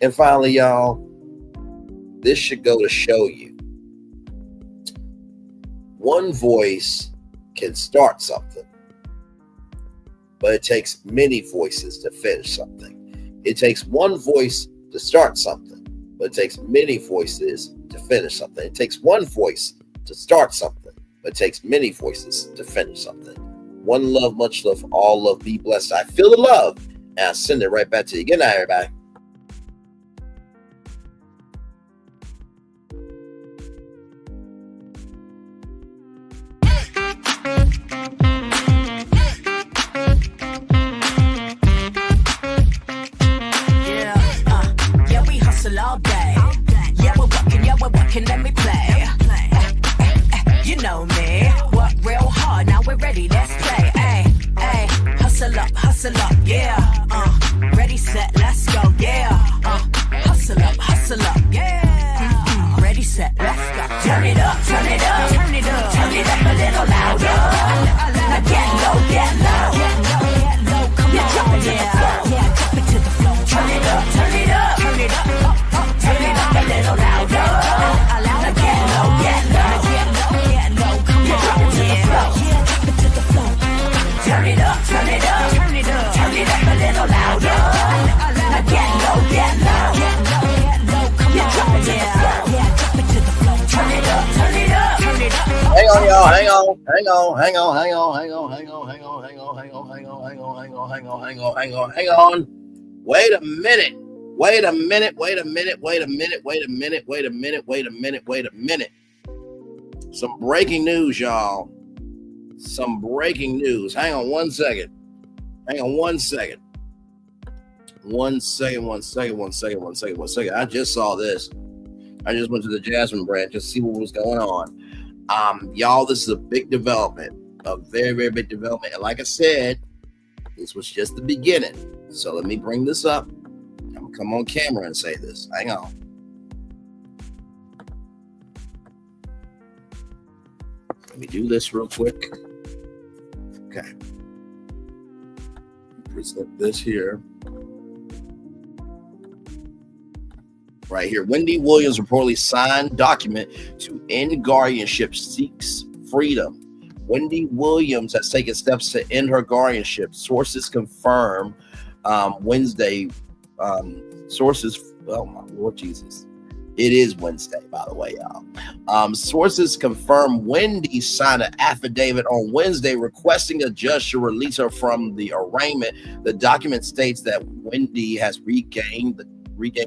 And finally, y'all, this should go to show you, one voice can start something, but it takes many voices to finish something. It takes one voice to start something, but it takes many voices to finish something. It takes one voice to start something, but it takes many voices to finish something. One love, much love, all love. Be blessed. I feel the love, and I send it right back to you. Good night, everybody. All day. Yeah, we're working, let me play. You know me, work real hard, now we're ready, let's play. Ay, hustle up, yeah. Ready, set, let's go, yeah. Hustle up, yeah. Ready, set, let's go. Turn it up, turn it up, turn it up, turn it up a little louder. Now get low, come on, yeah. Drop it to the floor, turn it up, turn it up, turn it up. Turn it up a little louder. Now get low, come on, yeah. Drop it to the floor. Turn it up, turn it up, turn it up, turn it up a little louder. Now get low, come on, yeah. Drop it to the floor. Turn it up, turn it up, turn it up. Hang on, y'all. Hang on. Wait a minute. Some breaking news, y'all. Some breaking news. Hang on one second. One second. I just saw this. I just went to the Jasmine brand just to see what was going on. Y'all, this is a big development. A very, very big development. And like I said, this was just the beginning. So let me bring this up. I'm gonna come on camera and say this. Hang on. Let me do this real quick. Okay. Present this here. Right here. Wendy Williams reportedly signed document to end guardianship, seeks freedom. Wendy Williams has taken steps to end her guardianship. Sources confirm Wednesday. Sources, oh my Lord Jesus. It is Wednesday, by the way, y'all. Sources confirm Wendy signed an affidavit on Wednesday requesting a judge to release her from the arraignment. The document states that Wendy has regained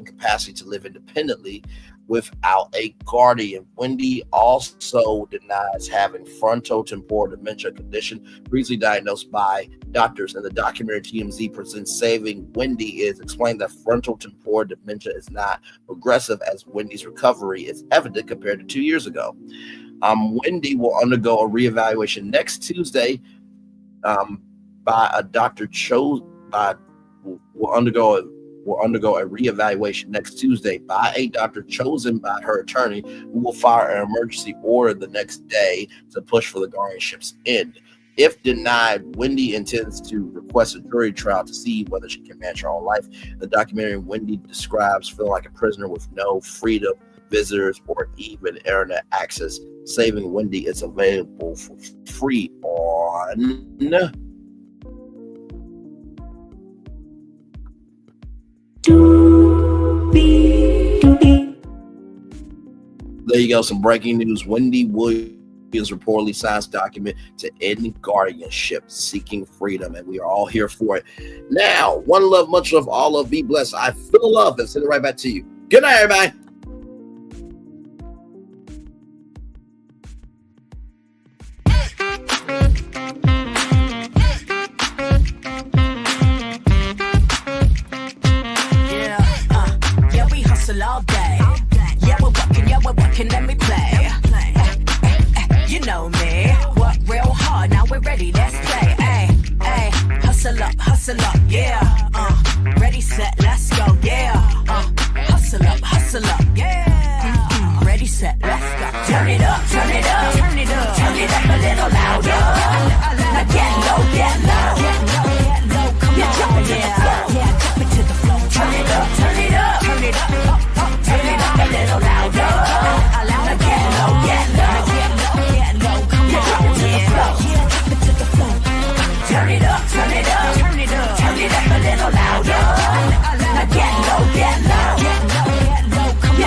capacity to live independently without a guardian. Wendy also denies having frontotemporal dementia, condition previously diagnosed by doctors. In the documentary TMZ presents Saving Wendy is explained that frontotemporal dementia is not progressive, as Wendy's recovery is evident compared to 2 years ago. Wendy will undergo a reevaluation next Tuesday by a doctor will undergo will undergo a reevaluation next Tuesday by a doctor chosen by her attorney, who will file an emergency order the next day to push for the guardianship's end. If denied, Wendy intends to request a jury trial to see whether she can manage her own life. The documentary Wendy describes feeling like a prisoner with no freedom, visitors, or even internet access. Saving Wendy is available for free on There you go, some breaking news. Wendy Williams reportedly signs document to end guardianship, seeking freedom, and we are all here for it. Now, one love, much love, all love, be blessed. I feel love and send it right back to you. Good night, everybody. Yeah, we hustle all day. Yeah, we're working, let me play. You know me, work real hard, now we're ready, let's play. Ay, hustle up, yeah. Ready, set, let's go, yeah. Hustle up, yeah. Ready, set, let's go. Turn it up, turn it up, turn it up, turn it up a little louder. Now get low, come on, yeah, drop it to the floor. Turn it up, turn it up, turn it up, turn it up a little louder. Now get low, come on, yeah, drop it to the floor. Turn it up, turn it up, turn it up, turn it up a little louder. Now get low,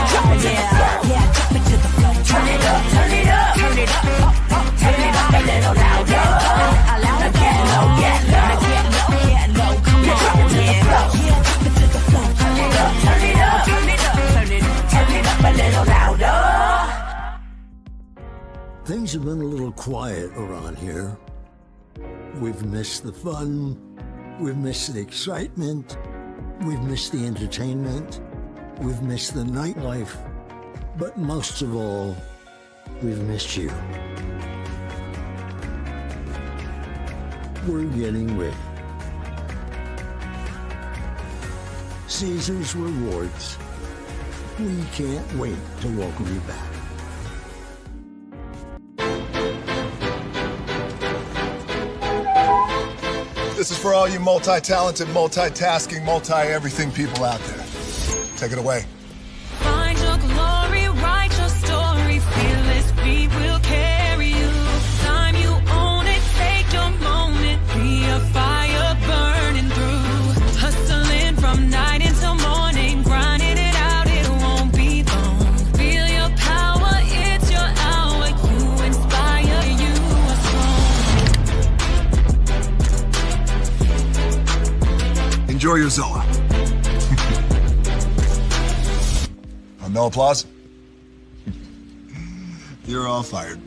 come on, yeah, drop it to the floor. Turn it up, turn it up, turn it up, turn it up a little louder. Now get low, come on, yeah, drop it to the floor. Turn it up, turn it up, turn it up, turn it up a little louder. Things have been a little quiet around here. We've missed the fun, we've missed the excitement, we've missed the entertainment, we've missed the nightlife, but most of all, we've missed you. We're getting ready. Caesar's Rewards. We can't wait to welcome you back. This is for all you multi-talented, multitasking, multi-everything people out there. Take it away. Find your glory, write your story, fearless feet will carry you. Time you own it, take your moment, be a fire burning through. Hustling from night until morning, grinding it out, it won't be long. Feel your power, it's your hour, you inspire, you are strong. Enjoy your Zoa. No applause? You're all fired.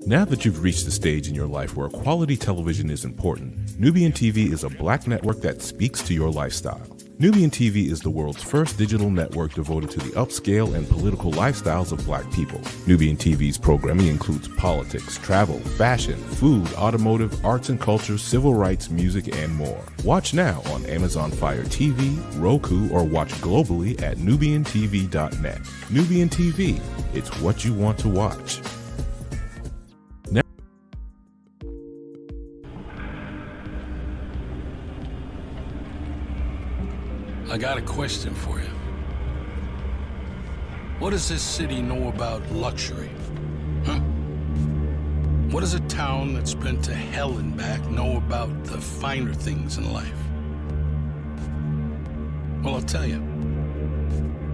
Now that you've reached the stage in your life where quality television is important, Nubian TV is a black network that speaks to your lifestyle. Nubian TV is the world's first digital network devoted to the upscale and political lifestyles of black people. Nubian TV's programming includes politics, travel, fashion, food, automotive, arts and culture, civil rights, music, and more. Watch now on Amazon Fire TV, Roku, or watch globally at nubiantv.net. Nubian TV, it's what you want to watch. I got a question for you. What does this city know about luxury? Huh? What does a town that's been to hell and back know about the finer things in life? Well, I'll tell you.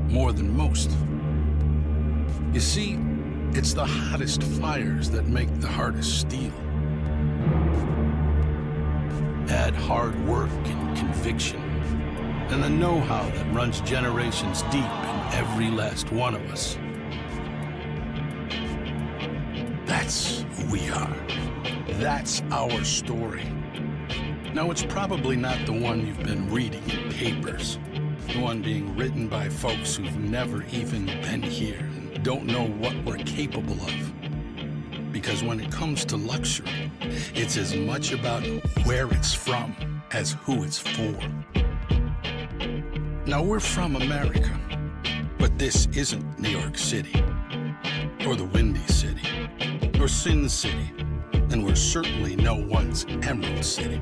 More than most. You see, it's the hottest fires that make the hardest steel. Add hard work and conviction, and the know-how that runs generations deep in every last one of us. That's who we are. That's our story. Now, it's probably not the one you've been reading in papers, the one being written by folks who've never even been here and don't know what we're capable of. Because when it comes to luxury, it's as much about where it's from as who it's for. Now, we're from America, but this isn't New York City, or the Windy City, or Sin City, and we're certainly no one's Emerald City.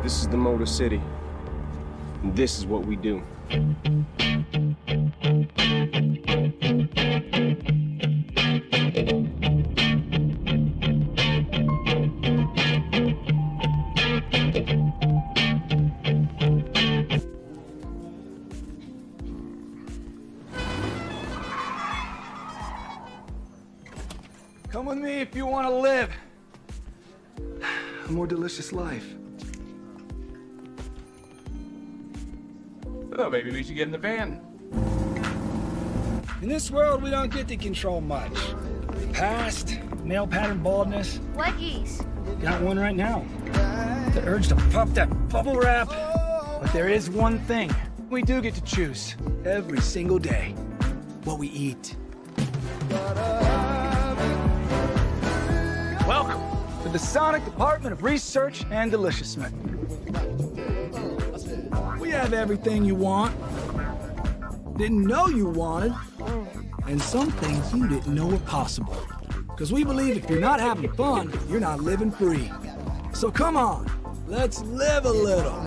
This is the Motor City, and this is what we do. Come with me if you want to live a more delicious life. Oh, maybe we should get in the van. In this world, we don't get to control much. Past, male pattern baldness. Leggies. Got one right now. The urge to puff that bubble wrap. But there is one thing we do get to choose every single day: what we eat. Welcome to the Sonic Department of Research and Deliciousness. We have everything you want, didn't know you wanted, and some things you didn't know were possible. Because we believe if you're not having fun, you're not living free. So come on, let's live a little.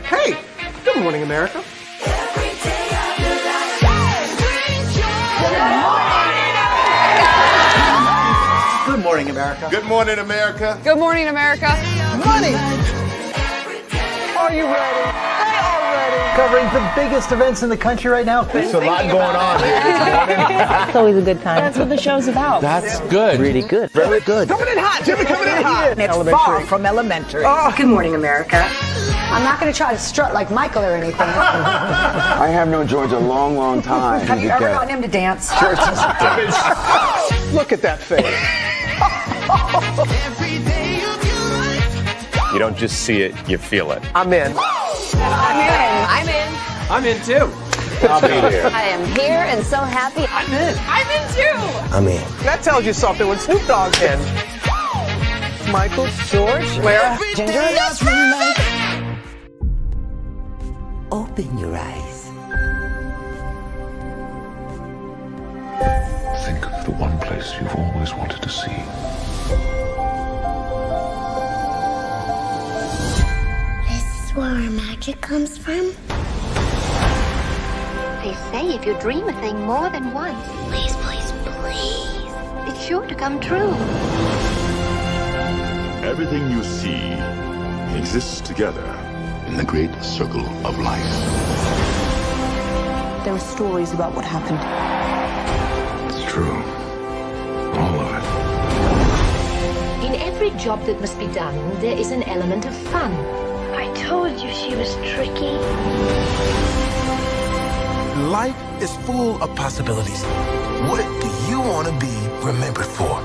Hey, good morning, America. Good morning, America. Good morning, America. Good morning, America. Money! Are you ready? They are ready. Covering the biggest events in the country right now. There's a lot going on here this morning. It's always a good time. That's what the show's about. That's good. Really good. Very good. Coming in hot, Jimmy, coming in hot. It's far from elementary. Good morning, America. I'm not going to try to strut like Michael or anything. I have known George a long, long time. Have you ever gotten him to dance? Look at that face. You don't just see it, you feel it. I'm in. I'm in. I'm in too. I'll be there. I am here and so happy. I'm in. I'm in too. I'm in. That tells you something when Snoop Dogg's in. Michael, George, Lara, Ginger. Open your eyes. Think of the one place you've always wanted to see. This is where our magic comes from. They say if you dream a thing more than once, please, please, please, it's sure to come true. Everything you see exists together in the great circle of life. There were stories about what happened. It's true. All of it. In every job that must be done, there is an element of fun. I told you she was tricky. Life is full of possibilities. What do you want to be remembered for?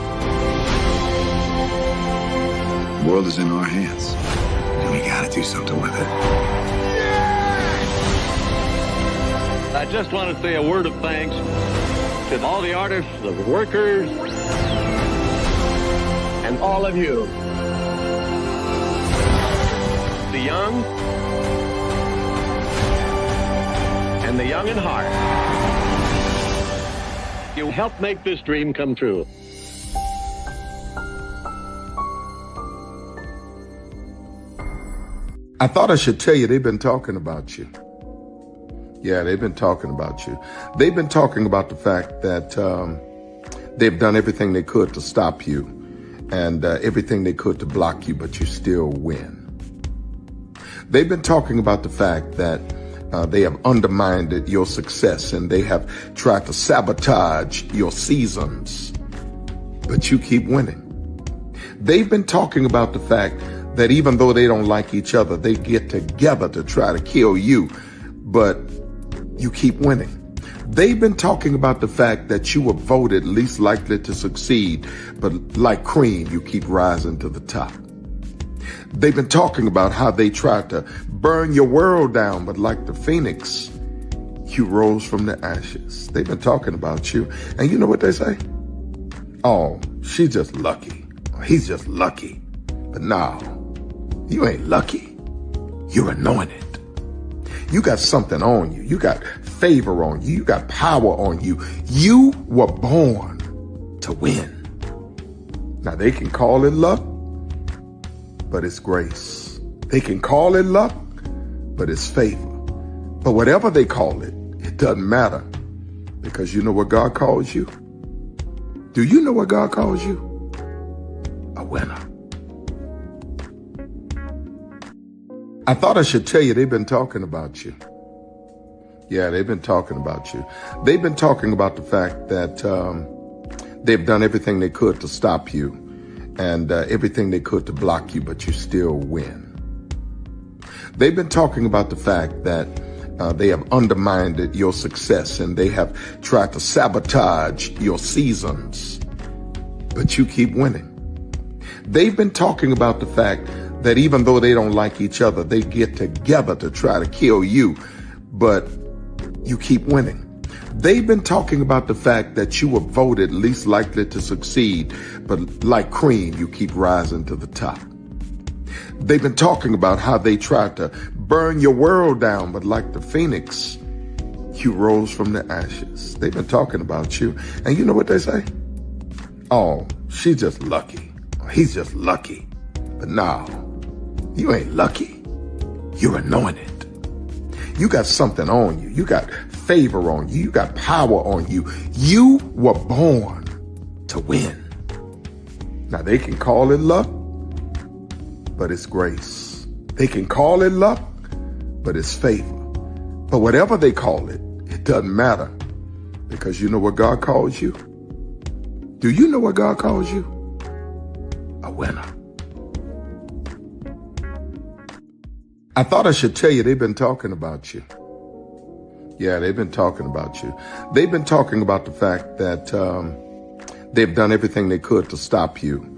The world is in our hands, and we gotta do something with it. I just want to say a word of thanks to all the artists, the workers, and all of you. The young and the young in heart. You helped make this dream come true. I thought I should tell you they've been talking about you. Yeah, they've been talking about you. They've been talking about the fact that they've done everything they could to stop you and everything they could to block you, but you still win. They've been talking about the fact that they have undermined your success and they have tried to sabotage your seasons, but you keep winning. They've been talking about the fact that even though they don't like each other, they get together to try to kill you, but you keep winning. They've been talking about the fact that you were voted least likely to succeed, but like cream, you keep rising to the top. They've been talking about how they tried to burn your world down, but like the phoenix, you rose from the ashes. They've been talking about you. And you know what they say? Oh, she's just lucky. He's just lucky. But no, you ain't lucky. You're anointed. You got something on you. You got favor on you. You got power on you. You were born to win. Now they can call it luck, but it's grace. They can call it luck, but it's favor. But whatever they call it, it doesn't matter, because you know what God calls you? Do you know what God calls you? A winner. I thought I should tell you they've been talking about you. Yeah, they've been talking about you. They've been talking about the fact that they've done everything they could to stop you and everything they could to block you, but you still win. They've been talking about the fact that they have undermined your success and they have tried to sabotage your seasons, but you keep winning. They've been talking about the fact that even though they don't like each other, they get together to try to kill you, but you keep winning. They've been talking about the fact that you were voted least likely to succeed, but like cream, you keep rising to the top. They've been talking about how they tried to burn your world down, but like the phoenix, you rose from the ashes. They've been talking about you. And you know what they say? Oh, she's just lucky. He's just lucky. But no, you ain't lucky. You're anointed. You got something on you. You got favor on you. You got power on you. You were born to win. Now they can call it luck, but it's grace. They can call it luck, but it's favor. But whatever they call it, it doesn't matter, because you know what God calls you? Do you know what God calls you? A winner. I thought I should tell you they've been talking about you. Yeah, they've been talking about you. They've been talking about the fact that they've done everything they could to stop you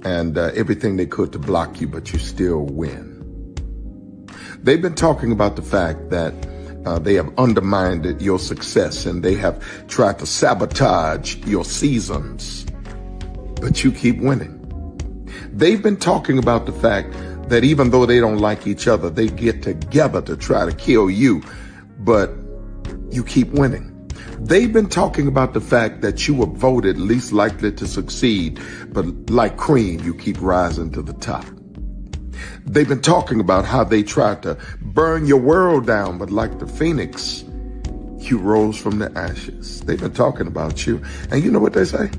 and everything they could to block you, but you still win. They've been talking about the fact that they have undermined your success and they have tried to sabotage your seasons, but you keep winning. They've been talking about the fact that even though they don't like each other, they get together to try to kill you, but you keep winning. They've been talking about the fact that you were voted least likely to succeed, but like cream, you keep rising to the top. They've been talking about how they tried to burn your world down, but like the phoenix, you rose from the ashes. They've been talking about you. And you know what they say?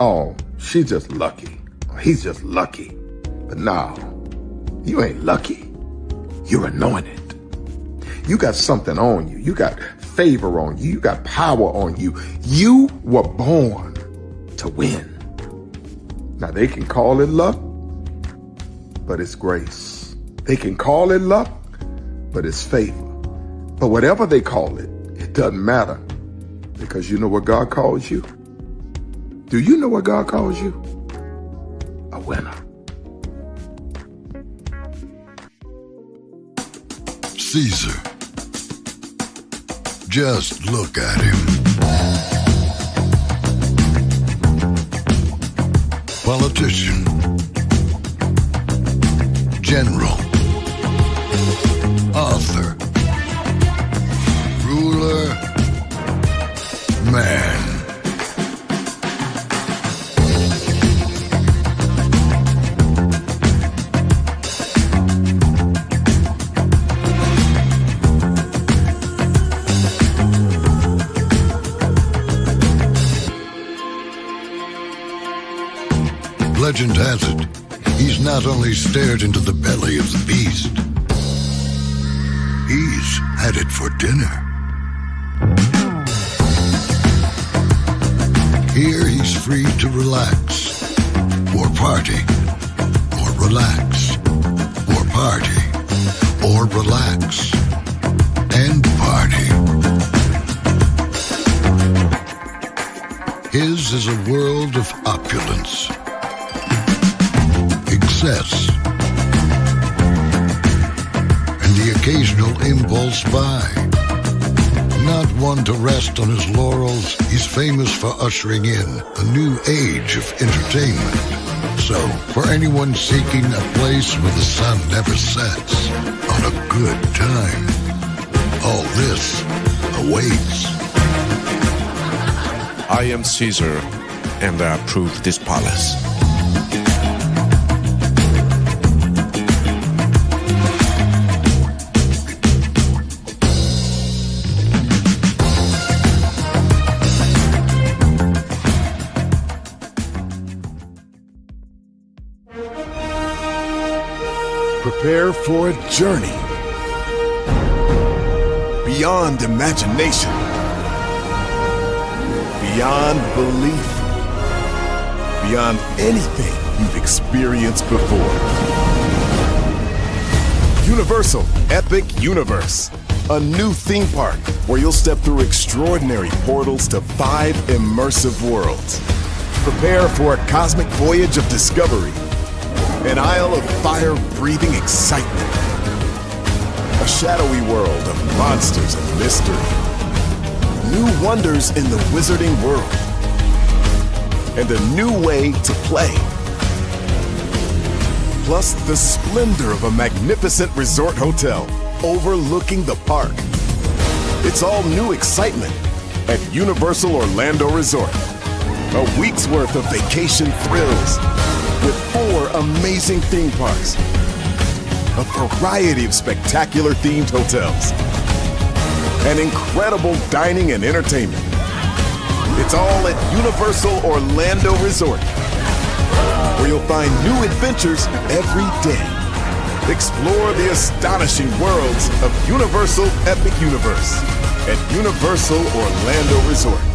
Oh, she's just lucky. He's just lucky. But no, you ain't lucky. You're anointed. You got something on you. You got favor on you. You got power on you. You were born to win. Now they can call it luck, but it's grace. They can call it luck, but it's favor. But whatever they call it, it doesn't matter, because you know what God calls you? Do you know what God calls you? A winner. Caesar. Just look at him. Politician. General. Author. Ruler. Man. Legend has it, he's not only stared into the belly of the beast, he's had it for dinner. Here he's free to relax or party, or relax, or party, or relax, and party. His is a world of opulence, excess, and the occasional impulse buy. Not one to rest on his laurels, he's famous for ushering in a new age of entertainment. So, for anyone seeking a place where the sun never sets on a good time, all this awaits. I am Caesar, and I approve this palace. Prepare for a journey beyond imagination, beyond belief, beyond anything you've experienced before. Universal Epic Universe, a new theme park where you'll step through extraordinary portals to 5 immersive worlds. Prepare for a cosmic voyage of discovery, an isle of fire-breathing excitement, a shadowy world of monsters and mystery, new wonders in the wizarding world, and a new way to play. Plus the splendor of a magnificent resort hotel overlooking the park. It's all new excitement at Universal Orlando Resort. A week's worth of vacation thrills with 4 amazing theme parks, a variety of spectacular themed hotels, and incredible dining and entertainment. It's all at Universal Orlando Resort, where you'll find new adventures every day. Explore the astonishing worlds of Universal Epic Universe at Universal Orlando Resort.